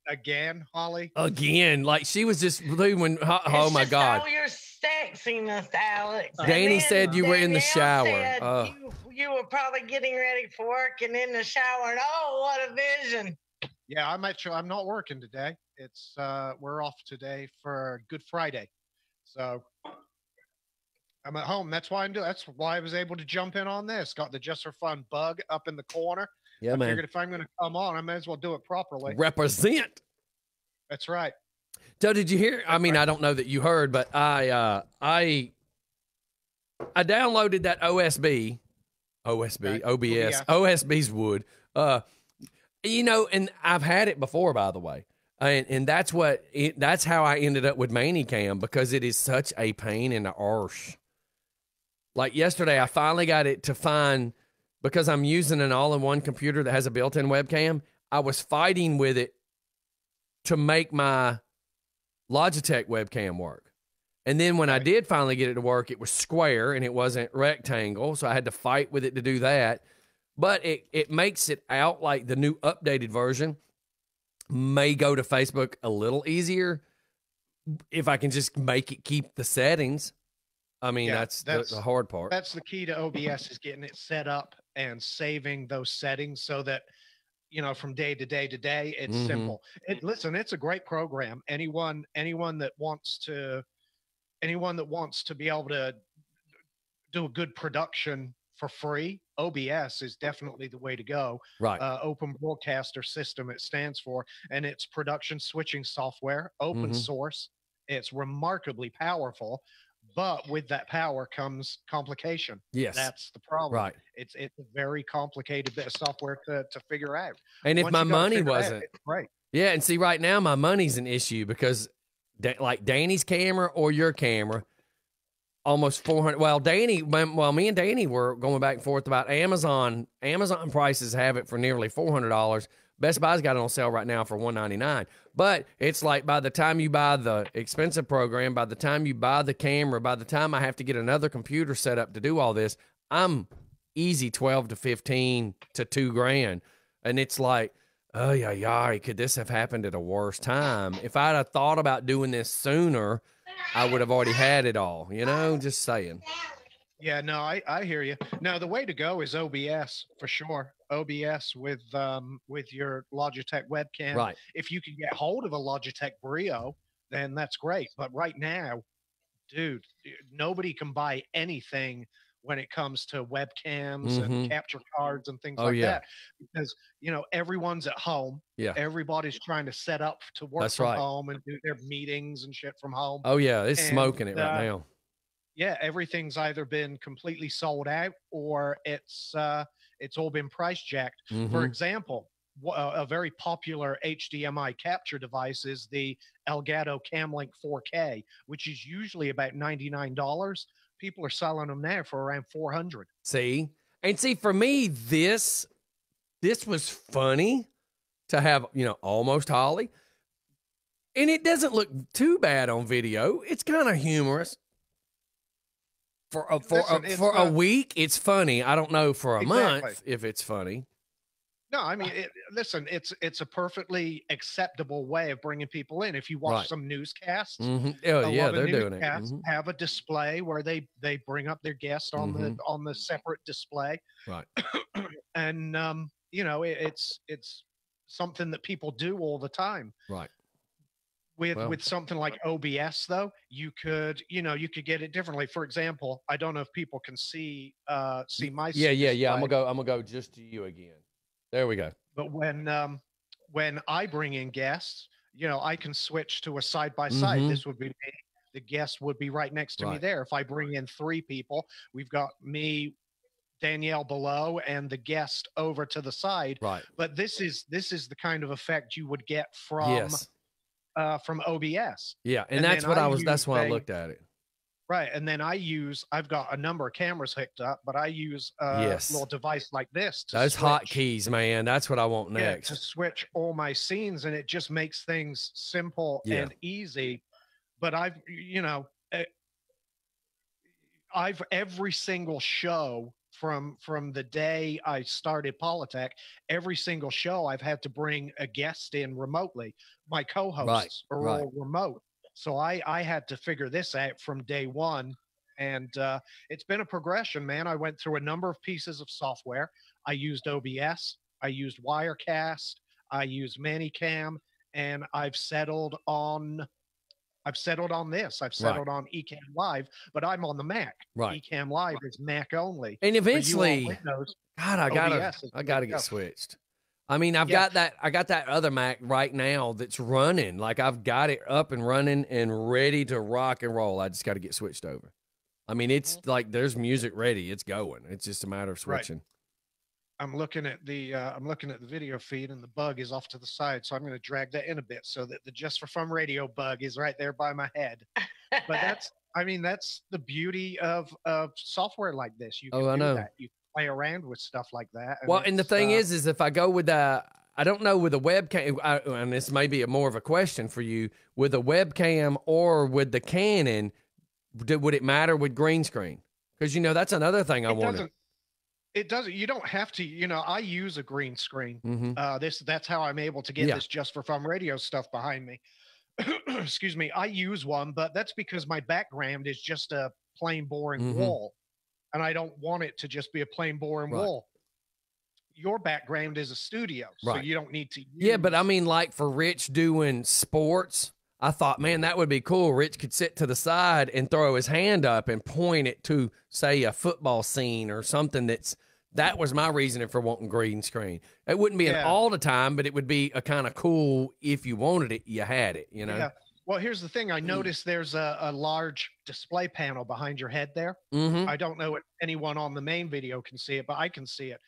Again, Holly? Again. Like she was just when oh my God. All your sexiness, Alex. Danny said you were in the shower. Said you were probably getting ready for work and in the shower. And oh, what a vision. Yeah, I'm not working today. It's we're off today for Good Friday. So I'm at home. That's why that's why I was able to jump in on this. Got the Just for Fun bug up in the corner. Yeah, I figured if I'm going to come on, I may as well do it properly. Represent. That's right. So did you hear? I mean, I don't know that you heard, but I downloaded that OBS, OSB's wood. And I've had it before, by the way. And that's how I ended up with Manicam, because it is such a pain in the arse. Like yesterday, I finally got it to find, because I'm using an all-in-one computer that has a built-in webcam. I was fighting with it to make my Logitech webcam work. And then when I did finally get it to work, it was square and it wasn't rectangle. So I had to fight with it to do that. But it makes it out like the new updated version may go to Facebook a little easier if I can just make it keep the settings. I mean, that's the hard part. That's the key to OBS, is getting it set up and saving those settings so that, from day to day to day, it's simple. Listen, it's a great program. Anyone that wants to be able to do a good production for free, OBS is definitely the way to go. Right. Open Broadcaster System, it stands for, and it's production switching software, open source. It's remarkably powerful, but with that power comes complication. Yes. That's the problem. Right. It's a very complicated bit of software to figure out. And if Once my you got it money figured out, wasn't, it's great. Yeah, and see, right now my money's an issue because like Danny's camera or your camera, almost 400. Well, me and Danny were going back and forth about Amazon. Amazon prices have it for nearly $400. Best Buy's got it on sale right now for $199. But it's like by the time you buy the expensive program, by the time you buy the camera, by the time I have to get another computer set up to do all this, I'm easy 12 to 15 to $2,000. And it's like, oh yeah, could this have happened at a worse time? If I'd have thought about doing this sooner, I would have already had it all, just saying. Yeah, no, I hear you. No, the way to go is OBS for sure. OBS with your Logitech webcam. Right. If you can get hold of a Logitech Brio, then that's great. But right now, dude, nobody can buy anything when it comes to webcams and Mhm. capture cards and things Oh, like yeah. that, because everyone's at home. Yeah. Everybody's trying to set up to work That's from right. home and do their meetings and shit from home. Oh yeah, it's And, smoking it right now. Yeah, everything's either been completely sold out or it's all been price jacked. For Mhm. example, a very popular HDMI capture device is the Elgato Camlink 4K, which is usually about $99. People are selling them now for around 400. See, for me, this was funny to have, almost Holly, and it doesn't look too bad on video. It's kind of humorous. For a week, it's funny. I don't know for a month if it's funny. No, I mean, listen, it's a perfectly acceptable way of bringing people in. If you watch Right. some newscasts, Mhm. Oh, a yeah, lot of they're doing it. newscasts Mhm. have a display where they bring up their guest on Mhm. the separate display, Right. and it's something that people do all the time. Right. With Well. something like OBS, though, you could get it differently. For example, I don't know if people can see my Yeah. display. I'm gonna go just to you again. There we go. But when I bring in guests, I can switch to a side by side. Mhm. This would be me. The guest would be right next to me Right. there. If I bring in 3 people, we've got me, Danielle below, and the guest over to the side. Right. But this is the kind of effect you would get from Yes. from OBS. Yeah, and then that's what that's why I use looked at it. Right, and then I've got a number of cameras hooked up, but I use a Yes. little device like this to Those switch, hotkeys, man. That's what I want next. to switch all my scenes, and it just makes things simple Yeah. and easy. But I've every single show from the day I started Polytech, every single show I've had to bring a guest in remotely. My co-hosts are right. all remote. So I had to figure this out from day one. And it's been a progression, man. I went through a number of pieces of software. I used OBS, I used Wirecast, I used Manicam, and I've settled on this. I've settled on Ecamm Live, but I'm on the Mac. Right. Ecamm Live is Mac only. And For you on eventually, Windows, God, I OBS is gotta the way to get go. switched. I mean, I Yeah. got that other Mac right now that's running. Like I've got it up and running and ready to rock and roll. I just got to get switched over. I mean, it's like there's music ready. It's going. It's just a matter of Right. switching. I'm looking at the video feed, and the bug is off to the side, so I'm going to drag that in a bit so that the Just for Fun Radio bug is right there by my head. But that's the beauty of software like this. You can Oh, I do know. that. You can play around with stuff like that. Well, and the it's, thing is if I go with I don't know with a webcam, and this may be more of a question for you, with a webcam or with the Canon, would it matter with green screen? Because that's another thing I wanted. It doesn't. You don't have to. I use a green screen. Mhm. That's how I'm able to get Yeah. this Just for Fun Radio stuff behind me. Excuse me. I use one, but that's because my background is just a plain boring Mhm. wall, and I don't want it to just be a plain boring Right. wall. Your background is a studio, so Right. you don't need to. Yeah, but I mean, like for Rich doing sports, I thought, man, that would be cool. Rich could sit to the side and throw his hand up and point it to, say, a football scene or something. That was my reasoning for wanting green screen. It wouldn't be an Yeah. all the time, but it would be a kind of cool. If you wanted it, you had it. Yeah. Well, here's the thing. I noticed there's a large display panel behind your head there. Mhm. I don't know if anyone on the main video can see it, but I can see it.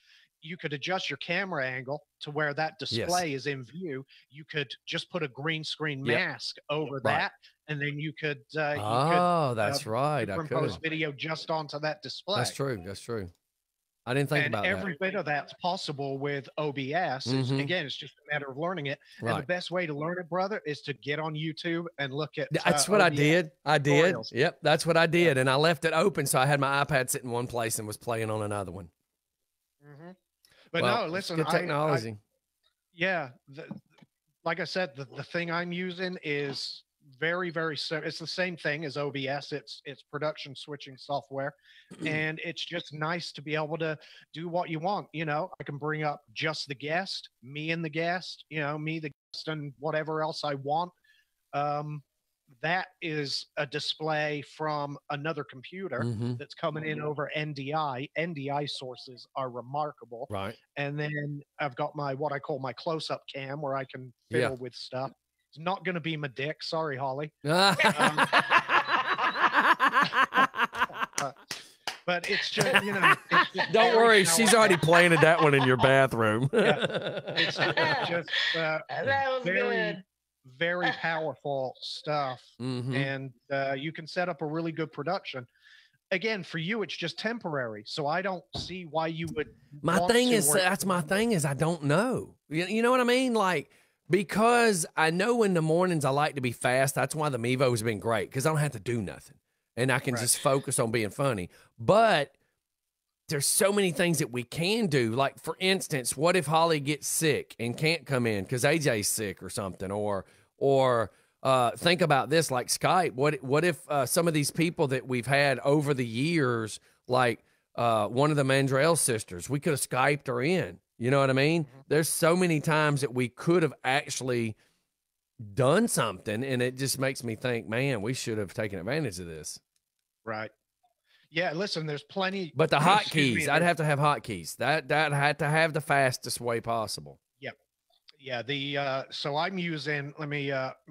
You could adjust your camera angle to where that display is in view. You could just put a green screen Yep. mask over Right. that, and then you could. Oh, that's right. I Superimpose could. video just onto that display. That's true. That's true. I didn't think And about every that. bit of that's possible with OBS. Is, Mhm. again, it's just a matter of learning it. And the Right. best way to learn it, brother, is to get on YouTube and look at. That's what I OBS did. I did. tutorials. Yep, that's what I did. And I left it open, so I had my iPad sitting in one place and was playing on another one. But Well, no, it's listen. good technology. Yeah, like I said, the thing I'm using is very, very simple. It's the same thing as OBS. It's production switching software, and it's just nice to be able to do what you want. You know, I can bring up just the guest, me and the guest. You know, me, the guest, and whatever else I want. That is a display from another computer that's coming in over NDI. NDI sources are remarkable. Right. And then I've got my what I call my close-up cam where I can fiddle with stuff. It's not going to be my dick. Sorry, Holly. Ah. But it's just, you know. It's just Don't worry, she's already planted that one in your bathroom. It's just that was good. Very powerful stuff. Mm-hmm. And you can set up a really good production. Again, for you, it's just temporary. So I don't see why you would. That's my thing is I don't know. You know what I mean? Like, because I know in the mornings I like to be fast. That's why the Mevo has been great because I don't have to do nothing. And I can just focus on being funny. But there's so many things that we can do. Like, for instance, what if Holly gets sick and can't come in because AJ's sick or something? Or think about this, like Skype. What if some of these people that we've had over the years, like one of the Mandrell sisters, we could have Skyped her in. You know what I mean? There's so many times that we could have actually done something, and it just makes me think, man, we should have taken advantage of this. Right. Yeah, listen, there's plenty. But the hotkeys, I'd have to have hotkeys. That had to have the fastest way possible. Yep. Yeah. So I'm using. Let me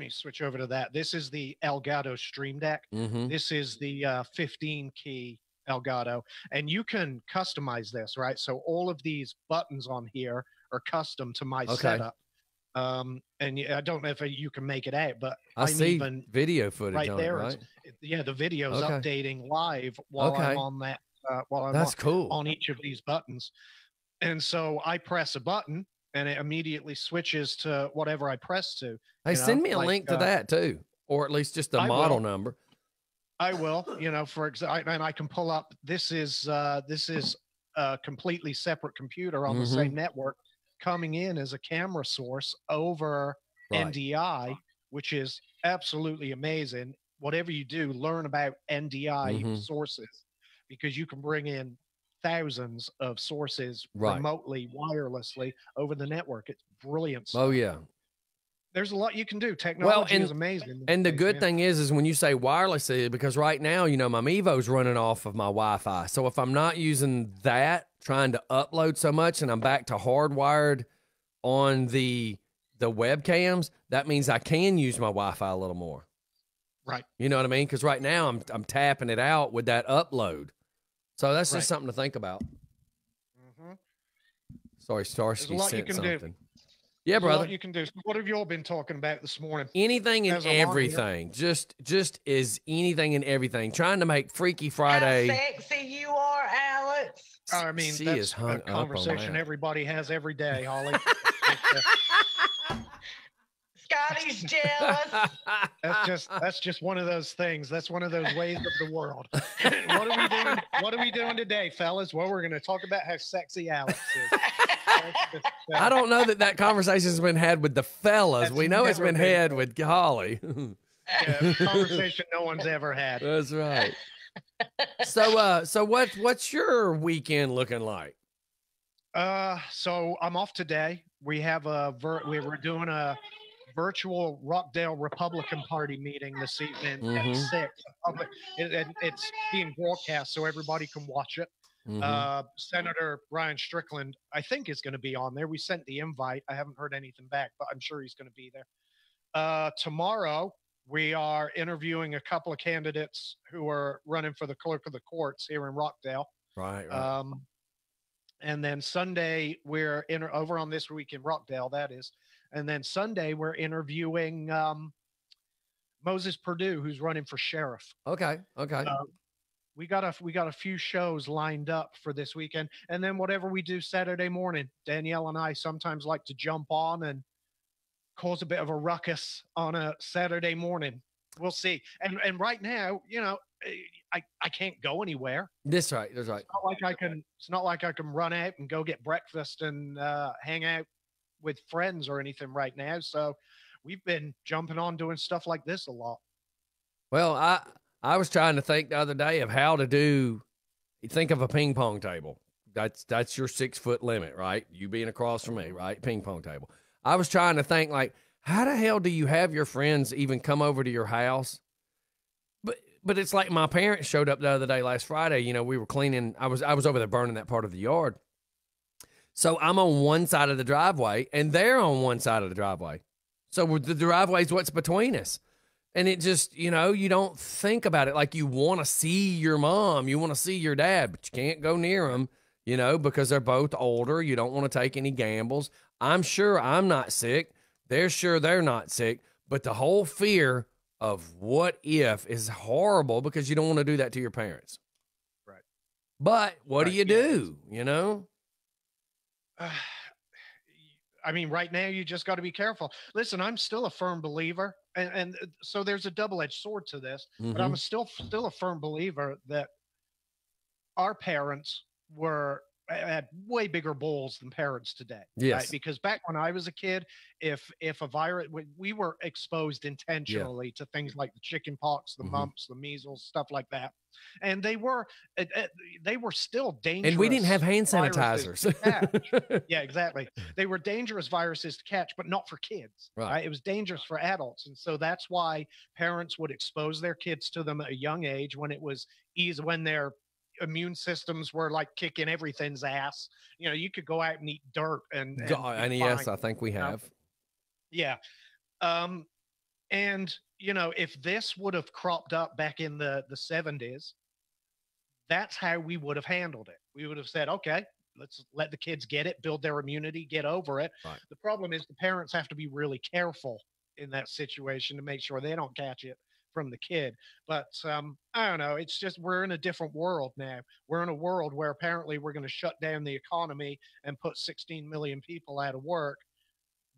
switch over to that. This is the Elgato Stream Deck. This is the 15 key Elgato, and you can customize this, right? So all of these buttons on here are custom to my setup. And I don't know if you can make it out, but I see even video footage right on there. it, right? The video's updating live while I'm on that. While I'm cool on each of these buttons, and so I press a button and it immediately switches to whatever I press to. Hey, send me a link to that too, or at least just the model number. I will. You know, for example, and I can pull up. This is a completely separate computer on the same network, coming in as a camera source over NDI, which is absolutely amazing. Whatever you do, learn about NDI sources, because you can bring in thousands of sources remotely, wirelessly over the network. It's brilliant stuff. Oh, yeah. There's a lot you can do. Technology is amazing. And the good thing is when you say wirelessly, because right now, you know, my Mevo's running off of my Wi-Fi. So if I'm not using that, trying to upload so much, and I'm back to hardwired on the webcams, that means I can use my Wi-Fi a little more. Right. You know what I mean? Because right now I'm tapping it out with that upload. So that's just something to think about. Sorry, Starsky sent something. Do. Yeah, brother. What you can do. What have you all been talking about this morning? Anything and everything. Just is anything and everything. Trying to make Freaky Friday. How sexy you are, Alex. I mean, she that's is hung a conversation up on everybody has every day, Holly. Scotty's jealous. That's just one of those things. That's one of those ways of the world. What are we doing? What are we doing today, fellas? Well, we're going to talk about how sexy Alex is. I don't know that conversation's been had with the fellas. We know it's been had with Holly. Yeah, conversation no one's ever had. That's right. So what's your weekend looking like? So I'm off today. We have we're doing a virtual Rockdale Republican Party meeting this evening at 6. It's being broadcast so everybody can watch it. Senator Brian Strickland, I think, is going to be on there. We sent the invite. I haven't heard anything back, but I'm sure he's going to be there. Tomorrow, we are interviewing a couple of candidates who are running for the clerk of the courts here in Rockdale. Right. And then Sunday, we're over on This Week in Rockdale, that is. And then Sunday, we're interviewing Moses Perdue, who's running for sheriff. Okay. We got a few shows lined up for this weekend, and then whatever we do Saturday morning, Danielle and I sometimes like to jump on and cause a bit of a ruckus on a Saturday morning. We'll see. And right now, you know, I can't go anywhere. That's right. It's not like I can run out and go get breakfast and hang out with friends or anything right now. So we've been jumping on doing stuff like this a lot. Well, I was trying to think the other day of how to do. Think of a ping pong table. That's your 6 foot limit, right? You being across from me, right? Ping pong table. I was trying to think, like, how the hell do you have your friends even come over to your house? But it's like my parents showed up the other day, last Friday. You know, we were cleaning. I was over there burning that part of the yard. So I'm on one side of the driveway, and they're on one side of the driveway. So the driveway's what's between us. And it just, you know, you don't think about it. Like, you want to see your mom, you want to see your dad, but you can't go near them, you know, because they're both older. You don't want to take any gambles. I'm sure I'm not sick. They're sure they're not sick. But the whole fear of what if is horrible because you don't want to do that to your parents. Right. But what do you do, you know? I mean, right now, you just got to be careful. Listen, I'm still a firm believer. And so there's a double-edged sword to this, but I'm still a firm believer that our parents had way bigger balls than parents today. Yes. Right? Because back when I was a kid, if a virus, we were exposed intentionally to things like the chicken pox, the mumps, the measles, stuff like that. And they were still dangerous. And we didn't have hand sanitizers. Yeah, exactly. They were dangerous viruses to catch, but not for kids. Right. It was dangerous for adults. And so that's why parents would expose their kids to them at a young age when it was easy, when their immune systems were like kicking everything's ass. You know, you could go out and eat dirt and yes, I think we have. Yeah. And you know, if this would have cropped up back in the 70s, that's how we would have handled it. We would have said, okay, let's let the kids get it, build their immunity, get over it. Right. The problem is the parents have to be really careful in that situation to make sure they don't catch it from the kid. But I don't know. It's just, we're in a different world now. We're in a world where apparently we're going to shut down the economy and put 16 million people out of work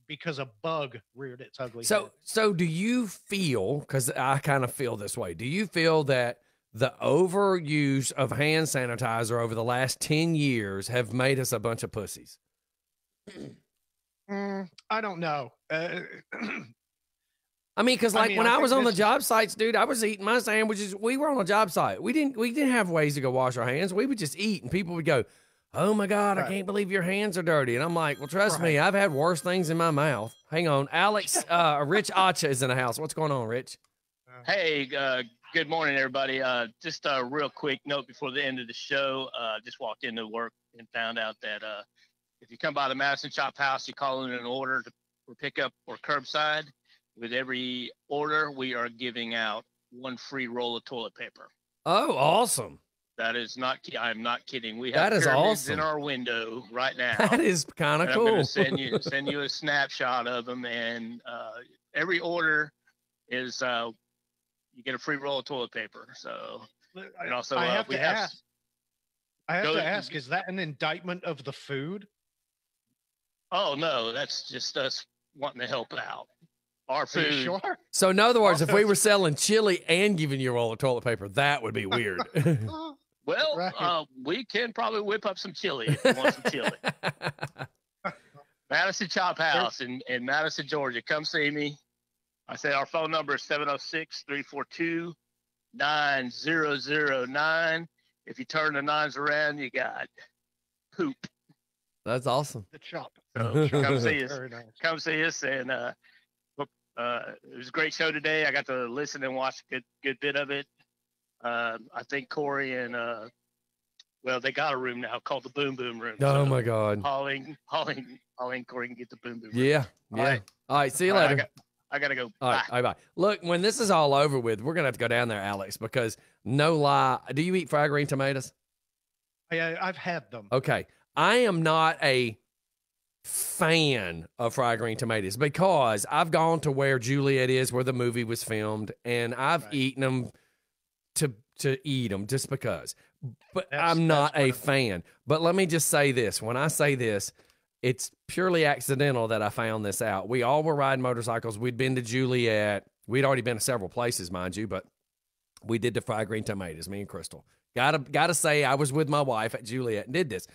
because a bug reared its ugly head. So do you feel, because I kind of feel this way, do you feel that the overuse of hand sanitizer over the last 10 years have made us a bunch of pussies? I don't know. I mean, because when I was on the job sites, dude, I was eating my sandwiches. We were on a job site. We didn't have ways to go wash our hands. We would just eat, and people would go, "Oh my God, I can't believe your hands are dirty." And I'm like, "Well, trust me, I've had worse things in my mouth." Hang on, Alex, Rich Acha is in the house. What's going on, Rich? Hey, good morning, everybody. Just a real quick note before the end of the show. Just walked into work and found out that if you come by the Madison Chop House, you call in an order for pickup or curbside. With every order, we are giving out 1 free roll of toilet paper. Oh, awesome. That is not, I'm not kidding. We that have is pyramids awesome. in our window right now. That is kind of cool. I'm going to send you a snapshot of them. And every order is, you get a free roll of toilet paper. So, and also, I have to ask, is that an indictment of the food? Oh, no, that's just us wanting to help out. Our food. Are you sure? So in other words, if we were selling chili and giving you a roll of toilet paper, that would be weird. Well, we can probably whip up some chili if you want some chili. Madison Chop House in Madison, Georgia. Come see me. I say our phone number is 706-342-9009. If you turn the 9s around, you got poop. That's awesome. The chop. So come see us. Very nice. Come see us. And it was a great show today. I got to listen and watch a good bit of it. I think Corey and they got a room now called the Boom Boom Room. Oh so my God. Holly, Corey can get the Boom Boom Room. Yeah. All right. See you later. I gotta go. All right. Bye. Look, when this is all over with, we're gonna have to go down there, Alex, because no lie. Do you eat fried green tomatoes? Yeah, I've had them. Okay. I am not a fan of fried green tomatoes because I've gone to where Juliet is, where the movie was filmed, and I've eaten them to eat them just because. But I'm not a fan. But let me just say this. When I say this, it's purely accidental that I found this out. We all were riding motorcycles. We'd been to Juliet. We'd already been to several places, mind you, but we did the fried green tomatoes, me and Crystal. Gotta say, I was with my wife at Juliet and did this.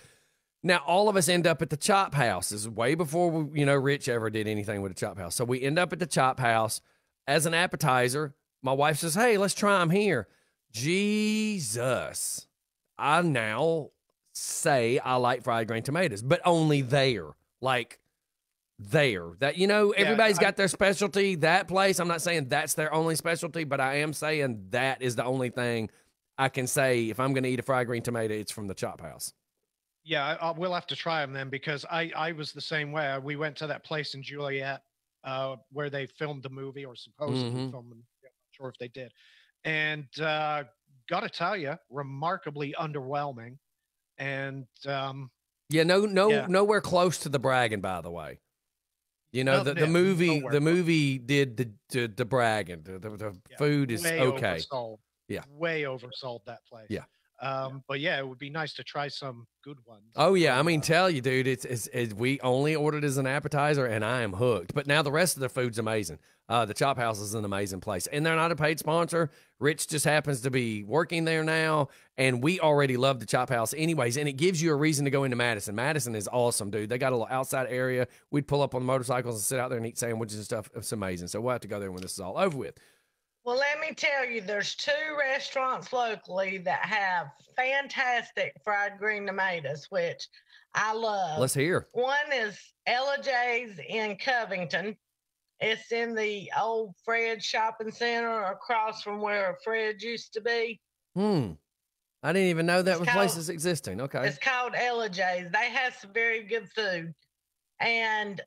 Now, all of us end up at the Chop House. This is way before, Rich ever did anything with the Chop House. So we end up at the Chop House as an appetizer. My wife says, hey, let's try them here. Jesus. I now say I like fried green tomatoes, but only there. Like, there. That, everybody's got their specialty. That place, I'm not saying that's their only specialty, but I am saying that is the only thing I can say if I'm going to eat a fried green tomato, it's from the Chop House. Yeah, we'll have to try them then, because I was the same way. We went to that place in Juliet where they filmed the movie, or supposedly filmed the movie. I'm not sure if they did. And got to tell you, remarkably underwhelming. And nowhere close to the bragging, by the way. The movie did the bragging. The food is okay. Oversold. Yeah. Way oversold that place. Yeah. But yeah, it would be nice to try some good ones. Oh yeah, I mean, tell you, dude, it's we only ordered as an appetizer, and I am hooked. But now the rest of the food's amazing. The Chop House is an amazing place, and they're not a paid sponsor. Rich just happens to be working there now, and we already love the Chop House anyways. And it gives you a reason to go into Madison. Madison is awesome, dude. They got a little outside area. We'd pull up on the motorcycles and sit out there and eat sandwiches and stuff. It's amazing. So we'll have to go there when this is all over with. Well, let me tell you, there's 2 restaurants locally that have fantastic fried green tomatoes, which I love. Let's hear. One is Ella J's in Covington. It's in the old Fred Shopping Center across from where Fred used to be. I didn't even know that place is existing. Okay. It's called Ella J's. They have some very good food. And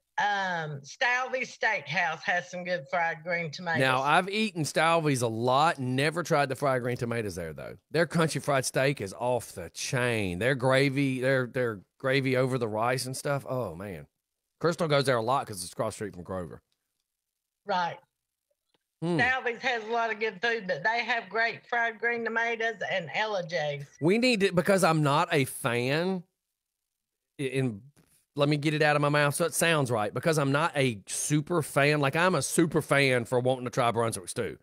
Stalvy's Steakhouse has some good fried green tomatoes. Now, I've eaten Stalvy's a lot, never tried the fried green tomatoes there, though. Their country fried steak is off the chain. Their gravy, their gravy over the rice and stuff, oh, man. Crystal goes there a lot because it's across the street from Kroger. Right. Stalvy's has a lot of good food, but they have great fried green tomatoes and Ella J's. We need to, because I'm not a fan let me get it out of my mouth so it sounds right, because I'm not a super fan. Like, I'm a super fan for wanting to try Brunswick stew,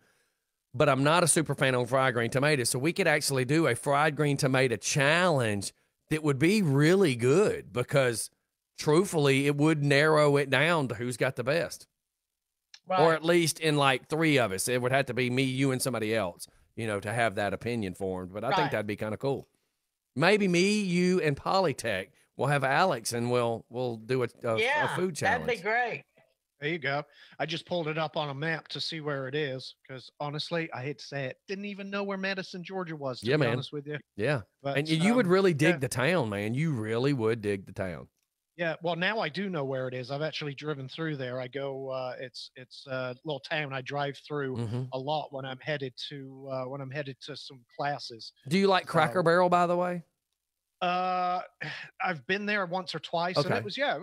but I'm not a super fan on fried green tomatoes. So we could actually do a fried green tomato challenge that would be really good, because truthfully, it would narrow it down to who's got the best. Right. Or at least in like 3 of us. It would have to be me, you, and somebody else, to have that opinion formed. But I think that'd be kind of cool. Maybe me, you, and Polytech. We'll have Alex, and we'll do a food challenge. That'd be great. There you go. I just pulled it up on a map to see where it is, because honestly, I hate to say it, didn't even know where Madison, Georgia was, to be honest with you. Yeah. But, and you would really dig the town, man. You really would dig the town. Yeah, well, now I do know where it is. I've actually driven through there. I go. It's a little town I drive through a lot when I'm headed to some classes. Do you like Cracker Barrel, by the way? I've been there once or twice, and it was fine.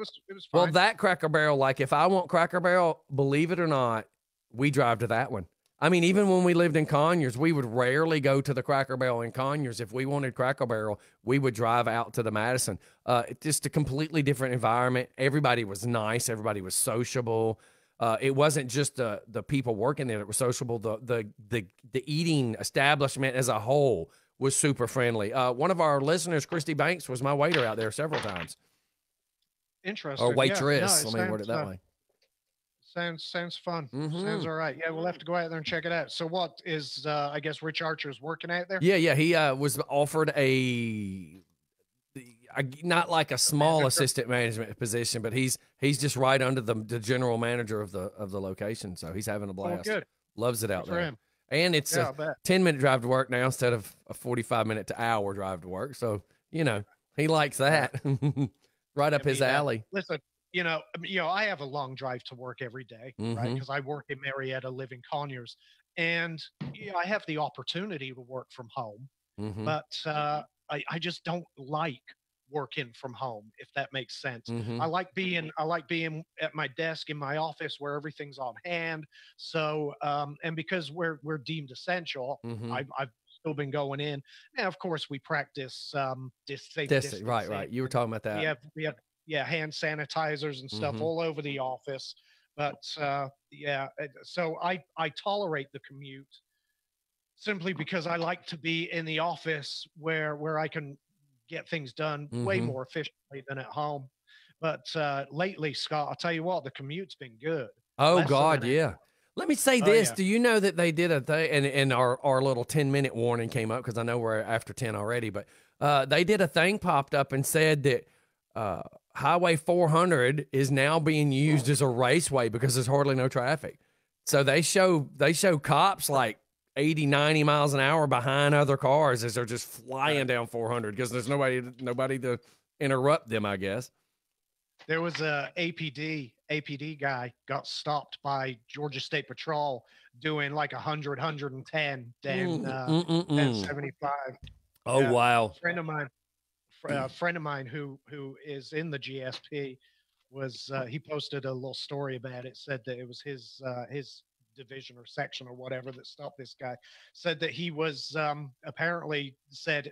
Well, that Cracker Barrel, like, if I want Cracker Barrel, believe it or not, we drive to that one. I mean, even when we lived in Conyers, we would rarely go to the Cracker Barrel in Conyers. If we wanted Cracker Barrel, we would drive out to the Madison. Just a completely different environment. Everybody was nice. Everybody was sociable. It wasn't just the people working there that were sociable. The eating establishment as a whole was super friendly. One of our listeners, Christy Banks, was my waiter out there several times. Interesting. Or waitress. Let me word it that way. Sounds fun. Sounds all right. Yeah, we'll have to go out there and check it out. So what is, I guess, Rich Archer's working out there? Yeah. He was offered not like a small assistant management position, but he's just right under the general manager of the location. So he's having a blast. Oh, good. Loves it out Good for there. him. And it's a 10-minute drive to work now instead of a 45-minute to hour drive to work. So, he likes that. Right up his alley. Listen, I have a long drive to work every day, right? Because I work in Marietta, live in Conyers. And, I have the opportunity to work from home. But I just don't like working from home, if that makes sense. I like being at my desk in my office where everything's on hand. So and because we're deemed essential, I've still been going in. And of course we practice safe distancing. Right. You were talking about that. We have hand sanitizers and stuff all over the office. But so I tolerate the commute simply because I like to be in the office where I can get things done way more efficiently than at home. But lately, Scott, I'll tell you what, the commute's been good. Oh, Less than God, an yeah. hour. Let me say Oh, this. yeah. Do you know that they did a thing, and our little 10-minute warning came up because I know we're after 10 already, but they did a thing popped up and said that Highway 400 is now being used as a raceway because there's hardly no traffic. So they show cops like 80, 90 miles an hour behind other cars as they're just flying down 400 because there's nobody to interrupt them, I guess. There was a APD guy got stopped by Georgia State Patrol doing like 100, 110, then 75. Oh, Yeah. wow. A friend of mine who is in the GSP was he posted a little story about it. Said that it was his division or section or whatever that stopped this guy. Said that he was apparently said,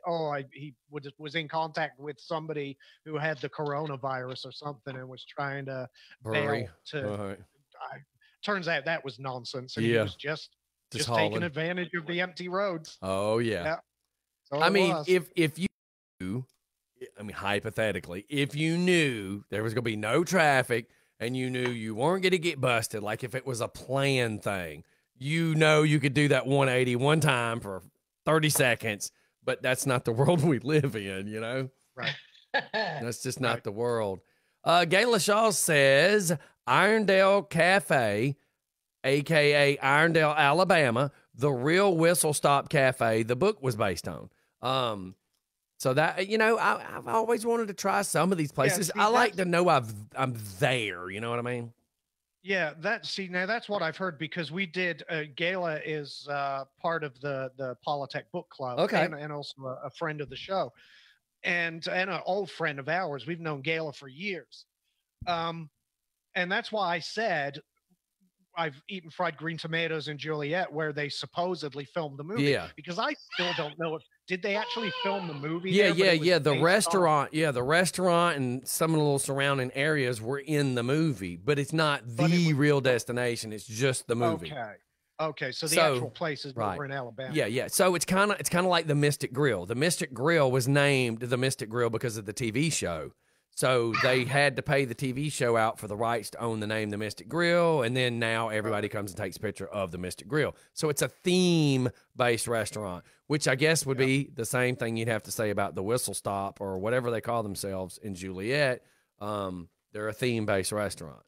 he was in contact with somebody who had the coronavirus or something and was trying to bail to. Turns out that was nonsense, and he was just taking hauling. advantage of the empty roads. Oh, yeah. Yeah. So I it mean, was. if you knew, hypothetically, if you knew there was going to be no traffic and you knew you weren't going to get busted, like if it was a planned thing, you could do that 180 one time for 30 seconds, but that's not the world we live in, you know? Right. That's just not the world. Gayla Shaw says, Irondale Cafe, a.k.a. Irondale, Alabama, the real Whistle Stop Cafe the book was based on. So that, I've always wanted to try some of these places. see, I like to know I'm there. You know what I mean? Yeah, that's what I've heard because we did. Gayla is part of the Polytech Book Club, Okay. and also a friend of the show, and an old friend of ours. We've known Gayla for years, and that's why I said I've eaten fried green tomatoes in Juliet, where they supposedly filmed the movie. Yeah. Because I still don't know if did they actually film the movie. Yeah, there, but it was The based restaurant, the restaurant and some of the little surrounding areas were in the movie, but it's not the real destination. It's just the movie. Okay. So the actual place is over in Alabama. Yeah. So it's kind of like the Mystic Grill. The Mystic Grill was named the Mystic Grill because of the TV show. So they had to pay the TV show out for the rights to own the name The Mystic Grill, and then now everybody comes and takes a picture of The Mystic Grill. So it's a theme-based restaurant, which I guess would be the same thing you'd have to say about the Whistle Stop or whatever they call themselves in Juliet. They're a theme-based restaurant.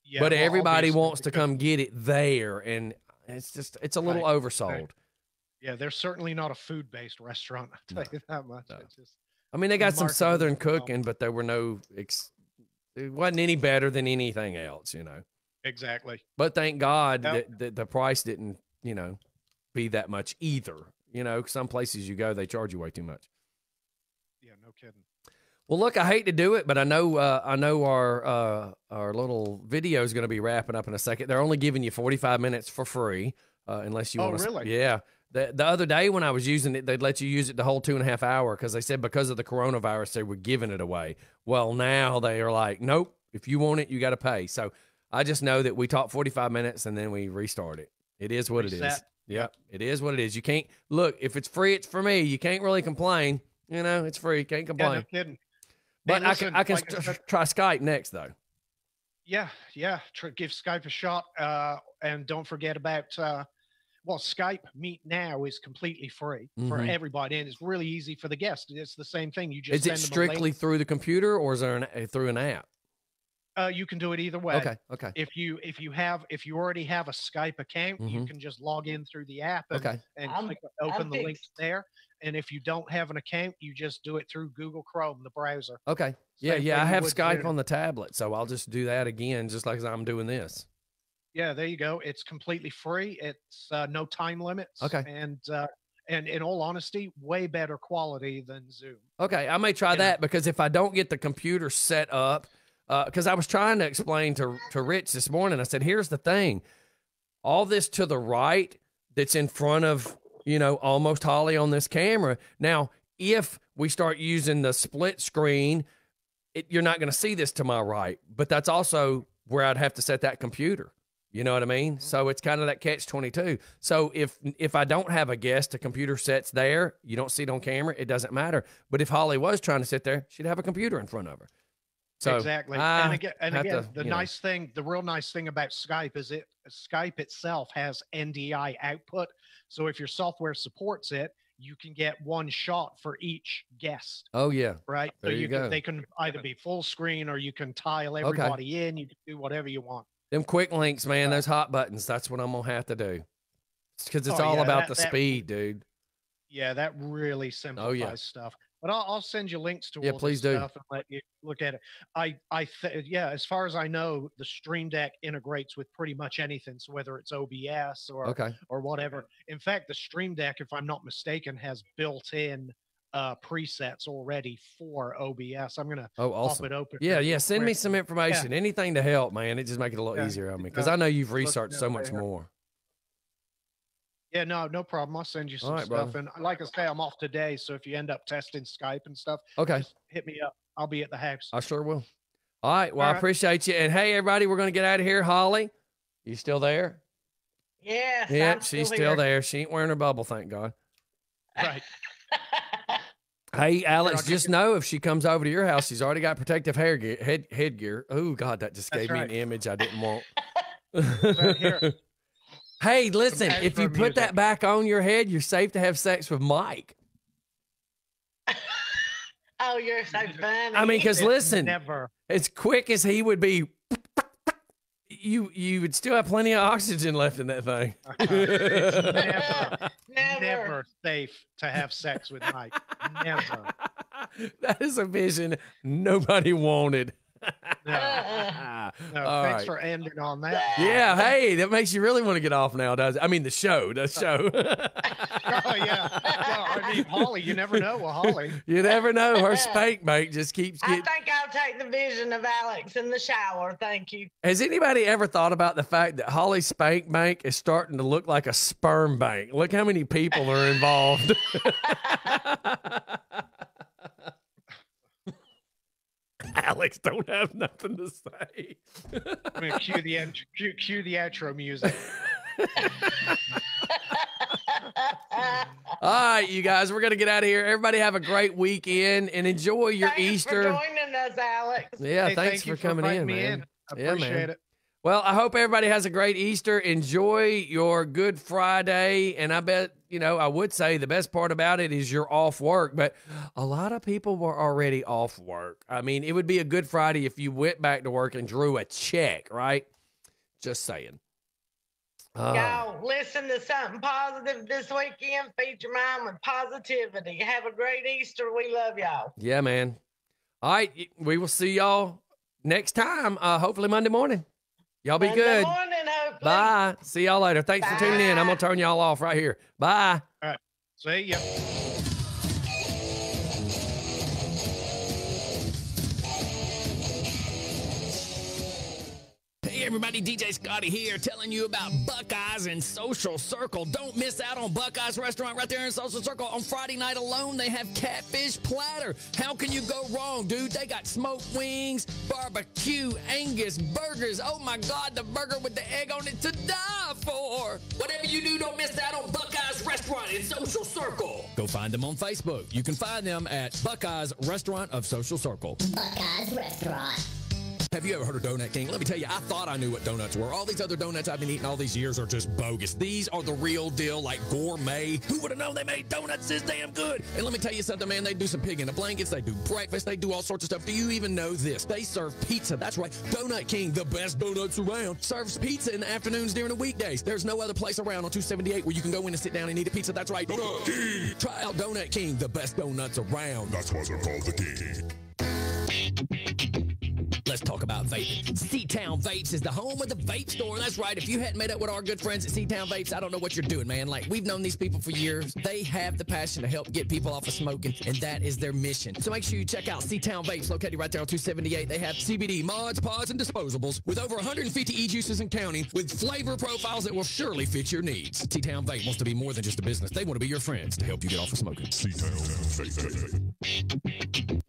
Yeah, but well, everybody obviously, wants to come get it there, and it's a little oversold. Yeah, they're certainly not a food-based restaurant. I'll tell you that much. It's just, I mean, they got some marketing Southern is wrong. cooking, but there were it wasn't any better than anything else, Exactly. But thank God that the price didn't, be that much either. Some places you go, they charge you way too much. Yeah, no kidding. Well, look, I hate to do it, but I know our little video is going to be wrapping up in a second. They're only giving you 45 minutes for free, unless you want to. Really? Yeah. The other day when I was using it, they'd let you use it the whole 2.5 hours because they said because of the coronavirus, they were giving it away. Well, now they are like, nope, if you want it, you got to pay. So I just know that we talk 45 minutes and then we restart it. It is what it is. Yep, it is what it is. You can't, look, if it's free, it's for me. You can't really complain. It's free. Can't complain. Yeah, no kidding. But Hey, listen, I can like I said- try Skype next, though. Yeah. Give Skype a shot, and don't forget about Skype Meet Now is completely free for Mhm. everybody, and it's really easy for the guest. It's the same thing. You just Is it send them a strictly link. through the computer or is there through an app? You can do it either way. Okay. If you already have a Skype account, you Mhm. can just log in through the app and, Okay. open the links there. And if you don't have an account, you just do it through Google Chrome, the browser. Okay. Same Yeah. thing I you have would Skype do. on the tablet, so I'll just do that again, just like I'm doing this. Yeah, there you go. It's completely free. It's no time limits. Okay. And in all honesty, way better quality than Zoom. Okay, I may try that because if I don't get the computer set up, because I was trying to explain to Rich this morning, I said, here's the thing. All this to the right that's in front of, almost Holly on this camera. Now, if we start using the split screen, you're not going to see this to my right, but that's also where I'd have to set that computer. You know what I mean? So it's kind of that catch-22. So if I don't have a guest, a computer set's there, you don't see it on camera, it doesn't matter. But if Holly was trying to sit there, she'd have a computer in front of her. So exactly. And again, the real nice thing about Skype is Skype itself has NDI output. So if your software supports it, you can get one shot for each guest. Oh yeah. Right. There so you go. They can either be full screen or you can tile everybody in. You can do whatever you want. Them quick links, man, those hot buttons, that's what I'm going to have to do. Because it's all about the speed, dude. Yeah, that really simplifies stuff. But I'll send you links to all please this do. stuff and let you look at it. As far as I know, the Stream Deck integrates with pretty much anything. So whether it's OBS or whatever. In fact, the Stream Deck, if I'm not mistaken, has built-in presets already for OBS. I'm gonna pop it open. Yeah. Send me some information. Anything to help, man. It just make it a lot easier on me because I know you've researched so much more. Yeah, no problem. I'll send you some stuff. Brother. And like I say, I'm off today, so if you end up testing Skype and stuff, just hit me up. I'll be at the house. I sure will. All right. Well, I appreciate you. And hey, everybody, we're gonna get out of here. Holly, you still there? Yes. Yeah, she's still there. She ain't wearing her bubble, thank God. Right. Hey, Alex, just know if she comes over to your house, she's already got protective headgear. Oh, God, that just gave me an image I didn't want. Hey, listen, if you put that back on your head, you're safe to have sex with Mike. Oh, you're so funny. I mean, because listen, never. As quick as he would be, you would still have plenty of oxygen left in that thing. Never safe to have sex with Mike. Never. That is a vision nobody wanted. Thanks for ending on that. Yeah, hey, that makes you really want to get off now, does it? I mean, the show. Oh, yeah. Well, I mean, Holly, you never know with Holly. You never know. Her spank mate just keeps getting... I think I'll take the vision of Alex in the shower. Thank you. Has anybody ever thought about the fact that Holly's spank bank is starting to look like a sperm bank? Look how many people are involved. Alex don't have nothing to say. I'm gonna cue the outro music. All right, you guys, we're gonna get out of here. Everybody have a great weekend and enjoy your Easter. Thanks for joining us, Alex. Yeah, thanks for coming in, man. I appreciate it. Well, I hope everybody has a great Easter. Enjoy your Good Friday. And I bet, I would say the best part about it is you're off work, but a lot of people were already off work. I mean, it would be a Good Friday if you went back to work and drew a check, right? Just saying. Y'all listen to something positive this weekend. Feed your mind with positivity. Have a great Easter. We love y'all. Yeah, man. All right. We will see y'all next time. Hopefully Monday morning. Y'all be good. Morning, hopefully. Bye. See y'all later. Thanks for tuning in. I'm going to turn y'all off right here. Bye. All right. See ya. Hey everybody, DJ Scotty here telling you about Buckeyes and Social Circle. Don't miss out on Buckeyes restaurant right there in Social Circle. On Friday night alone, they have catfish platter. How can you go wrong, dude? They got smoked wings, barbecue, Angus burgers. Oh my God, the burger with the egg on it to die for. Whatever you do, don't miss out on Buckeyes restaurant in Social Circle. Go find them on Facebook. You can find them at Buckeyes Restaurant of Social Circle. Buckeyes Restaurant. Have you ever heard of Donut King? Let me tell you, I thought I knew what donuts were. All these other donuts I've been eating all these years are just bogus. These are the real deal, like gourmet. Who would have known they made donuts this damn good? And let me tell you something, man. They do some pig in the blankets. They do breakfast. They do all sorts of stuff. Do you even know this? They serve pizza. That's right. Donut King, the best donuts around, serves pizza in the afternoons during the weekdays. There's no other place around on 278 where you can go in and sit down and eat a pizza. That's right. Donut King. Try out Donut King, the best donuts around. That's why they're called the King. Let's talk about vaping. C-Town Vapes is the home of the vape store. That's right. If you hadn't met up with our good friends at C-Town Vapes, I don't know what you're doing, man. Like, we've known these people for years. They have the passion to help get people off of smoking, and that is their mission. So make sure you check out C-Town Vapes, located right there on 278. They have CBD, mods, pods, and disposables with over 150 e-juices and counting with flavor profiles that will surely fit your needs. C-Town Vape wants to be more than just a business. They want to be your friends to help you get off of smoking. C-Town Vape.